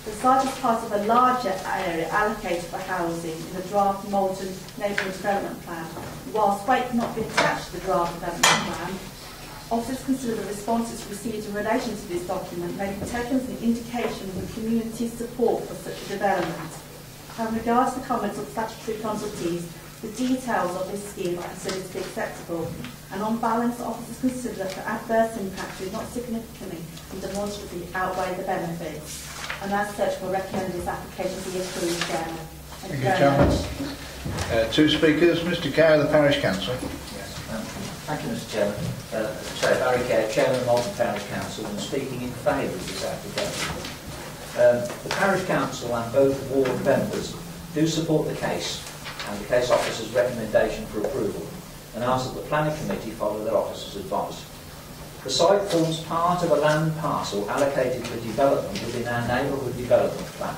The site is part of a larger area allocated for housing in the draft Malton Neighbourhood Development Plan. Whilst weight cannot be attached to the draft development plan, officers consider the responses received in relation to this document may be taken as an indication of the community's support for such a development. Having regard to the comments of statutory consultees, the details of this scheme are considered to be acceptable, and on balance, officers consider that the adverse impact do not significantly and demonstrably outweigh the benefits. And as such, we'll recommend this application be approved, Chairman. Thank you, Chairman. 2 speakers, Mr. Kerr, the Parish Council. Yes, thank you, Mr. Chairman. Sorry, Barry Kerr, Chairman of Malton Parish Council, and speaking in favour of this application. The Parish Council and both ward members do support the case and the case officer's recommendation for approval, and ask that the planning committee follow their officer's advice. The site forms part of a land parcel allocated for development within our neighbourhood development plan.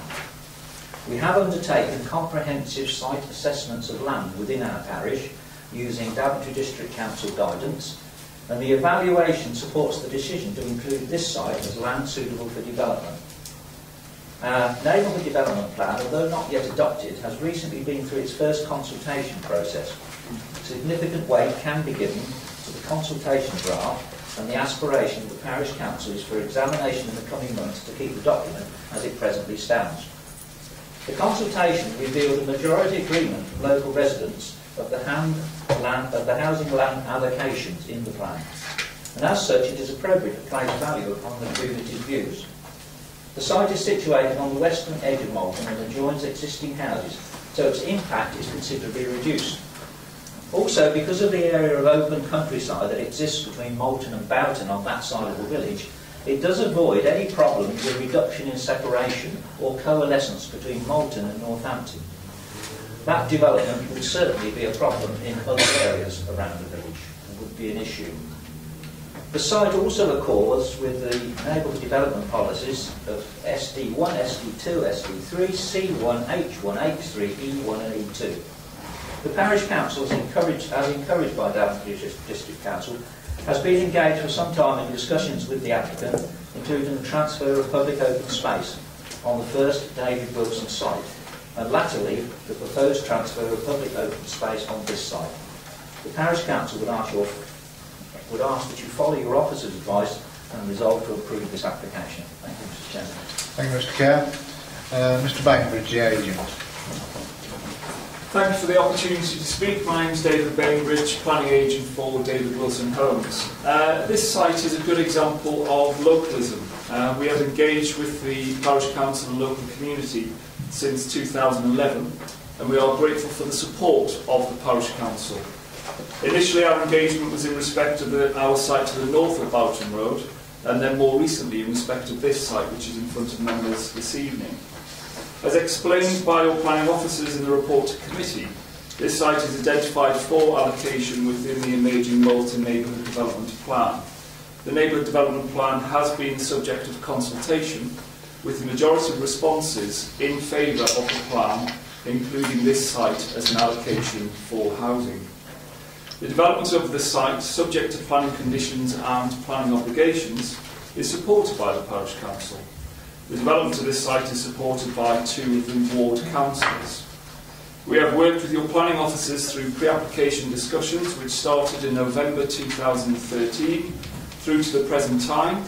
We have undertaken comprehensive site assessments of land within our parish using Daventry District Council guidance, and the evaluation supports the decision to include this site as land suitable for development. Our neighbourhood development plan, although not yet adopted, has recently been through its first consultation process. Significant weight can be given to the consultation draft, and the aspiration of the Parish Council is for examination in the coming months to keep the document as it presently stands. The consultation revealed a majority agreement of local residents of the housing land allocations in the plan, and as such it is appropriate to place value upon the community's views. The site is situated on the western edge of Malton and adjoins existing houses, so its impact is considerably reduced. Also, because of the area of open countryside that exists between Malton and Boughton on that side of the village, it does avoid any problems with reduction in separation or coalescence between Malton and Northampton. That development would certainly be a problem in other areas around the village and would be an issue. The site also accords with the neighbourhood development policies of SD1, SD2, SD3, C1, H1, H3, E1 and E2. The Parish Council, as encouraged by Daventry District Council, has been engaged for some time in discussions with the applicant, including the transfer of public open space on the first David Wilson site, and latterly the proposed transfer of public open space on this site. The Parish Council would ask that you follow your officer's advice and resolve to approve this application. Thank you, Mr. Chairman. Thank you, Mr. Kerr. Mr. Bainbridge, the agent. Thank you for the opportunity to speak. My name is David Bainbridge, planning agent for David Wilson Homes. This site is a good example of localism. We have engaged with the Parish Council and local community since 2011, and we are grateful for the support of the Parish Council. Initially, our engagement was in respect of our site to the north of Boughton Road, and then more recently in respect of this site, which is in front of members this evening. As explained by your planning officers in the report to committee, this site is identified for allocation within the emerging Malton Neighbourhood Development Plan. The Neighbourhood Development Plan has been subject of consultation, with the majority of responses in favour of the plan, including this site as an allocation for housing. The development of the site, subject to planning conditions and planning obligations, is supported by the Parish Council. The development of this site is supported by 2 of the ward councillors. We have worked with your planning officers through pre-application discussions which started in November 2013 through to the present time,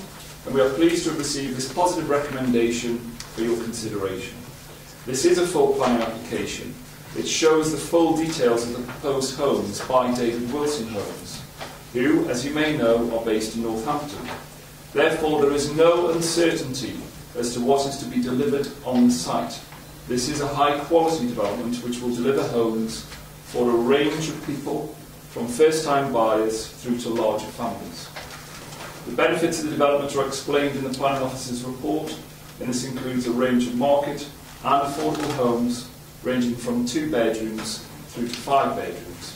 and we are pleased to have received this positive recommendation for your consideration. This is a full planning application. It shows the full details of the proposed homes by David Wilson Homes, who, as you may know, are based in Northampton. Therefore, there is no uncertainty as to what is to be delivered on the site. This is a high-quality development which will deliver homes for a range of people, from first-time buyers through to larger families. The benefits of the development are explained in the Planning Officer's report, and this includes a range of market and affordable homes ranging from 2 bedrooms through to 5 bedrooms.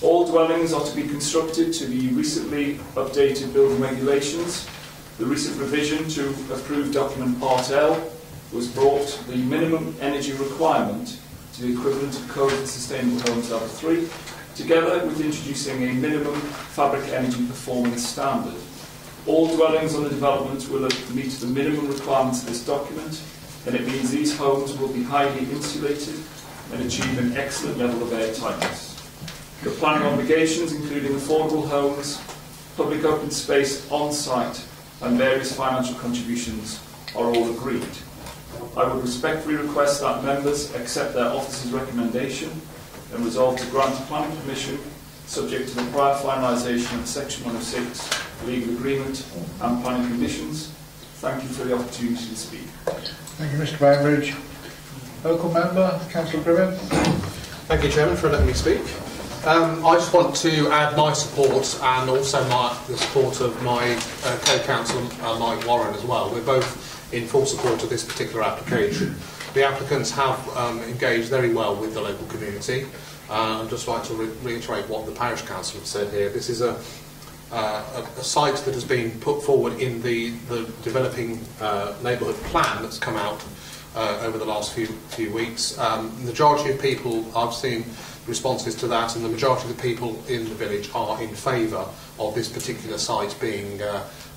All dwellings are to be constructed to the recently updated building regulations. The recent revision to approved document Part L was brought the minimum energy requirement to the equivalent of Code for Sustainable Homes Level 3, together with introducing a minimum fabric energy performance standard. All dwellings on the development will meet the minimum requirements of this document, and it means these homes will be highly insulated and achieve an excellent level of air tightness. The planning obligations, including affordable homes, public open space on site, and various financial contributions, are all agreed. I would respectfully request that members accept their officer's recommendation and resolve to grant planning permission subject to the prior finalisation of Section 106 legal agreement and planning conditions. Thank you for the opportunity to speak. Thank you, Mr. Bainbridge. Local member, Councillor Griffin. Thank you, Chairman, for letting me speak. I just want to add my support and also the support of my co-councillor Mike Warren as well. We're both in full support of this particular application. The applicants have engaged very well with the local community. I'd just like to reiterate what the parish council have said here. This is a site that has been put forward in the developing neighbourhood plan that's come out over the last few weeks. The majority of people, I've seen responses to that, and the majority of the people in the village are in favour of this particular site being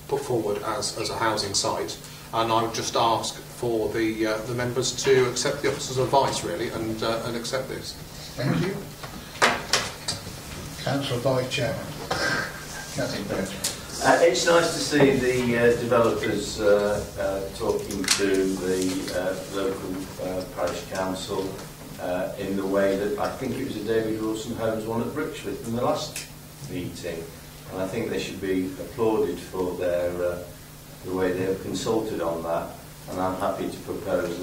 put forward as a housing site. And I would just ask for the members to accept the officer's advice, really, and accept this. Thank you. Councillor Vice Chairman. It's nice to see the developers talking to the local parish council in the way that I think it was a David Wilson Homes one at Brixworth in the last meeting, and I think they should be applauded for their the way they have consulted on that, and I'm happy to propose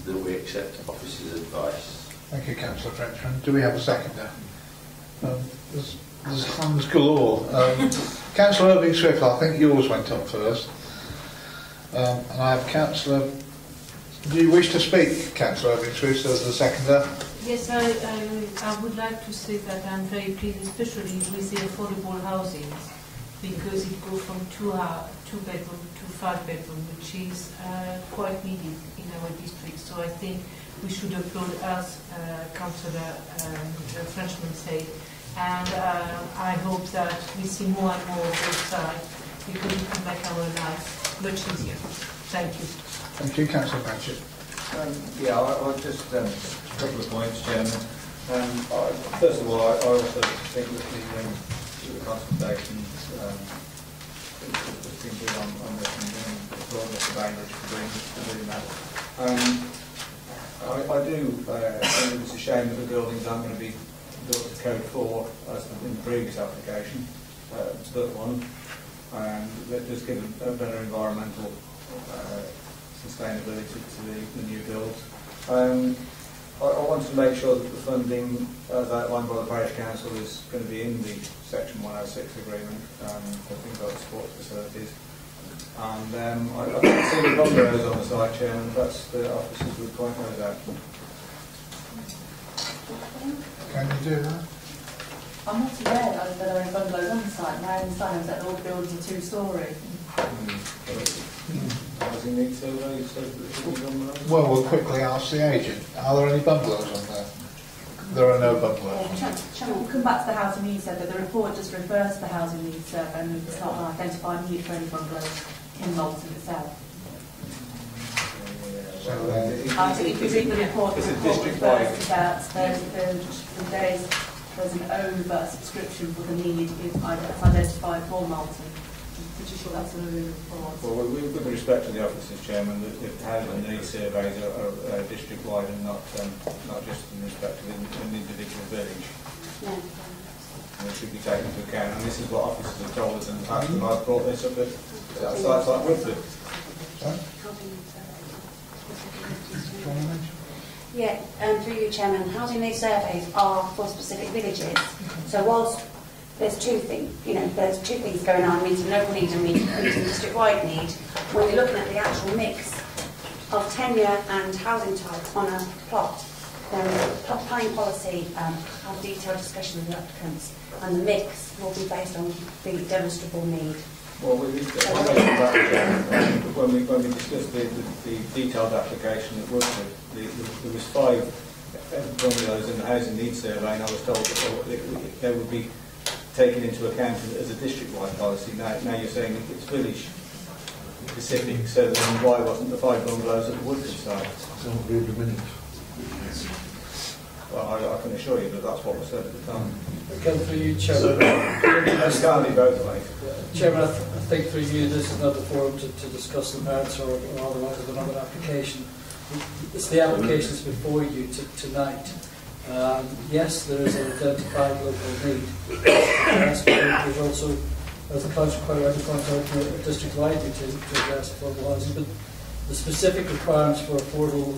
that we accept officer's advice. Thank you, Councillor Frenchman. Do we have a seconder? There's hands galore. Councillor Irving Swift, I think yours went up first. And I have Councillor... Do you wish to speak, Councillor Irving Swift, as the seconder? Yes, I would like to say that I'm very pleased, especially with the affordable housing, because it goes from 2 bedroom to 5 bedroom, which is quite needed in our district. So I think we should applaud, as Councillor Frenchman said, and I hope that we see more and more of both sides, because it will make our life much easier. Thank you. Thank you, Councillor Patchett. I'll just a couple of points, Chairman. First of all, I also think that the consultation that's been done on this, and applaud Mr. Bainbridge for doing that. I do think it's a shame that the buildings aren't going to be built to Code 4 as in the previous application, but one, that does give a better environmental sustainability to the new builds. I want to make sure that the funding, as outlined by the Parish Council, is going to be in the Section 106 agreement for things like sports facilities. And I can see the bungalows on the site, Chairman. Perhaps the officers would point those out. Can you do that? I'm not aware that there are any bungalows on the site. My understanding is that all the buildings are 2-storey. Housing needs surveys, so Well, we'll quickly ask the agent. Are there any bungalows on there? There are no bungalows. We'll come back to the housing needs survey. The report just refers to the housing needs survey, and it's not an identified need for any bungalows in Malton itself. If you read the report, the report refers to that there's an over-subscription for the need is identified for Malton. Which is that's another report. Well, with respect to the officers, Chairman, the housing needs surveys are district-wide and not just in respect to an individual village. and it should be taken into account. And this is what officers have told us in the past, and I've brought this up at sites like Woodford. Yeah, through you, Chairman, housing needs surveys are for specific villages. So whilst there's two things going on, meeting local need and meeting district-wide need, when you're looking at the actual mix of tenure and housing type on a plot, then the plot planning policy have detailed discussion with the applicants, and the mix will be based on the demonstrable need. Well, when we discussed the detailed application at Woodford, there was 5 bungalows in the housing needs survey, and I was told that they would be taken into account as a district-wide policy. Now you're saying it's village specific, so then why wasn't the 5 bungalows at the Woodford site? Well, I can assure you that that's what was said at the time. Again, through you, Chairman. It can't be both ways. Chairman, I think through you, this is not the forum to discuss the merits or otherwise of another application. It's the applications before you tonight. Yes, there is an identified local need. Yes, there's also, as the Council quite rightly points out, a district-wide need to address affordable housing, but the specific requirements for affordable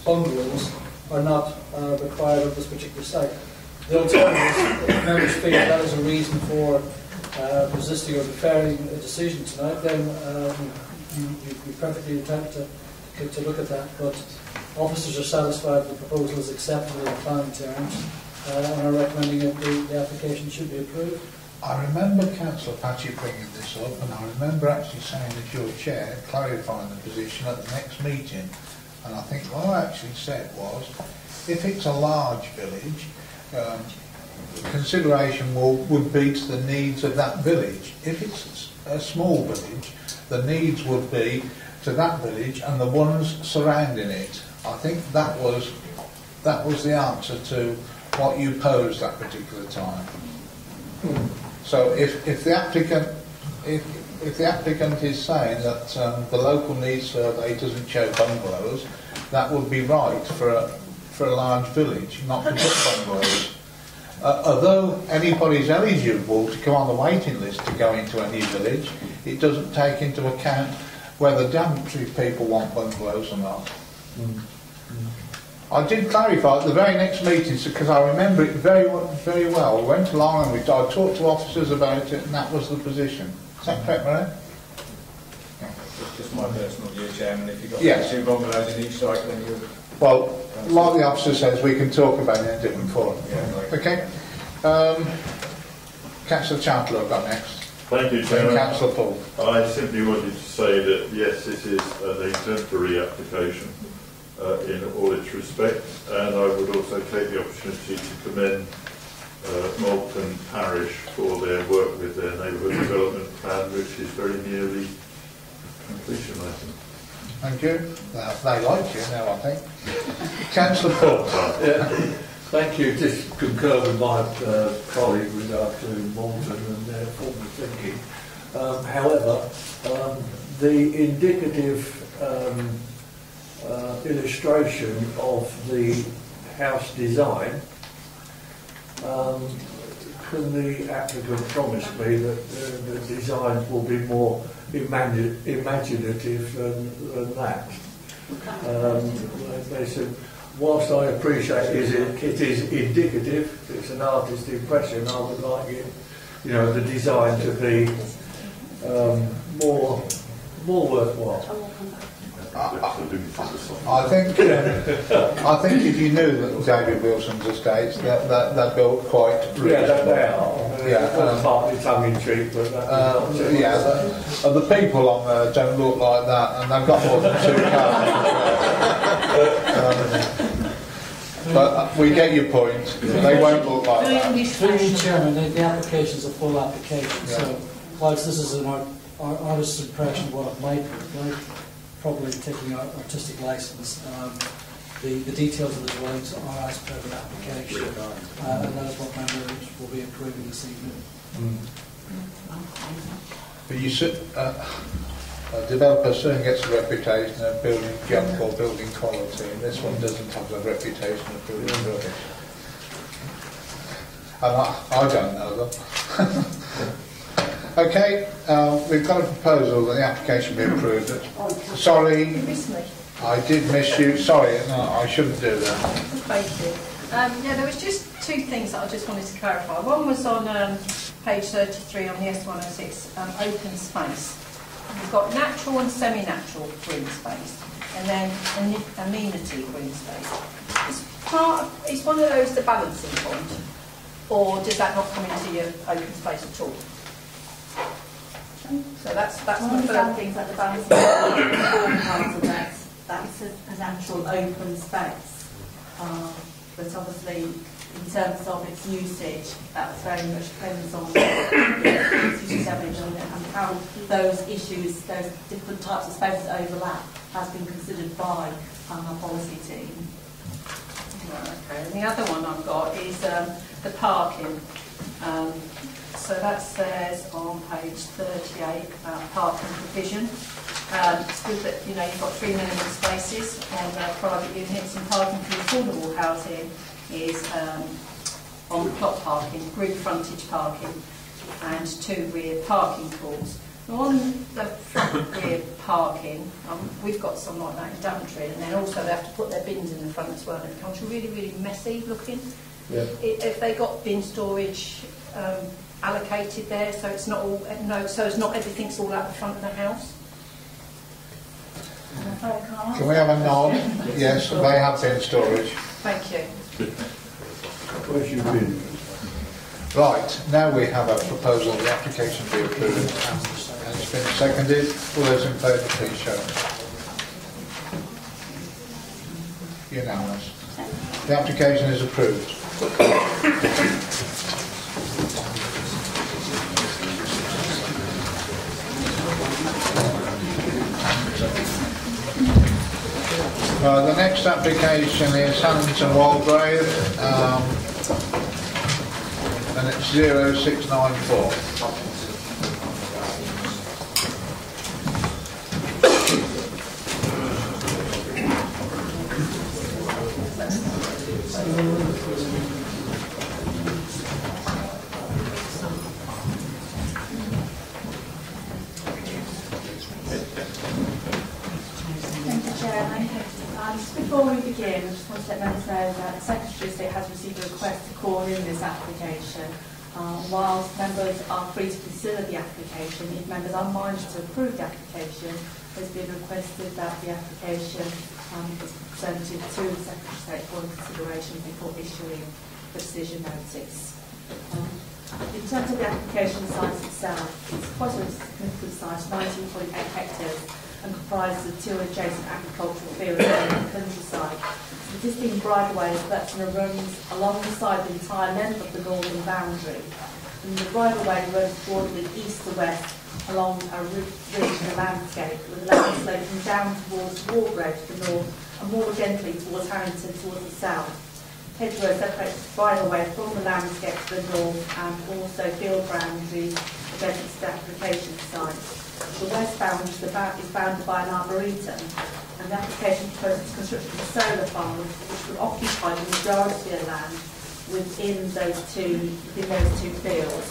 bungalows are not required of this particular site. The alternative, if members feel that is a reason for resisting or deferring a decision tonight, then you're perfectly entitled to look at that. But officers are satisfied the proposal is acceptable in planning terms and are recommending that the application should be approved. I remember Councillor Patchett bringing this up, and I remember actually saying as your chair, clarifying the position at the next meeting. And I think what I actually said was, if it's a large village, consideration would be to the needs of that village. If it's a small village, the needs would be to that village and the ones surrounding it. I think that was the answer to what you posed that particular time. So if the applicant is saying that the local needs survey doesn't show bungalows, that would be right for a large village, not to put bungalows. Although anybody's eligible to come on the waiting list to go into any village, it doesn't take into account whether Daventry people want bungalows or not. I did clarify at the very next meeting, because I remember it very well. We went along and I talked to officers about it, and that was the position. Is that correct, Murray? It's just my personal view, Chairman. If you've got Yes. 2 bungalows in each site, then you... Well, like the officer says, we can talk about it in a different forum. Yeah, okay. Councillor Chandler got next. Thank you, Chairman. Councillor Paul. I simply wanted to say that yes, this is an exemplary application in all its respects, and I would also take the opportunity to commend Malton Parish for their work with their neighbourhood development plan, which is very nearly completion, I think. Thank you. They like you now, I think. Councillor Paul. Yeah. Thank you. Just concur with my colleague with regard to Malton and their form of thinking. However, the indicative illustration of the house design, can the applicant promise me that the designs will be more imaginative than that? They said, whilst I appreciate it is indicative, it's an artist's impression, I would like it, the design to be more worthwhile. I think if you knew that David Wilson's estates, they're built quite reasonable. Yeah, they are. Yeah, partly tongue in cheek, but the people on there don't look like that, and they've got more than 2 cars. But we get your point. They won't look like that. Through you, Chairman, the application is a full application. Yeah. So, whilst this is an artist's impression of what it might look like, probably taking an artistic license, the details of the drawings are as per the application, and that is what members will be approving this evening. But you should. A developer soon gets a reputation of building junk or building quality, and this one doesn't have a reputation of building rubbish. And I don't know them. Okay, we've got a proposal that the application be approved. Sorry, I did miss you. Sorry, no, I shouldn't do that. Thank you. Yeah, there was just two things that I just wanted to clarify. One was on page 33 on the S106, open space. We've got natural and semi-natural green space, and then amenity green space. Is one of those the balancing point, or does that not come into your open space at all? So that's One my of the first things like the balancing part of that's a natural open space. But obviously, in terms of its usage, that very much depends on its usage and how those issues, those different types of spaces overlap, has been considered by our policy team. Right, okay. And the other one I've got is the parking. So that says on page 38 about parking provision. It's good that you've got 3 minimum spaces on private units, and parking for affordable housing is on the plot parking, grid frontage parking, and 2 rear parking pools. On the front rear parking, we've got some like that in Daventry, and then also they have to put their bins in the front as well, and it becomes really, really messy looking. Yeah. If they got bin storage allocated there, so it's not all so it's not everything's all out the front of the house. Can we have a nod? Yes, they have bin storage. Thank you. Where's your bin? Right, now we have a proposal, the application be approved, and it's been seconded. All those in favour, please show. Unanimous. The application is approved. The next application is Hannington Walgrave, and it's 0694. Thank you, Chairman. Before we begin, I just want to let members know that the Secretary of State has received a request to call in this application. Whilst members are free to consider the application, if members are minded to approve the application, there's been requested that the application is presented to the Secretary of State for consideration before issuing the decision notice. In terms of the application site itself, it's quite a significant site, 19.8 hectares, and comprises of 2 adjacent agricultural fields and the countryside. The existing bridleway that runs alongside the entire length of the northern boundary. And the bridleway runs broadly east to west along a ridge in the landscape, with the land sloping down towards Wargrave to the north and more gently towards Harrington towards the south. Hedgerow separates the bridleway from the landscape to the north, and also field boundaries against the application site. The west boundary is bounded by an arboretum, and the application proposes construction of solar farms which would occupy the majority of land within those two fields.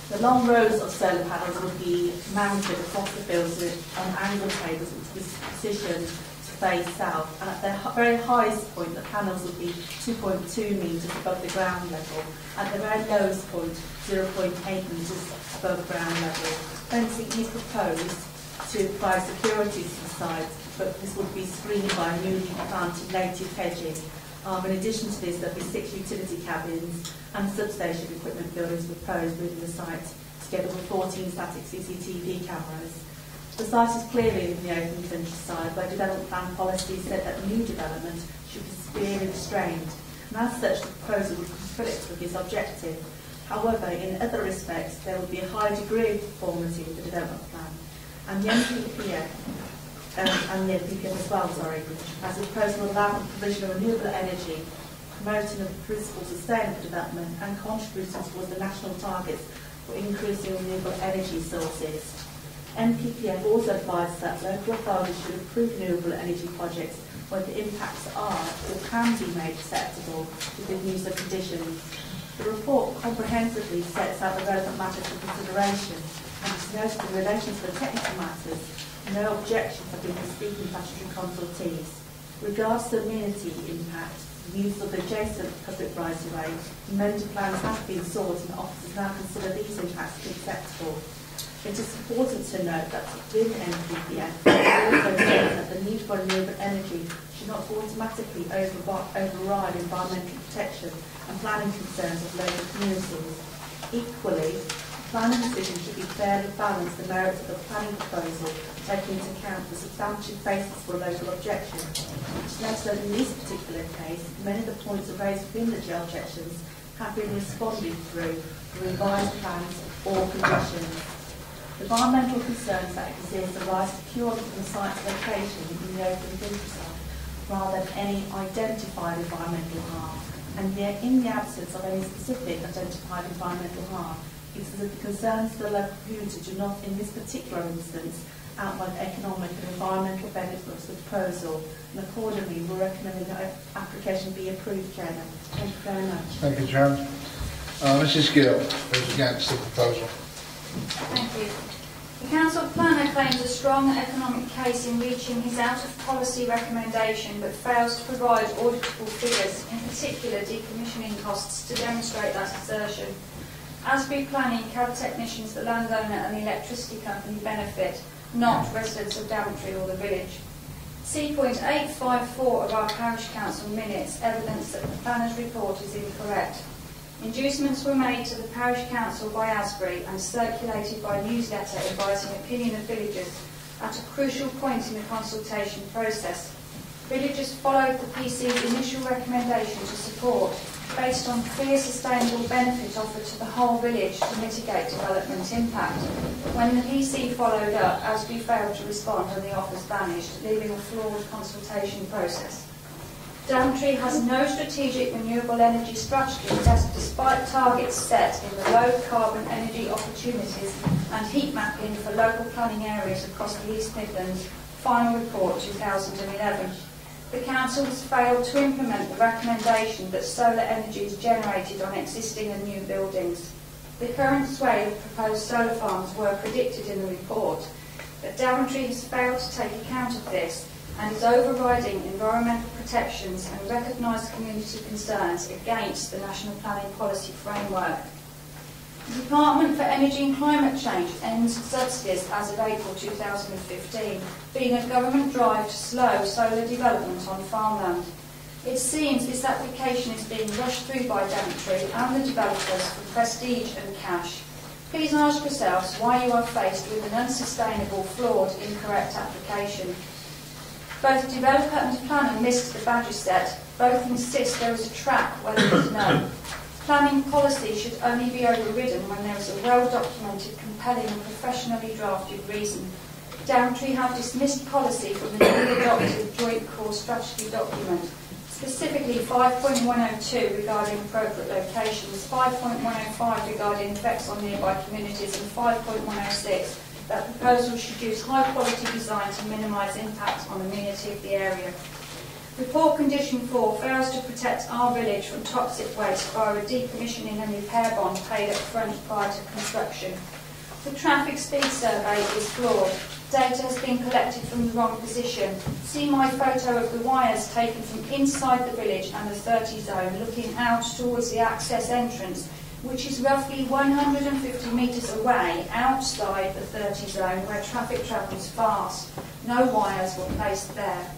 The long rows of solar panels would be mounted across the fields on angle tables which would be positioned to face south, and at their very highest point the panels would be 2.2 metres above the ground level, at the very lowest point 0.8 metres above ground level. Fencing is proposed to provide security to the site, but this would be screened by newly planted native hedging. In addition to this, there will be 6 utility cabins and substation equipment buildings proposed within the site, together with 14 static CCTV cameras. The site is clearly in the open countryside, where development plan policy said that new development should be severely restrained, and as such the proposal would conflict with this objective. However, in other respects, there would be a high degree of conformity with the development plan, and the NPPF as well, as a proposal will allow the provision of renewable energy, promoting the principle of sustainable development and contributing towards the national targets for increasing renewable energy sources. NPPF also advises that local authorities should approve renewable energy projects where the impacts are or can be made acceptable within user conditions. The report comprehensively sets out the relevant matters for consideration and is noted in relation to the technical matters. No objections have been received from statutory consultees. Regards to amenity impact, use of adjacent public right-of-way, amended plans have been sought and officers now consider these impacts to be acceptable. It is important to note that within NPPF, it also says that the need for renewable energy should not automatically override environmental protection and planning concerns of local communities. Equally, planning decisions should be fairly balanced the merits of the planning proposal, taking into account the substantial basis for local objection. It's noted that in this particular case, many of the points raised within the objections have been responded through revised plans or conditions. Environmental concerns that exist arise purely from the site's location in the open countryside, rather than any identified environmental harm. And yet, in the absence of any specific identified environmental harm, it is that the concerns of the local community do not, in this particular instance, outweigh economic and environmental benefits of the proposal, and accordingly, we're recommending that application be approved, Chairman. Thank you very much. Thank you, Chairman. Mrs. Gill, who's against the proposal? Thank you. The Council Planner claims a strong economic case in reaching his out-of-policy recommendation, but fails to provide auditable figures, in particular decommissioning costs, to demonstrate that assertion. As we planning, CAD technicians, the landowner and the electricity company benefit, not residents of Daventry or the village. C point 854 of our Parish Council minutes evidence that the planner's report is incorrect. Inducements were made to the Parish Council by Asbury and circulated by newsletter inviting opinion of villagers at a crucial point in the consultation process. Villagers followed the PC's initial recommendation to support, based on clear sustainable benefit offered to the whole village to mitigate development impact. When the PC followed up, Asbury failed to respond and the offers vanished, leaving a flawed consultation process. Daventry has no strategic renewable energy strategy despite targets set in the low carbon energy opportunities and heat mapping for local planning areas across the East Midlands, final report 2011. The Council has failed to implement the recommendation that solar energy is generated on existing and new buildings. The current sway of proposed solar farms were predicted in the report, but Daventry has failed to take account of this and is overriding environmental protections and recognised community concerns against the National Planning Policy Framework. The Department for Energy and Climate Change ends subsidies as of April 2015, being a government drive to slow solar development on farmland. It seems this application is being rushed through by Daventry and the developers for prestige and cash. Please ask yourselves why you are faced with an unsustainable, flawed, incorrect application. Both developer and planner missed the badger set. Both insist there is a track where there is none. Planning policy should only be overridden when there is a well-documented, compelling and professionally drafted reason. Daventry have dismissed policy from the newly adopted Joint Core Strategy document, specifically 5.102 regarding appropriate locations, 5.105 regarding effects on nearby communities and 5.106 that proposals should use high-quality design to minimise impact on the amenity of the area. Report Condition 4 fails to protect our village from toxic waste via a decommissioning and repair bond paid up front prior to construction. The traffic speed survey is flawed. Data has been collected from the wrong position. See my photo of the wires taken from inside the village and the 30 zone looking out towards the access entrance, which is roughly 150 metres away outside the 30 zone where traffic travels fast. No wires were placed there.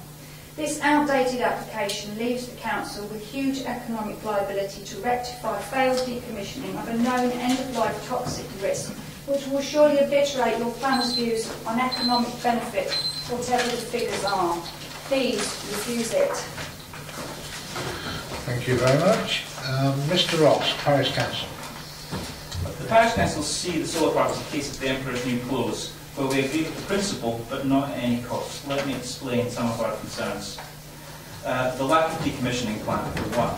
This outdated application leaves the Council with huge economic liability to rectify failed decommissioning of a known end-of-life toxic risk, which will surely obliterate your planners' views on economic benefit, whatever the figures are. Please refuse it. Thank you very much. Mr. Ross, Parish Council. The Parish Council see the solar park as a case of the Emperor's New Clothes, where we agree with the principle, but not at any cost. Let me explain some of our concerns. The lack of decommissioning plan, for one.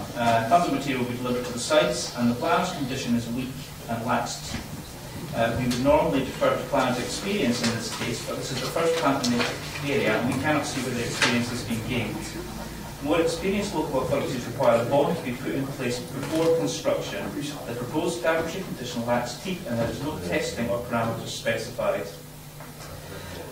Tons of material will be delivered to the sites, and the plan's condition is weak and lacks teeth. We would normally defer to planners' experience in this case, but this is the first plant in the area and we cannot see where the experience has been gained. More experienced local authorities require a bond to be put in place before construction. The proposed Daventry condition lacks teeth and there is no testing or parameters specified.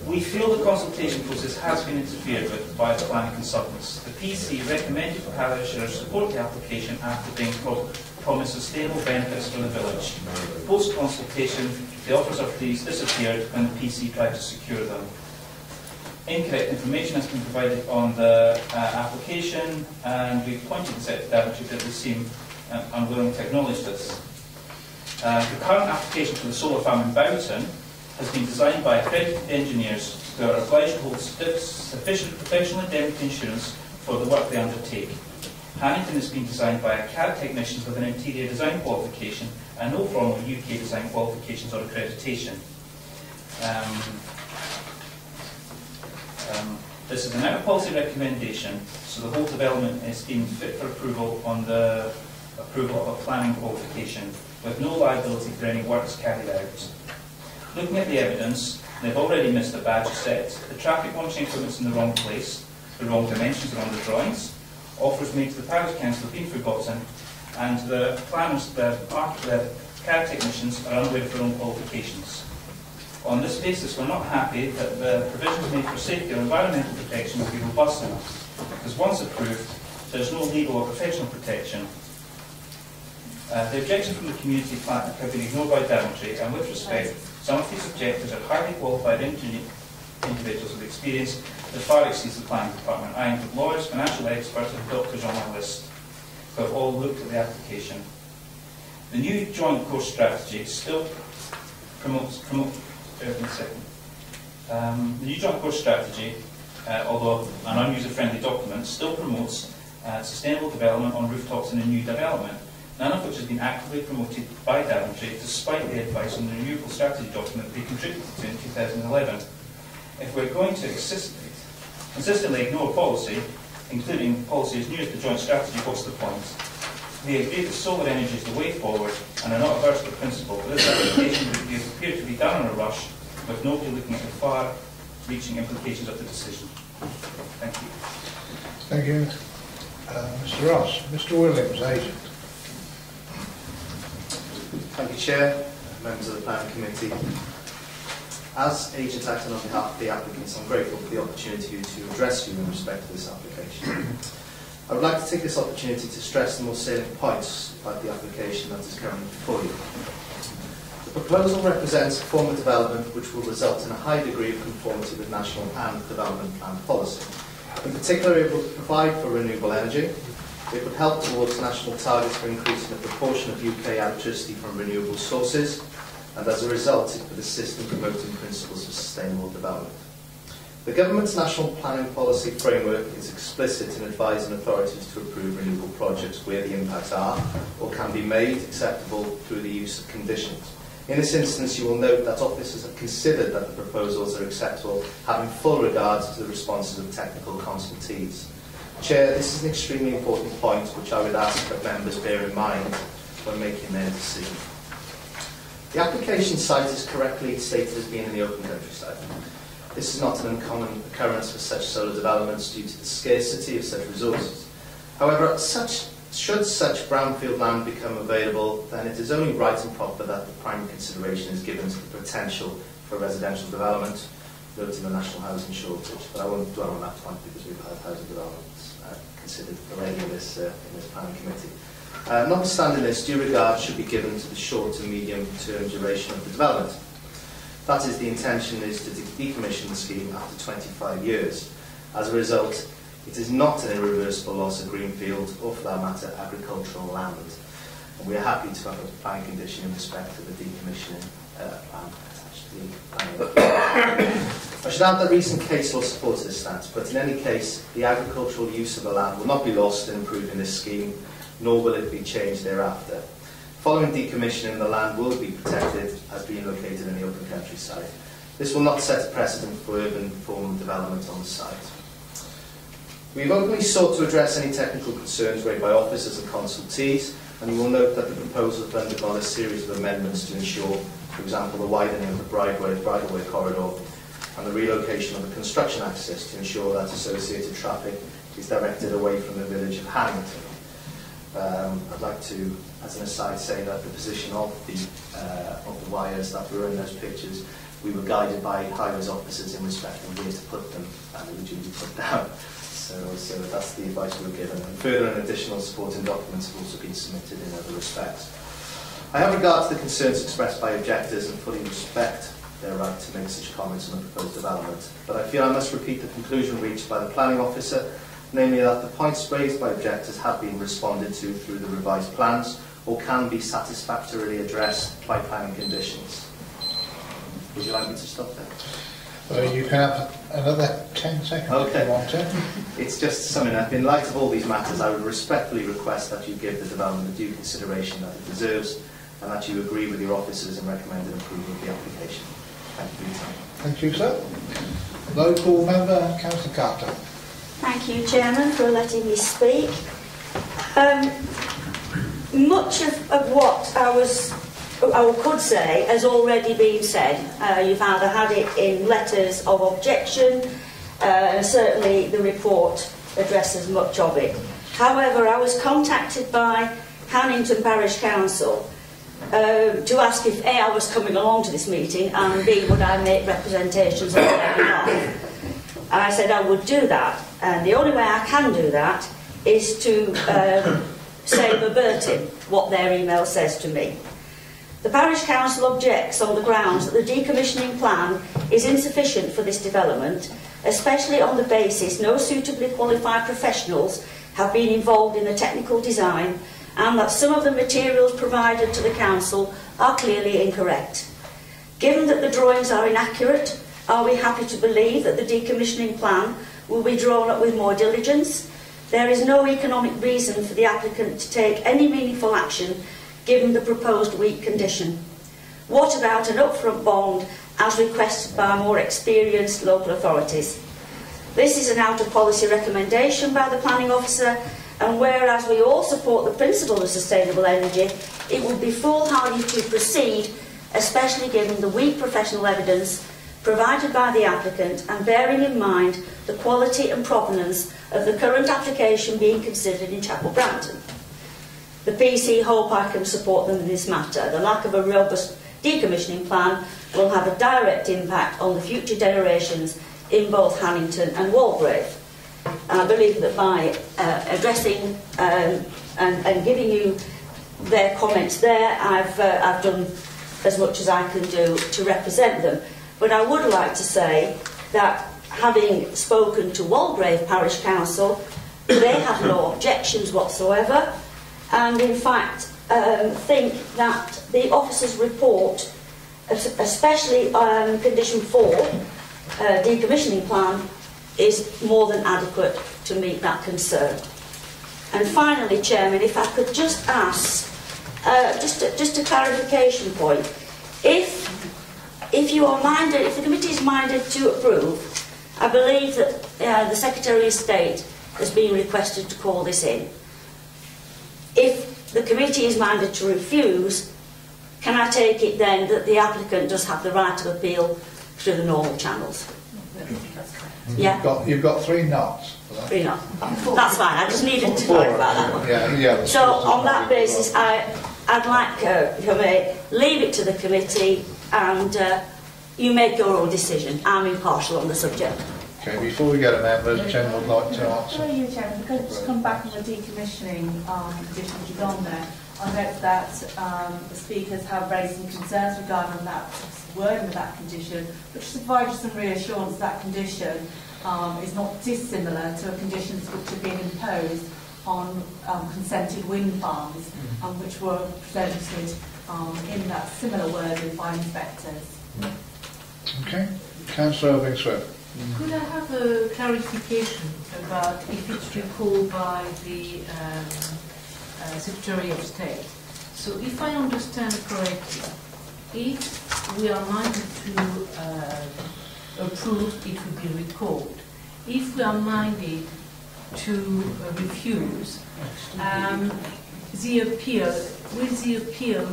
We feel the consultation process has been interfered with by the planning consultants. The PC recommended for Hallishire support the application after being promised sustainable benefits for the village. Post-consultation, the offers of these disappeared when the PC tried to secure them. Incorrect information has been provided on the application, and we've pointed this out to Daventry, but they seem unwilling to acknowledge this. The current application for the solar farm in Boughton has been designed by accredited engineers who are obliged to hold sufficient professional indemnity insurance for the work they undertake. Hannington has been designed by a CAD technician with an interior design qualification and no formal UK design qualifications or accreditation. This is an out-of-policy recommendation, so the whole development is deemed fit for approval on the approval of a planning qualification, with no liability for any works carried out. Looking at the evidence, they've already missed a badge set, the traffic monitoring equipment's in the wrong place, the wrong dimensions are on the drawings, offers made to the parish council have been forgotten, and the planners, the CAD technicians are unaware of their own qualifications. On this basis, we're not happy that the provisions made for safety or environmental protection will be robust enough, because once approved, there's no legal or professional protection. The objections from the community plan have been ignored by Daventry, and with respect, some of these objectors are highly qualified individuals with experience that far exceeds the planning department. I include lawyers, financial experts, and doctors on my list who have all looked at the application. The new joint course strategy still promotes the new joint course strategy, although an unuser-friendly document, still promotes sustainable development on rooftops in a new development, none of which has been actively promoted by Daventry, despite the advice on the renewable strategy document they contributed to in 2011. If we're going to consistently ignore policy, including policy as new as the joint strategy, what's the point? We agree that solar energy is the way forward and are not averse to the principle, but this application would appear to be done in a rush, with nobody looking at the far-reaching implications of the decision. Thank you. Thank you. Mr. Ross. Mr. Williams, agent. Thank you, Chair, members of the Planning Committee. As agent acting on behalf of the applicants, I'm grateful for the opportunity to address you in respect to this application. I would like to take this opportunity to stress the more salient points about the application that is currently before you. The proposal represents a form of development which will result in a high degree of conformity with national and development plan policy. In particular, it will provide for renewable energy. It would help towards national targets for increasing the proportion of UK electricity from renewable sources, and as a result, it would assist in promoting principles of sustainable development. The government's national planning policy framework is explicit in advising authorities to approve renewable projects where the impacts are or can be made acceptable through the use of conditions. In this instance, you will note that officers have considered that the proposals are acceptable, having full regard to the responses of technical consultees. Chair, this is an extremely important point which I would ask that members bear in mind when making their decision. The application site is correctly stated as being in the open countryside. This is not an uncommon occurrence for such solar developments due to the scarcity of such resources. However, should such brownfield land become available, then it is only right and proper that the primary consideration is given to the potential for residential development, noting the national housing shortage. But I won't dwell on that point because we've had housing developments considered already in this planning committee. Notwithstanding this, due regard should be given to the short to medium term duration of the development. That is, the intention is to decommission the scheme after 25 years. As a result, it is not an irreversible loss of greenfield or, for that matter, agricultural land. And we are happy to have a planning condition in respect to the decommissioning plan attached to the planning. I should add that recent case law supports this stance, but in any case, the agricultural use of the land will not be lost in improving this scheme, nor will it be changed thereafter. Following decommissioning, the land will be protected as being located in the open countryside. This will not set a precedent for urban form of development on the site. We have openly sought to address any technical concerns raised by officers and consultees, and you will note that the proposal has undergone a series of amendments to ensure For example, the widening of the bridleway corridor and the relocation of the construction access to ensure that associated traffic is directed away from the village of Harrington. I'd like to, as an aside, say that the position of the wires that were in those pictures, we were guided by highways officers in respect of where to put them and who to put down. So that's the advice we were given. And further and additional supporting documents have also been submitted in other respects. I have regard to the concerns expressed by objectors and fully respect their right to make such comments on the proposed development. But I feel I must repeat the conclusion reached by the planning officer, namely that the points raised by objectors have been responded to through the revised plans or can be satisfactorily addressed by planning conditions. Would you like me to stop there? Well, you can have another 10 seconds if you want to. It's just summing up. In light of all these matters, I would respectfully request that you give the development the due consideration that it deserves and that you agree with your officers in recommending approval of the application. Thank you for your time. Thank you, sir. Local member, Councillor Carter. Thank you, Chairman, for letting me speak. Much of what I could say has already been said. You've either had it in letters of objection, certainly the report addresses much of it. However, I was contacted by Hannington Parish Council to ask if A, I was coming along to this meeting, and B, would I make representations on their behalf. I said I would do that, and the only way I can do that is to say verbatim what their email says to me. The Parish Council objects on the grounds that the decommissioning plan is insufficient for this development, especially on the basis no suitably qualified professionals have been involved in the technical design, and that some of the materials provided to the Council are clearly incorrect. Given that the drawings are inaccurate, are we happy to believe that the decommissioning plan will be drawn up with more diligence? There is no economic reason for the applicant to take any meaningful action given the proposed weak condition. What about an upfront bond as requested by more experienced local authorities? This is an out-of-policy recommendation by the planning officer, and whereas we all support the principle of sustainable energy, it would be foolhardy to proceed, especially given the weak professional evidence provided by the applicant and bearing in mind the quality and provenance of the current application being considered in Chapel Brampton. The PC hope I can support them in this matter. The lack of a robust decommissioning plan will have a direct impact on the future generations in both Hannington and Walgrave. I believe that by addressing and giving you their comments there, I've done as much as I can do to represent them. But I would like to say that having spoken to Walgrave Parish Council, they have no objections whatsoever, and in fact think that the officer's report, especially condition 4, decommissioning plan, is more than adequate to meet that concern. And finally, Chairman, if I could just ask, just a clarification point. If you are minded, if the committee is minded to approve, I believe that the Secretary of State has been requested to call this in. If the committee is minded to refuse, can I take it then that the applicant does have the right to appeal through the normal channels? Yeah. You've got 3 knots. 3 knots. That's fine. I just needed to know about that. Yeah. So on that basis, I'd like, if I may, leave it to the committee, and you make your own decision. I'm impartial on the subject. Okay, before we go to members, Jen would like to answer. Sorry, Chairman, could I just come back on the decommissioning conditions you've done there? I note that the speakers have raised some concerns regarding that wording of that condition, but just to provide you some reassurance that condition is not dissimilar to conditions which have been imposed on consented wind farms, which were presented in that similar wording by inspectors. Okay, Councillor Irving Swift. Could I have a clarification about if it's recalled by the Secretary of State? So if I understand correctly, if we are minded to approve, it will be recalled. If we are minded to refuse, the appeal, will the appeal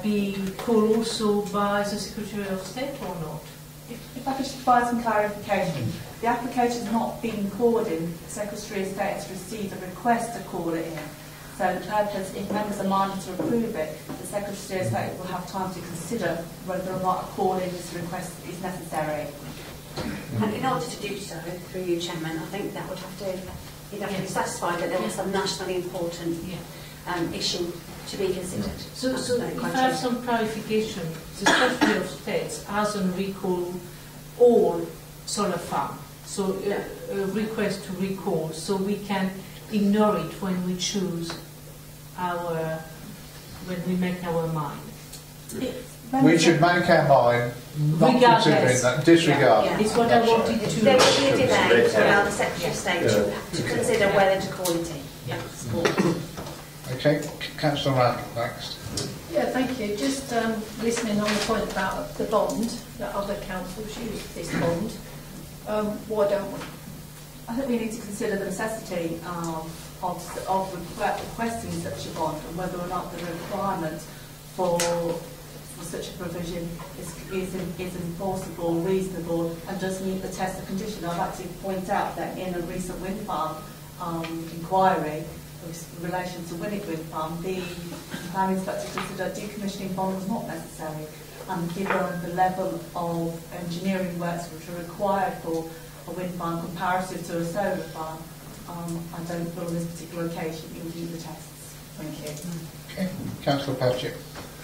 be called also by the Secretary of State or not? If I could just provide some clarification, the application is not being called in. The Secretary of State has received a request to call it in. So the purpose, if members are minded to approve it, the Secretary of State will have time to consider whether or not a call in this request is necessary. And in order to do so, through you, Chairman, I think that would have to, you'd have to be satisfied that there was some nationally important issue to be considered. So if I have some clarification, the Secretary of State hasn't recalled all solar farm, so a request to recall, so we can ignore it when we choose when we make our mind. We should make our mind not considering that, disregard. Yeah. It's what I wanted to... There will be a delay to allow the Secretary of State to consider whether to call it in. Okay, Councillor Randall next. Yeah, thank you. Just listening on the point about the bond, that other councils use this bond. Why don't we? I think we need to consider the necessity of requesting such a bond and whether or not the requirement for such a provision is enforceable, reasonable and does meet the test of condition. I'd like to point out that in a recent wind farm inquiry in relation to Winnick Wind Farm, the planning inspector considered decommissioning bond was not necessary, and given the level of engineering works which are required for a wind farm comparative to a solar farm, I don't feel on this particular occasion it would meet the tests. Thank you. Okay, Councillor Paget.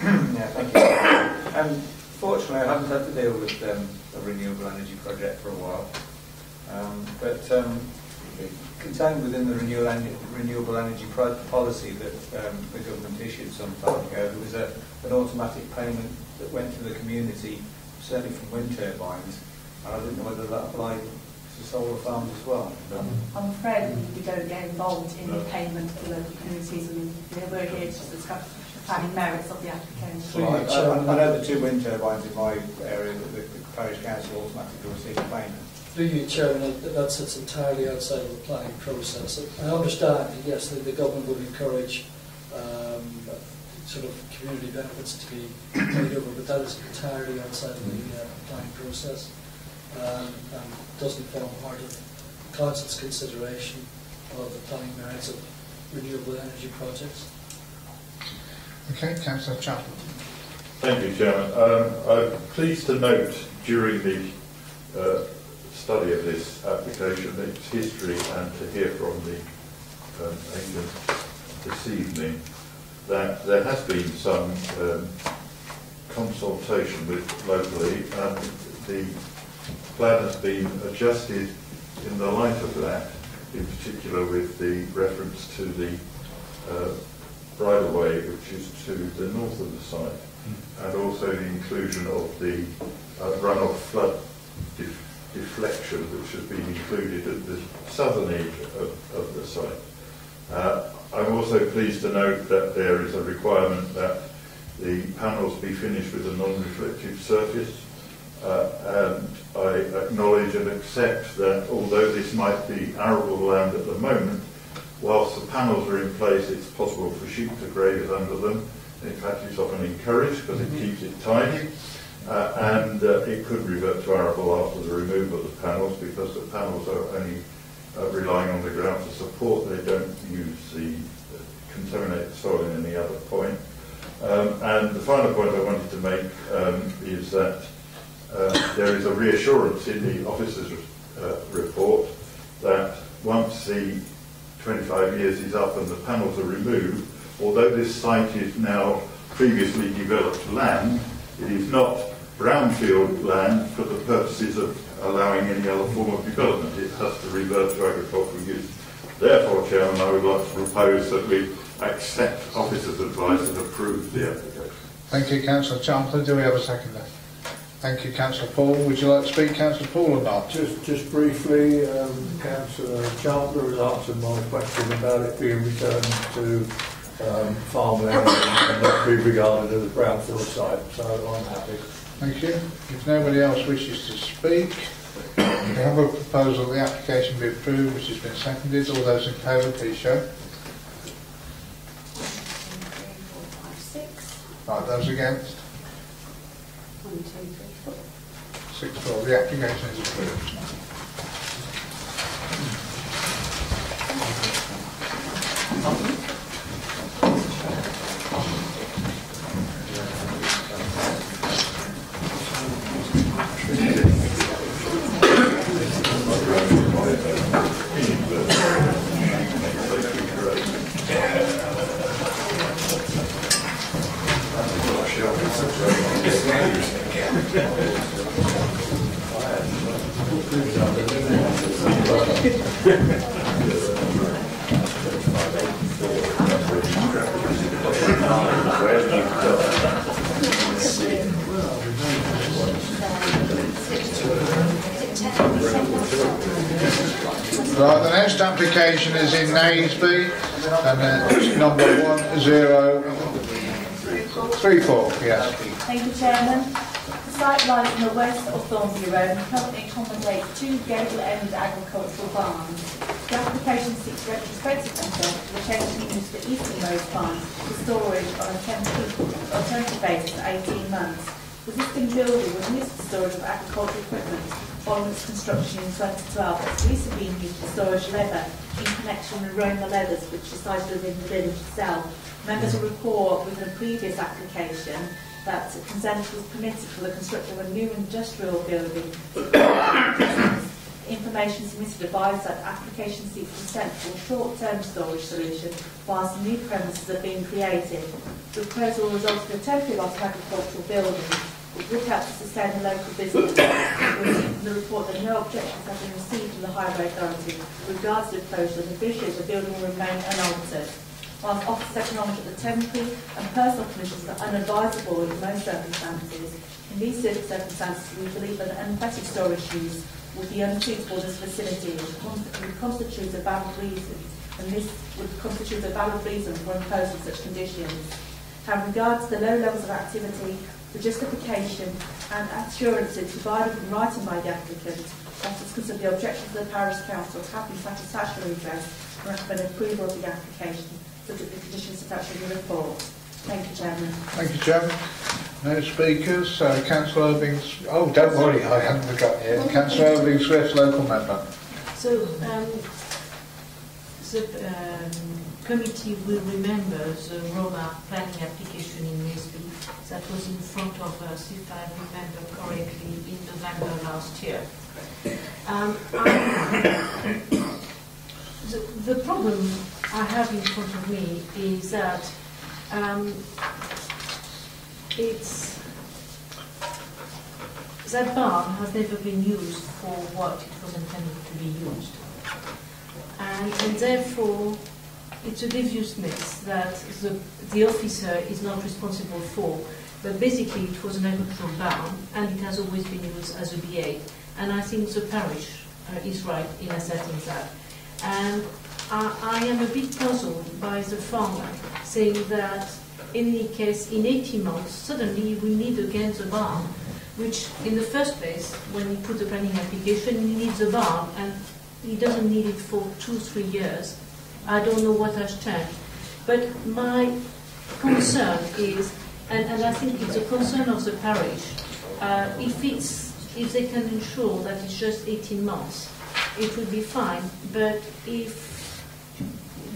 Yeah, thank you. Fortunately, I haven't had to deal with a renewable energy project for a while, but contained within the renewable energy policy that the government issued some time ago, there was an automatic payment that went to the community, certainly from wind turbines, and I didn't know whether that applied to solar farms as well. I'm afraid we don't get involved in the payment to local communities. I mean, we're here to discuss the planning merits of the application. Well, I know the two wind turbines in my area that the parish council automatically received a payment. Through you, Chairman, that sits entirely outside of the planning process. I understand, yes, the government would encourage sort of community benefits to be made over, but that is entirely outside of the planning process and doesn't form part of the Council's consideration of the planning merits of renewable energy projects. Okay, Councillor Chapman. Thank you, Chairman. I'm pleased to note during the study of this application, its history, and to hear from the agent this evening, that there has been some consultation with locally, and the plan has been adjusted in the light of that, in particular with the reference to the bridleway, which is to the north of the site, and also the inclusion of the runoff flood deflection, which has been included at the southern edge of the site. I'm also pleased to note that there is a requirement that the panels be finished with a non-reflective surface, and I acknowledge and accept that although this might be arable land at the moment, whilst the panels are in place, it's possible for sheep to graze under them. In fact, it's often encouraged because it keeps it tidy. And it could revert to arable after the removal of the panels, because the panels are only relying on the ground for support. They don't contaminate the soil in any other point. And the final point I wanted to make is that there is a reassurance in the officer's report that once the 25 years is up and the panels are removed, although this site is now previously developed land, it is not brownfield land for the purposes of allowing any other form of development. It has to revert to agricultural use. Therefore, Chairman, I would like to propose that we accept officer's advice and approve the application. Thank you, Councillor Champler. Do we have a seconder? Thank you, Councillor Paul. Would you like to speak, Councillor Paul, or not? Just briefly, Councillor Champler has answered my question about it being returned to farmland and not be regarded as a brownfield site, so I'm happy. Thank you. If nobody else wishes to speak, we have a proposal that the application be approved, which has been seconded. All those in favour, please show. 1, 2, 3, 4, 5, 6. Right, Those against? 1, 2, 3, 4. 6-4. The application is approved. Right, the next application is in Naseby, and it's number 1034. Yes. Thank you, Chairman. The site lies on the west of Thornbury Road and currently accommodates 2 gable-end agricultural barns. The application seeks retrospective consent for the change in use of the easternmost barn for storage on a temporary alternative basis for 18 months. The existing building was used for storage of agricultural equipment following its construction in 2012. It's recently been used for storage leather in connection with Roma Leathers, which is sited within the village itself. Members will recall with a previous application that consent was permitted for the construction of a new industrial building. Information submitted advised that application seeks consent for a short-term storage solution whilst the new premises are being created. The proposal results in a temporary loss of agricultural building, which would help to sustain the local business. We see from the report that no objections have been received from the Highway Authority with regards to the proposal, and officially the building will remain unaltered. Whilst officers acknowledge that the temporary and personal permissions are unadvisable in most circumstances, in these circumstances we believe that an unfettered storage use would be unsuitable to this facility, which constitutes a valid reason, and this would constitute a valid reason for imposing such conditions. Having regard to the low levels of activity, the justification and assurances provided in writing by the applicant, that is considered the objections of the Parish Council have been satisfactorily addressed, and recommend approval of the application, subject to the conditions attached to the report. Thank you, Chairman. Thank you, Chairman. No speakers. Councillor Irving. Oh, don't worry, I haven't forgotten yet. Councillor Irving Swift, local member. So, the committee will remember the Roma planning application in Naseby that was in front of us, if I remember correctly, in November last year. The problem I have in front of me is that that barn has never been used for what it was intended to be used. And therefore, it's a deviousness that the officer is not responsible for. But basically, it was an agricultural barn, and it has always been used as a B8. And I think the parish is right in asserting that. And I am a bit puzzled by the farmer saying that in any case, in 18 months, suddenly we need again the barn, which in the first place, when he put the planning application, he needs a barn, and he doesn't need it for 2-3 years. I don't know what has changed. But my concern is, and I think it's a concern of the parish, if they can ensure that it's just 18 months, it would be fine. But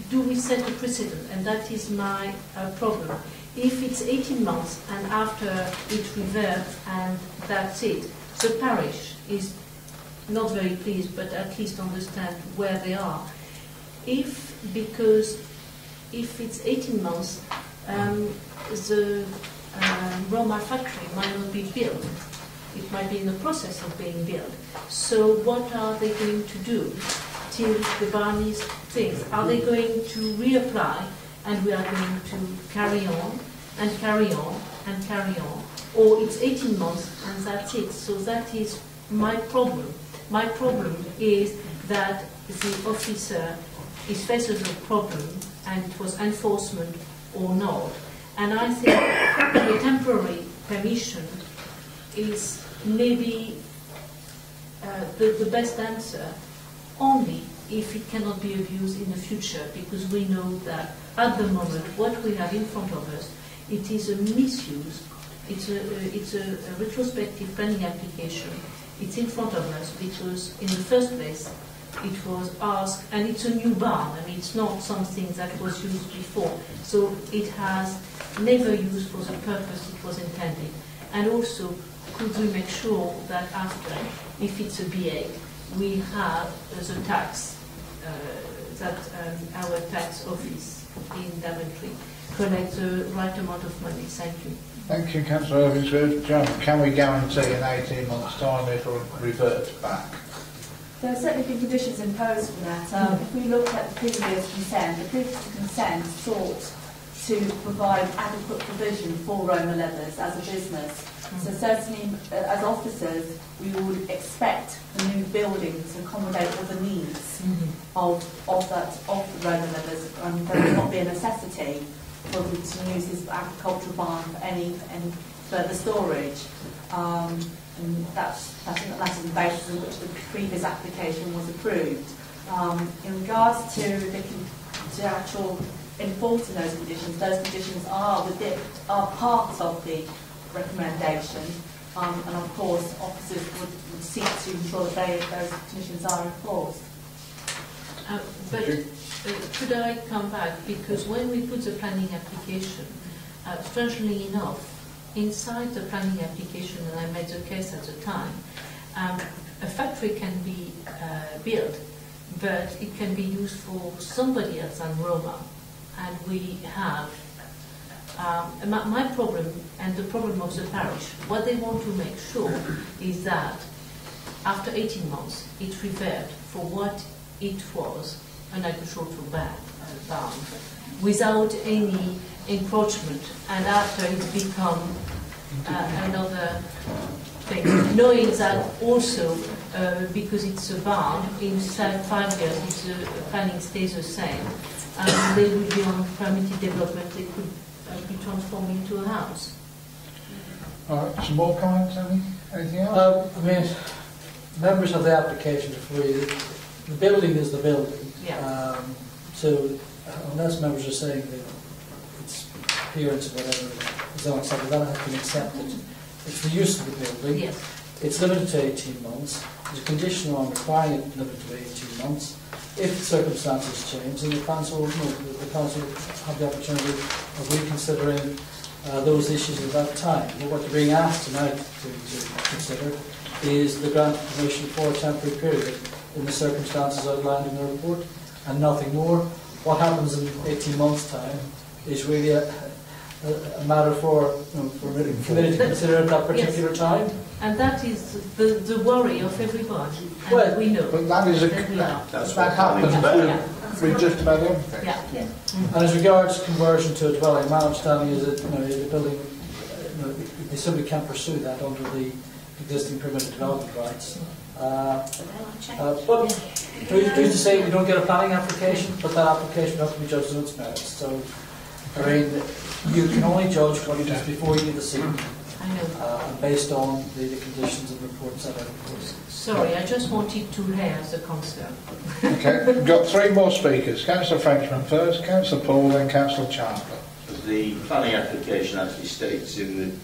do we set a precedent? And that is my problem. If it's 18 months and after it reverts and that's it, the parish is not very pleased, but at least understand where they are. Because if it's 18 months, the Roma factory might not be built. It might be in the process of being built. So what are they going to do till the barn is fixed? Are they going to reapply and we are going to carry on and carry on and carry on? Or it's 18 months and that's it. So that is my problem. My problem is that the officer is faced with a problem and it was enforcement or not. And I think the temporary permission is maybe the best answer only if it cannot be abused in the future, because we know that at the moment what we have in front of us It is a misuse. It's a retrospective planning application. It's in front of us because in the first place it was asked, and it's a new barn. I mean, it's not something that was used before. So it has never used for the purpose it was intended. And also, could we make sure that after, if it's a BA, we have the tax, that our tax office in Daventry collect the right amount of money. Thank you. Thank you, Councillor Irvingsworth. John, can we guarantee in 18 months' time it will revert back? There have certainly been conditions imposed for that. If we look at the previous consent sought to provide adequate provision for Roma leathers as a business. So certainly, as officers, we would expect the new building to accommodate all the needs of the Roma leathers, and there will not be a necessity for them to use this agricultural barn for any further storage. And that's the basis on which the previous application was approved. In regards to the actual enforcing those conditions are part of the recommendation, and of course officers would seek to ensure that those conditions are enforced. But could I come back, because when we put the planning application, strangely enough, inside the planning application, and I made the case at the time, a factory can be built, but it can be used for somebody else than Roma. And we have my problem and the problem of the parish. What they want to make sure is that after 18 months it reverted for what it was, an agricultural barn, without any encroachment, and after it become another thing, knowing that also because it's a barn, in 5 years if the planning stays the same, they will be on permitted development, they could be transformed into a house. All right, some more comments, anything else? I mean, members of the application before you, the building is the building. Yeah. So unless members are saying that its appearance or whatever is unacceptable, that has been accepted. It's the use of the building. Yes. It's limited to 18 months. There's a condition on requiring it limited to 18 months. If circumstances change, then the council will have the opportunity of reconsidering those issues at that time. But what you're being asked tonight to consider is the grant of permission for a temporary period in the circumstances outlined in the report, and nothing more. What happens in 18 months' time is really a matter for the committee to consider at that particular time. And that is the worry of everybody. And well, we know. But that is that happens with just about everything. Yeah. Yeah. And as regards conversion to a dwelling, my understanding is that the building, they simply can't pursue that under the existing permitted development rights. But who's to say we don't get a planning application, but that application has to be judged on its merits. So, I mean, you can only judge what it is before you the scene, based on the conditions of the report set out. Sorry, I just wanted to hear the concern. Okay, we've got 3 more speakers. Councillor Frenchman first, Councillor Paul, then Councillor Chandler. The planning application actually states in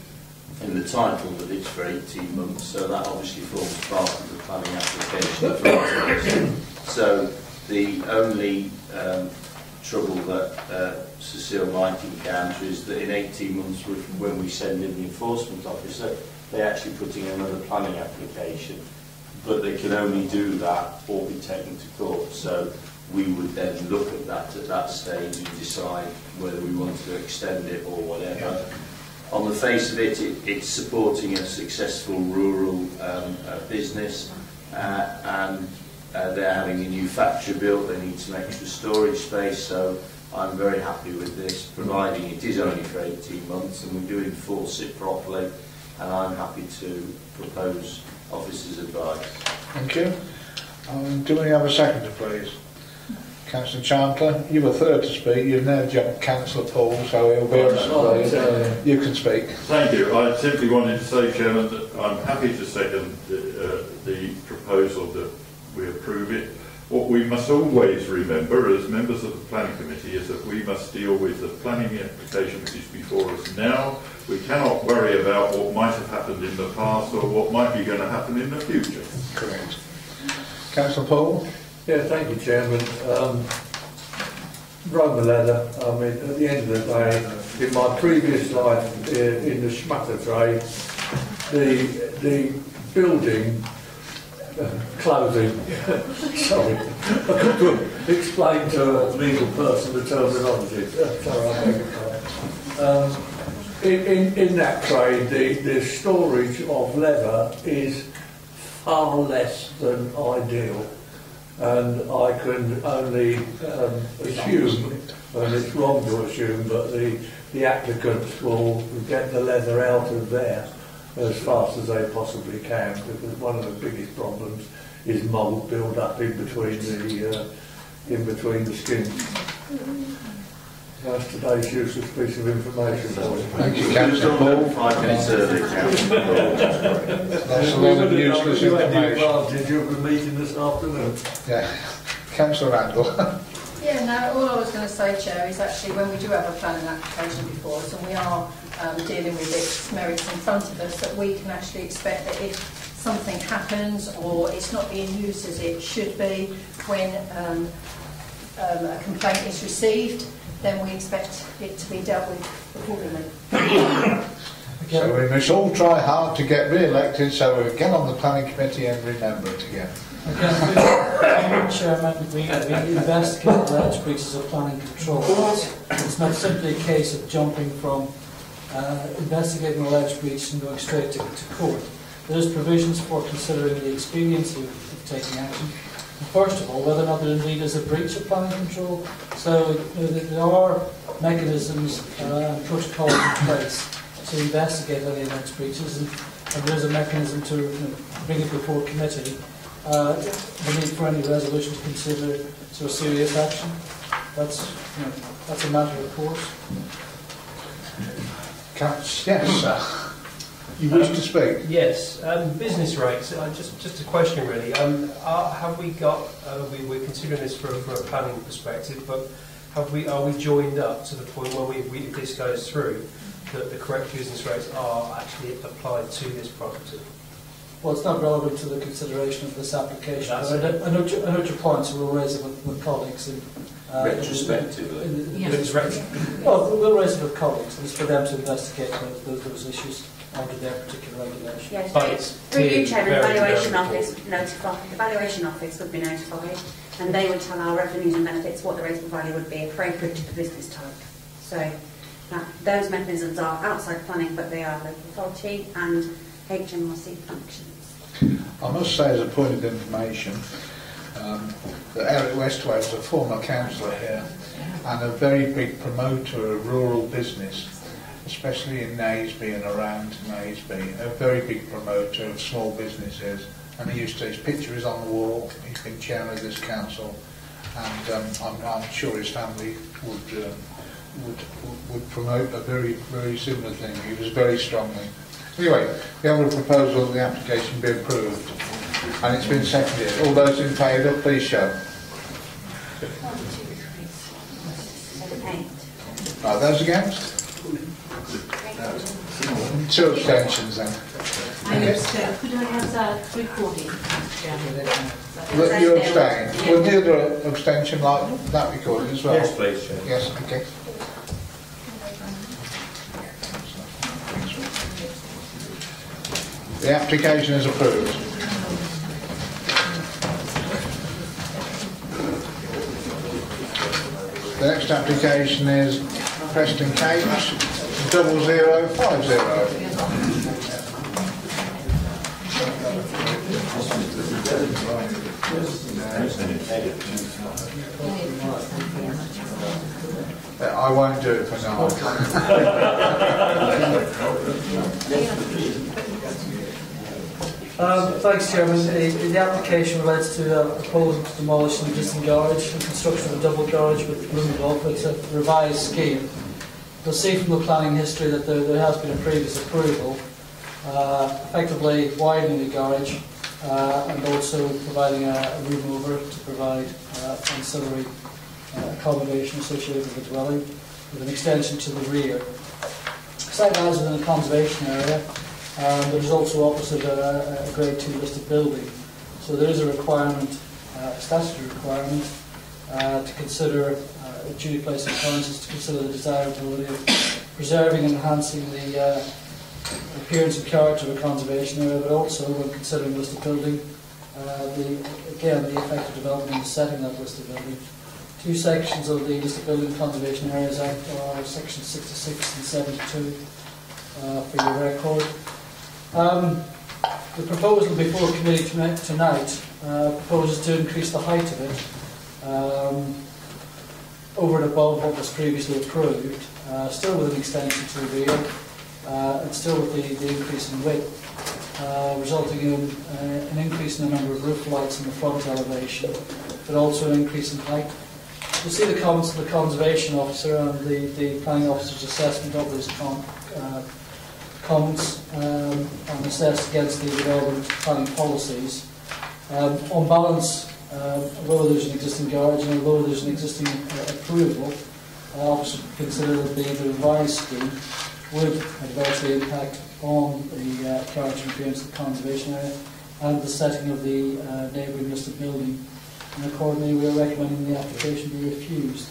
the title that it's for 18 months, so that obviously forms part of the planning application. So the only trouble that Cecile might encounter is that in 18 months, when we send in the enforcement officer, they're actually putting in another planning application, but they can only do that or be taken to court. So we would then look at that stage and decide whether we want to extend it or whatever. On the face of it, it's supporting a successful rural business, and they're having a new factory built. They need some extra storage space, so I'm very happy with this, providing it is only for 18 months and we do enforce it properly, and I'm happy to propose officers' advice. Thank you. Do we have a seconder, please? Councillor Chandler, you were third to speak. You've now jumped Councillor Paul, so he'll be on. You can speak. Thank you. I simply wanted to say, Chairman, that I'm happy to second the proposal that we approve it. What what we must always remember as members of the planning committee is that we must deal with the planning application which is before us now. We cannot worry about what might have happened in the past or what might be going to happen in the future. Correct. Councillor Paul? Yeah, thank you, Chairman. Run the leather. I mean, at the end of the day, in my previous life in the schmutter trade, the building clothing. Sorry, I couldn't explain to a legal person the terminology. Sorry, I beg your pardon. In that trade, the storage of leather is far less than ideal, and I can only assume, and it's wrong to assume, but the applicants will get the leather out of there as fast as they possibly can, because one of the biggest problems is mould build up in between the skins. That's today's useless piece of information. Thank you, Councillor Paul. 5 minute survey, Councillor Paul. That's a lot of useless You had the information. advantage of the meeting this afternoon. Yeah. Councillor Randall. Yeah, no, all I was going to say, Chair, is actually when we do have a planning application before us and we are dealing with its merits in front of us, that we can actually expect that if something happens or it's not being used as it should be when a complaint is received, then we expect it to be dealt with accordingly. So we must all try hard to get re-elected so we get on the planning committee and remember it again. Chairman, we investigate alleged breaches of planning control. It's not simply a case of jumping from investigating alleged breach and going straight to court. There's provisions for considering the expediency of taking action. First of all, whether or not there indeed is a breach of planning control. So there are mechanisms and protocols in place to investigate any alleged breaches, and there is a mechanism to bring it before committee. The need for any resolution to consider sort of serious action. That's a matter of course. Yes, sir. You wish to speak? Yes, business rates. Just a question really. Have we got? We're considering this from a planning perspective, but are we joined up to the point where if this goes through, that the correct business rates are actually applied to this property? Well, it's not relevant to the consideration of this application. I know your points. We'll raise it with colleagues. Retrospectively. Well, we'll raise it with colleagues. It's for them to investigate those issues under their particular regulation. Yes, But it's through you, Chairman, the very, valuation very office notified. The valuation office would be notified, and they would tell our revenues and benefits what the rateable value would be appropriate to the business type. So those mechanisms are outside planning, but they are local authority and HMRC functions. I must say, as a point of information, that Eric Westway was a former councillor here and a very big promoter of rural business, especially in Naisby and around Naisby. A very big promoter of small businesses, and his picture is on the wall. He's been chairman of this council, and I'm sure his family would promote a very, very similar thing. He was very strongly. Anyway, we have a proposal that the application be approved, and it's been seconded. All those in favour, please show. Right, those against? 2 abstentions then. I abstain. Could I have that recording? You abstain. Would the other abstention like that recorded as well? Yes, please, Chair. Yes, okay. The application is approved. The next application is Preston Cage 0050. I won't do it for now. Thanks, Chairman. The application relates to a proposal to demolish an existing garage and construction of a double garage with room above. It's a revised scheme. You'll see from the planning history that there has been a previous approval, effectively widening the garage and also providing a room over to provide ancillary accommodation associated with the dwelling, with an extension to the rear. Site lies within a conservation area, but is also opposite a Grade 2 listed building. So there is a requirement, a statutory requirement, to consider, duty placed on councils to consider the desirability of preserving and enhancing the appearance and character of a conservation area, but also when considering listed building, the effective development and setting of listed building. Two sections of the Listed Building Conservation Areas Act are sections 66 and 72 for your record. The proposal before committee tonight proposes to increase the height of it over and above what was previously approved, still with an extension to the rear, and still with the increase in width, resulting in an increase in the number of roof lights in the front elevation, but also an increase in height. You'll see the comments of the Conservation Officer and the Planning Officer's assessment of these comments and assessed against the development planning policies. On balance, although there's an existing garage and although there's an existing approval, Officer considered that the revised scheme would adversely impact on the character and appearance of the conservation area and the setting of the neighbouring listed building. And accordingly, we are recommending the application be refused.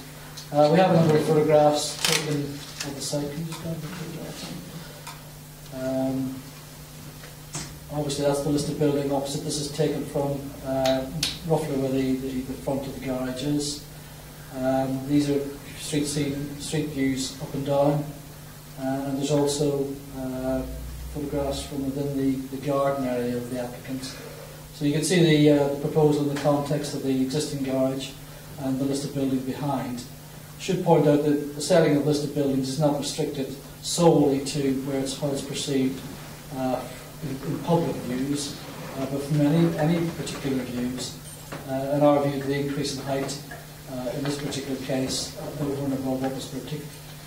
We have a number of photographs taken of the site. Can you just grab the photographs? Obviously, that's the listed building opposite. This is taken from roughly where the front of the garage is. These are street views up and down, and there's also photographs from within the garden area of the applicant. So you can see the proposal in the context of the existing garage and the listed building behind. I should point out that the setting of listed buildings is not restricted solely to where it's how it's perceived in public views, but from any particular views. In our view, the increase in height in this particular case, over and above what was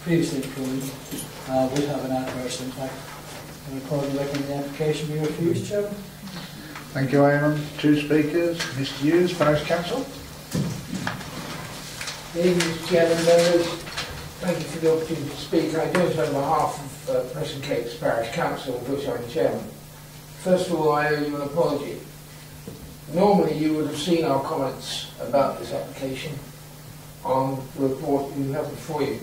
previously approved, would have an adverse impact. And accordingly, recommend the application be refused, Chairman. Thank you, Eamon. Two speakers. Mr. Hughes, Parish Council. Good evening, Mr. Chairman, members. Thank you for the opportunity to speak. I do it on behalf of Preston Capes Parish Council, of which I'm chairman. First of all, I owe you an apology. Normally, you would have seen our comments about this application on the report you have before you.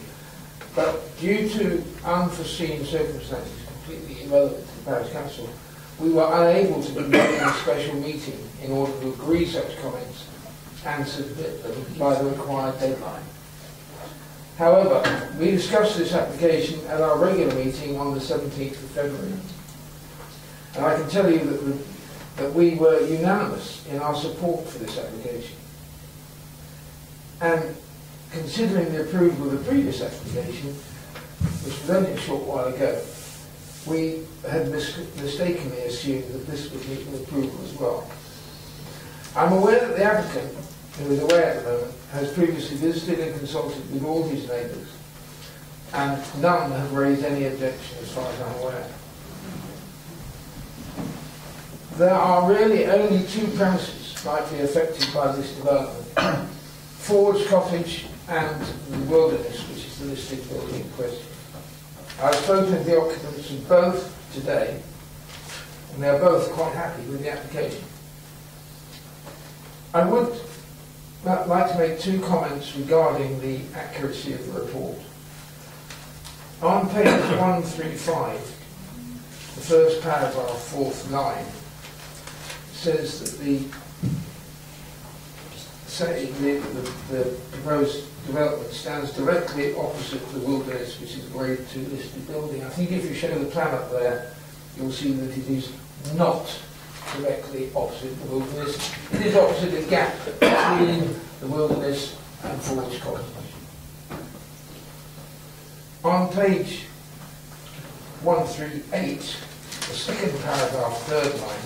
But due to unforeseen circumstances, completely irrelevant to the Parish Council, we were unable to convene a special meeting in order to agree such comments and submit them by the required deadline. However, we discussed this application at our regular meeting on the 17th of February. And I can tell you that we were unanimous in our support for this application. And considering the approval of the previous application, which was only a short while ago, we had mistakenly assumed that this would meet with approval as well. I'm aware that the applicant, who is away at the moment, has previously visited and consulted with all his neighbours, and none have raised any objection as far as I'm aware. There are really only two premises likely affected by this development: Ford's Cottage and the Wilderness, which is the listed building in question. I've spoken to the occupants of both today, and they are both quite happy with the application. I would like to make two comments regarding the accuracy of the report. On page 135, the first paragraph, fourth line, says that the proposed development stands directly opposite the Wilderness, which is a Grade 2 listed building. I think if you show the plan up there, you'll see that it is not directly opposite the Wilderness. It is opposite a gap between the Wilderness and Ford's Cottage. On page 138, the second paragraph, third line,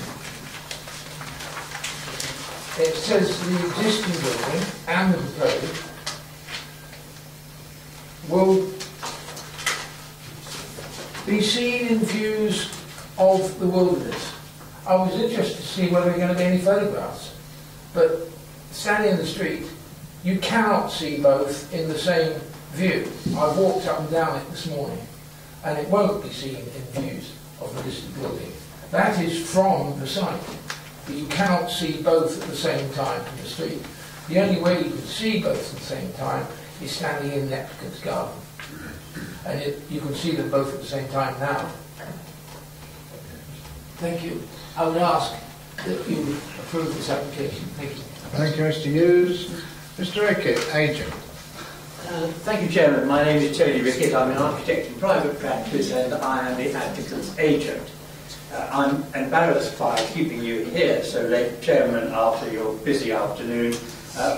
it says the existing building and the proposed will be seen in views of the Wilderness. I was interested to see whether there were going to be any photographs. But standing in the street, you cannot see both in the same view. I walked up and down it this morning, and it won't be seen in views of the listed building. That is from the site, but you cannot see both at the same time from the street. The only way you can see both at the same time is standing in the applicant's garden. And you can see them both at the same time now. Thank you. I would ask that you approve this application. Thank you. Thank you, Mr. Hughes. Mr. Rickett, agent. Thank you, Chairman. My name is Tony Rickett. I'm an architect in private practice and I am the applicant's agent. I'm embarrassed by keeping you here so late, Chairman, after your busy afternoon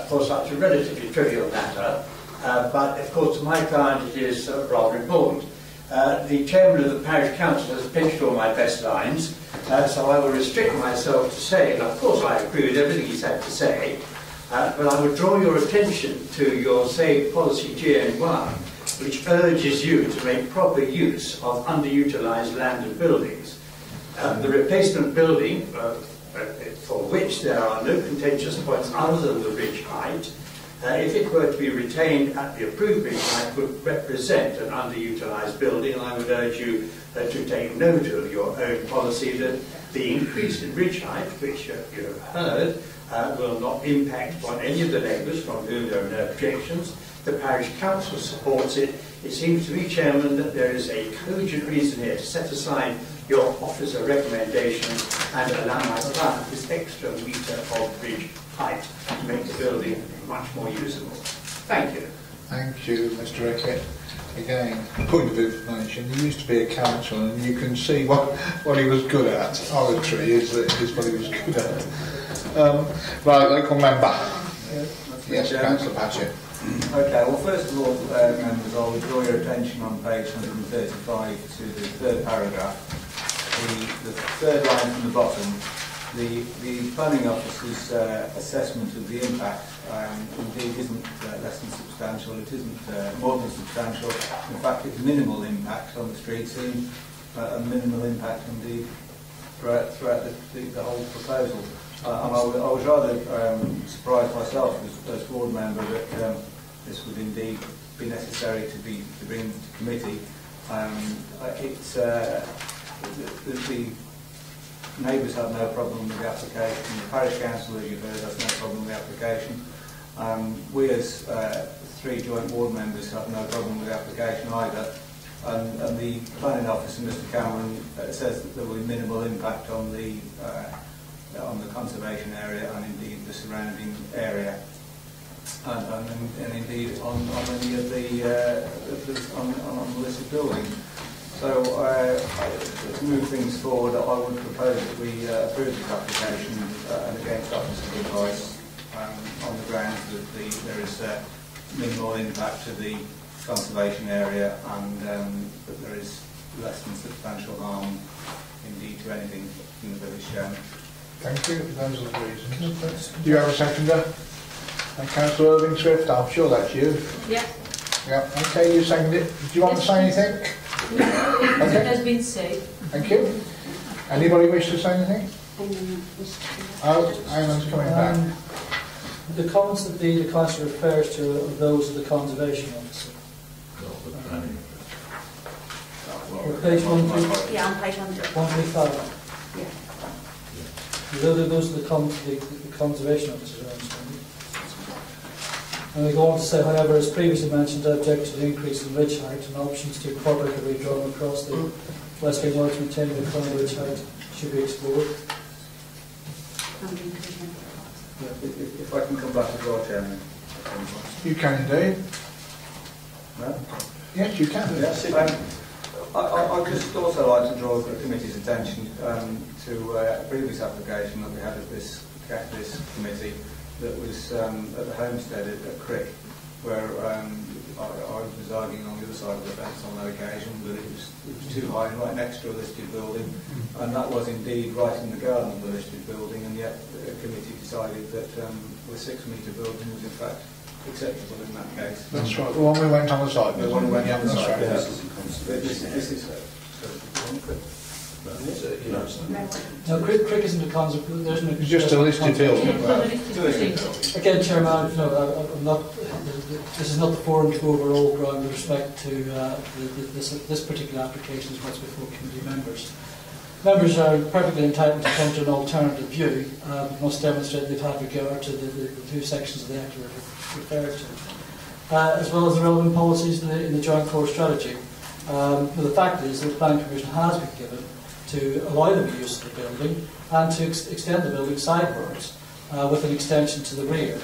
for such a relatively trivial matter. But, of course, to my client it is rather important. The Chairman of the Parish Council has pinched all my best lines, so I will restrict myself to say, and of course I agree with everything he's had to say, but I would draw your attention to your Save Policy GN1, which urges you to make proper use of underutilised land and buildings. The replacement building, for which there are no contentious points other than the ridge height, if it were to be retained at the approved ridge height, would represent an underutilised building. I would urge you to take note of your own policy that the increase in ridge height, which you have heard, will not impact on any of the neighbours from whom there are no objections. The Parish Council supports it. It seems to me, Chairman, that there is a cogent reason here to set aside your officer recommendations and allow my client this extra metre of ridge height to make the building much more usable. Thank you. Thank you, Mr. Rickett. Again, point of information, he used to be a councillor and you can see what he was good at. Oratory is what he was good at. Right, local member. Yes, Councillor Patchett. Okay, well, first of all, members, I will draw your attention on page 135 to the third paragraph. The third line from the bottom, the planning officer's assessment of the impact indeed isn't less than substantial, it isn't more than substantial. In fact, it's minimal impact on the street scene, a minimal impact indeed throughout the whole proposal. And I was rather surprised myself as board member that this would indeed be necessary to bring to committee. The neighbours have no problem with the application. The parish council, as you've heard, has no problem with the application. We as three joint ward members have no problem with the application either. And the planning officer, Mr. Cameron, says that there will be minimal impact on the conservation area and indeed the surrounding area, and indeed on any of the on the listed building. So to move things forward, I would propose that we approve this application and against officer's advice on the grounds that there is minimal impact to the conservation area and that there is less than substantial harm indeed to anything in the village shown. Thank you. Those are the reasons. Do you have a seconder? And Councillor Irving Swift, I'm sure that's you. Yeah. Yeah. Okay, you seconded it. Do you want to say anything? No, okay. It has been said. Thank you. Anybody wish to say anything? Oh, Eamon's coming back. The comments that the councillor refers to are those of the conservation officer. Page 135. Yeah, on page 135. Yeah. Those are the comments of the conservation officer, I understand. And they go on to say, however, as previously mentioned, I object to the increase in ridge height and options to appropriately redrawn across the West Wing Road to maintain the current ridge height should be explored. If I can come back as well, Chairman. You can indeed. No? Yes, you can. Yes, I'd just also like to draw the committee's attention to a previous application that we had at this committee that was at the homestead at Crick, where I was arguing on the other side of the fence on that occasion that it was too high and right next to a listed building, and that was indeed right in the garden of the listed building, and yet the committee decided that the 6 metre building was in fact acceptable in that case. That's right, the one we went on the side. The one we went on the side, right. yes. This is No, Crick isn't a concept. It's just a listed building. Again, Chairman, I'm not. This is not the forum to go over all ground with respect to this particular application. Is what's before committee members. Members are perfectly entitled to come to an alternative view, but must demonstrate they've had regard to the two sections of the Act we're referred to, as well as the relevant policies in the Joint Core Strategy. But the fact is that the planning permission has been given to allow the use of the building and to extend the building sidewards with an extension to the rear.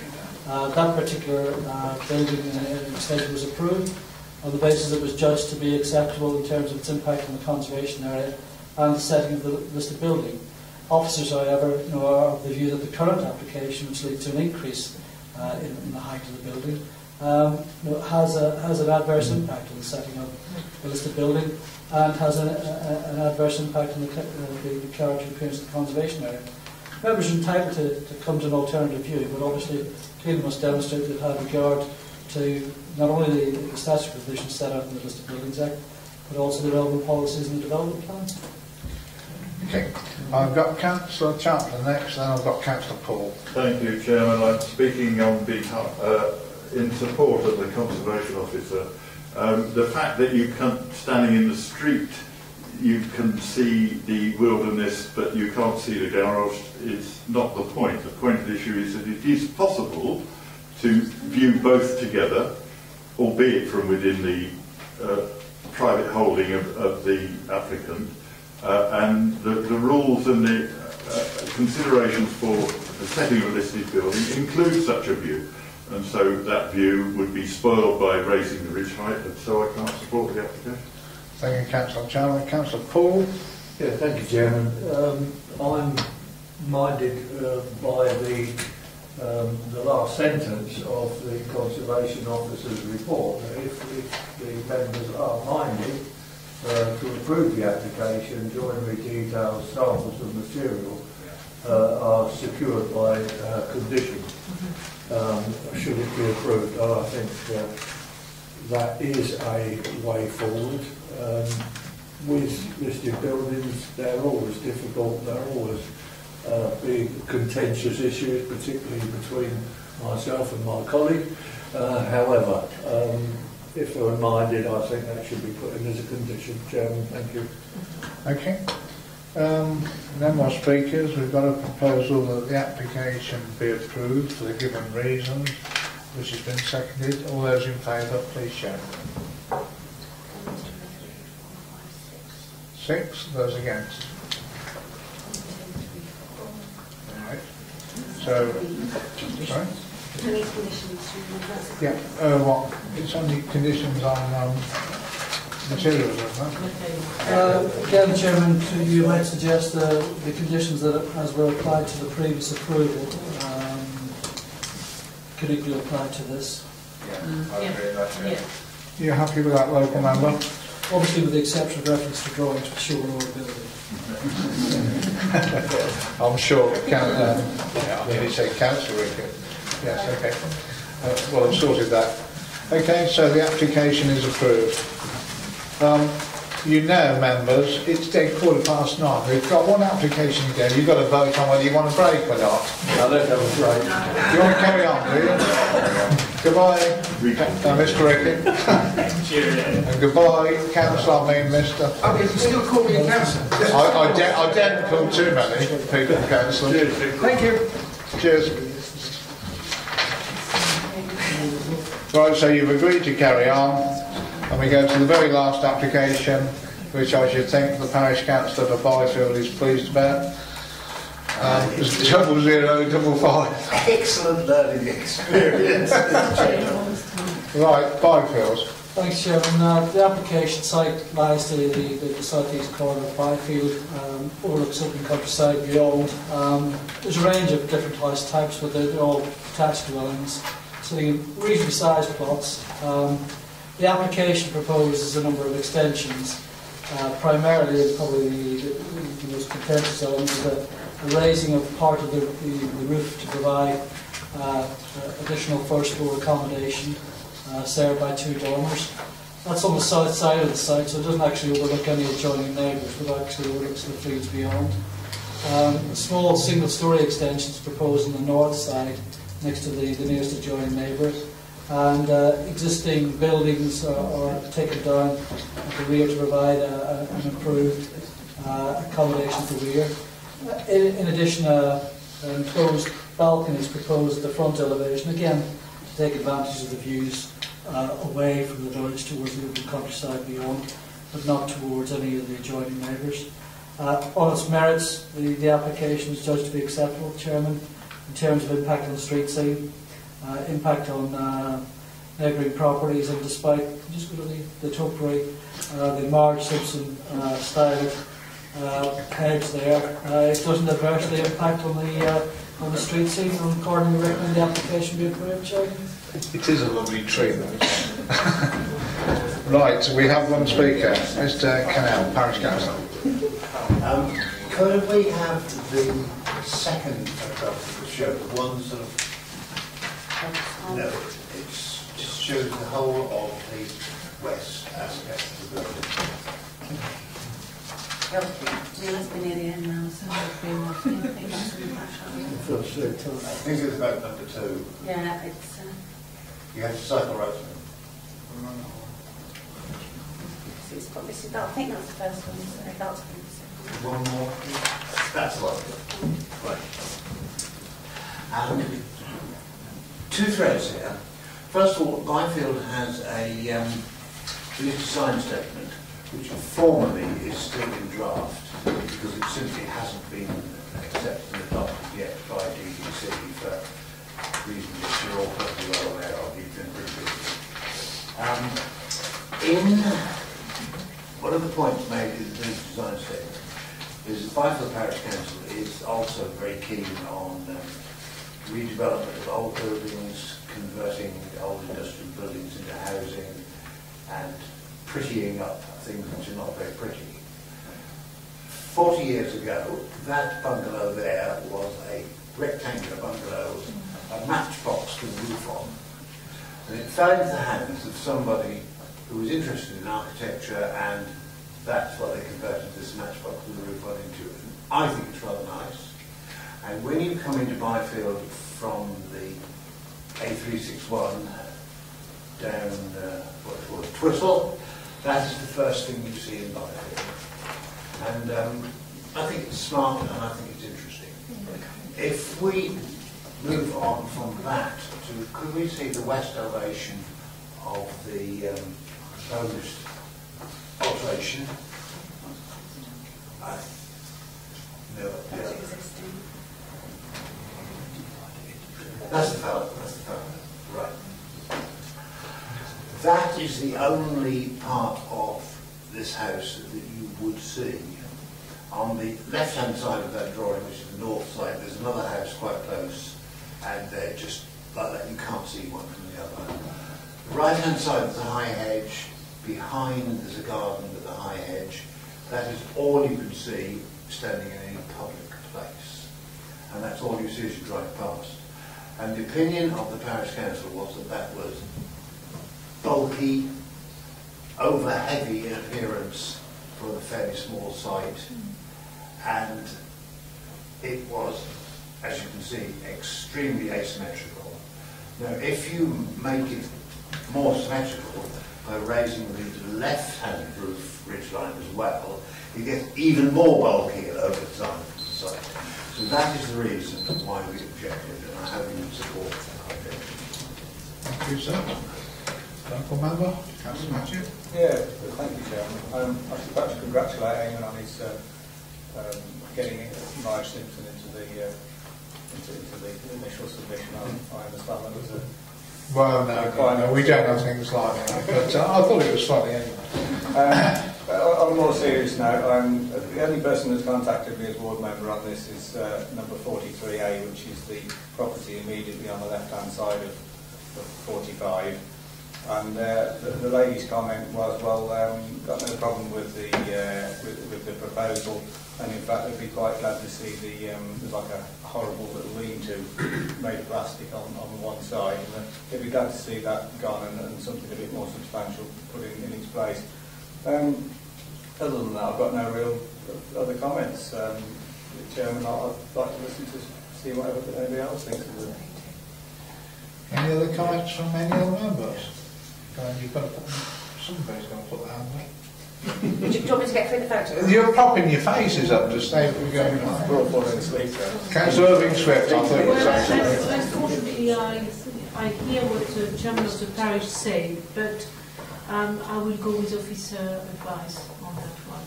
That particular building extension was approved on the basis it was judged to be acceptable in terms of its impact on the conservation area and the setting of the listed building. Officers, however, are of the view that the current application, which leads to an increase in the height of the building, has an adverse impact on the setting of the listed building and has an adverse impact on the character and appearance of the conservation area. Members are entitled to come to an alternative view, but obviously clearly must demonstrate they've had regard to not only the statutory provisions set out in the Listed Buildings Act, but also the relevant policies in the development plans. Okay, I've got Councillor Chaplin next, then I've got Councillor Paul. Thank you, Chairman. I'm speaking on behalf, in support of the Conservation Officer. The fact that you can, standing in the street, you can see the wilderness, but you can't see the garage is not the point. The point of the issue is that it is possible to view both together, albeit from within the private holding of the applicant. And the rules and the considerations for the setting of a listed building include such a view, and so that view would be spoiled by raising the ridge height, and so I can't support the application. Thank you, Councillor Chairman. Councillor Paul. Yeah, thank you, Chairman. I'm minded by the last sentence of the Conservation Officer's report. If the members are minded to approve the application, joinery details, samples of material are secured by condition. Should it be approved? I think that is a way forward. With listed buildings, they're always difficult, they're always big contentious issues, particularly between myself and my colleague. However, if they're minded, I think that should be put in as a condition. Chairman, thank you. Okay. No more speakers. We've got a proposal that the application be approved for the given reasons, which has been seconded. All those in favour, please show. 6. Those against. All right. So, sorry? Yeah. What? It's only conditions on materials, isn't it? Again, Chairman, you might suggest the conditions that, as were applied to the previous approval, could equally apply to this. Yeah, I agree with that. Yeah. You're happy with that, local member? Obviously, with the exception of reference to drawings for sure or ability. I'm sure. I mean, it's a council record. Yes, okay. Well, I've sorted that. Okay, so the application is approved. You know, members, it's 9:15. We've got one application again. You've got to vote on whether you want a break or not. No, let's have a break. You want to carry on, do you? Goodbye, Mr. Rickett. And goodbye, Councillor, Mr. Oh, you can still call me a councillor. I daren't call too many people councillors. Thank you. Cheers. Right, so you've agreed to carry on, and we go to the very last application, which I should think the parish councillor of Byfield is pleased about. It's 0055. Excellent learning experience. Right, Byfield. Thanks, Chairman. The application site lies to the southeast corner of Byfield, overlooks open countryside beyond. There's a range of different house types, but they're all detached dwellings, sitting in reasonably sized plots. The application proposes a number of extensions. Primarily, and probably the most contentious element is a raising of part of the roof to provide additional first floor accommodation, served by 2 dormers. That's on the south side of the site, so it doesn't actually overlook any adjoining neighbours, but actually overlooks the fields beyond. A small single-storey extension is proposed on the north side, next to the nearest adjoining neighbours, and existing buildings are taken down at the rear to provide an improved accommodation at the rear. In addition, an enclosed balcony is proposed at the front elevation, again to take advantage of the views away from the village towards the open countryside beyond, but not towards any of the adjoining neighbours. On its merits, the application is judged to be acceptable, Chairman, in terms of impact on the street scene, impact on neighbouring properties, and despite, just go to the topiary, the Marge Simpson style hedge there, it doesn't adversely impact on the street scene, and accordingly recommend the application be approved, Chairman. It is a lovely tree, though. Right, so we have one speaker, Mr. Cannell, Parish Council. Could we have the second photograph of the show, the one sort of... No, it just shows the whole of the west aspect of the building. Neil's been near the end now, so I think it's about number 2. yeah, it's... You have to cycle right through. It's probably, I think that's the first one, so that's the second One more. That's a lot. Right. 2 threads here. First of all, Byfield has a design statement which formally is still in draft because it simply hasn't been accepted and adopted yet by DDC for reasons which you're all perfectly well aware of. You've been previously. One of the points made in the design statement is that Byfield Parish Council is also very keen on redevelopment of old buildings, converting old industrial buildings into housing, and prettying up things which are not very pretty. 40 years ago, that bungalow there was a rectangular bungalow, a matchbox with a roof on. And it fell into the hands of somebody who was interested in architecture, and that's what they converted this matchbox with a roof on into. And I think it's rather nice. And when you come into Byfield from the A361 down Twistle, that is the first thing you see in Byfield. And I think it's smart and I think it's interesting. If we move on from that to, could we see the west elevation of the proposed alteration? No, yeah. That's the fellow, right. That is the only part of this house that you would see. On the left-hand side of that drawing, which is the north side, there's another house quite close, and they're just like that, you can't see one from the other. The right-hand side is the high hedge, behind there's a garden with a high hedge. That is all you can see standing in any public place. And that's all you see as you drive past. And the opinion of the Parish Council was that that was bulky, over-heavy in appearance for a fairly small site, and it was, as you can see, extremely asymmetrical. Now, if you make it more symmetrical by raising the left-hand roof ridgeline as well, it gets even more bulky over time for the site. So that is the reason why we objected, and I hope you would support that idea. Thank you, sir. Local member, Councillor Matthew. Yeah, thank you, Chairman. I should perhaps congratulate Eamon on his getting Marge Simpson into the initial submission. I understand that was a... Well, no, we don't have things like that, but I thought it was funny anyway. On a more serious note, the only person that's contacted me as ward member on this is number 43A, which is the property immediately on the left-hand side of 45. And the lady's comment was, well, got no problem with the proposal, and in fact they'd be quite glad to see there's like a horrible little lean-to made of plastic on one side, and they'd be glad to see that gone and something a bit more substantial put in its place. Other than that, I've got no real other comments. Chairman, I'd like to listen to see whatever anybody else thinks of it. Any other comments from any other members? You've got to put, somebody's going to put their hand up. Do you want me to get through the photo? You're propping your faces up to stay we're going on. Councillor Irving Swift, I think. Unfortunately, I hear what the chairman of the parish say, but I will go with officer advice on that one.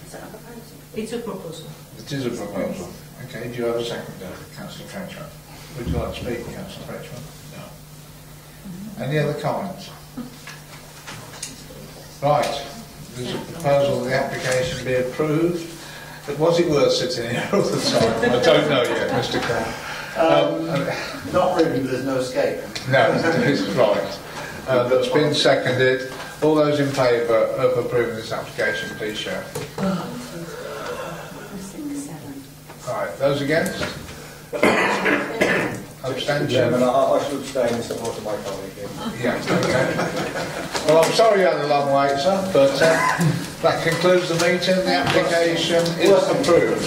Is that a proposal? It's a proposal. It is a proposal. Okay, do you have a second, Councillor Frenchman? Would you like to speak, Councillor Frenchman? No. Any other comments? Right, there's a proposal that the application be approved. But was it worth sitting here all the time? I don't know yet, Mr. Crown. Not really, but there's no escape. No, it's right. That's been seconded. All those in favour of approving this application, please show. Right, those against? Abstention. Chairman, I should abstain in support of my colleague here. Yeah, okay. Well, I'm sorry you had a long wait, sir, but that concludes the meeting. The application is approved.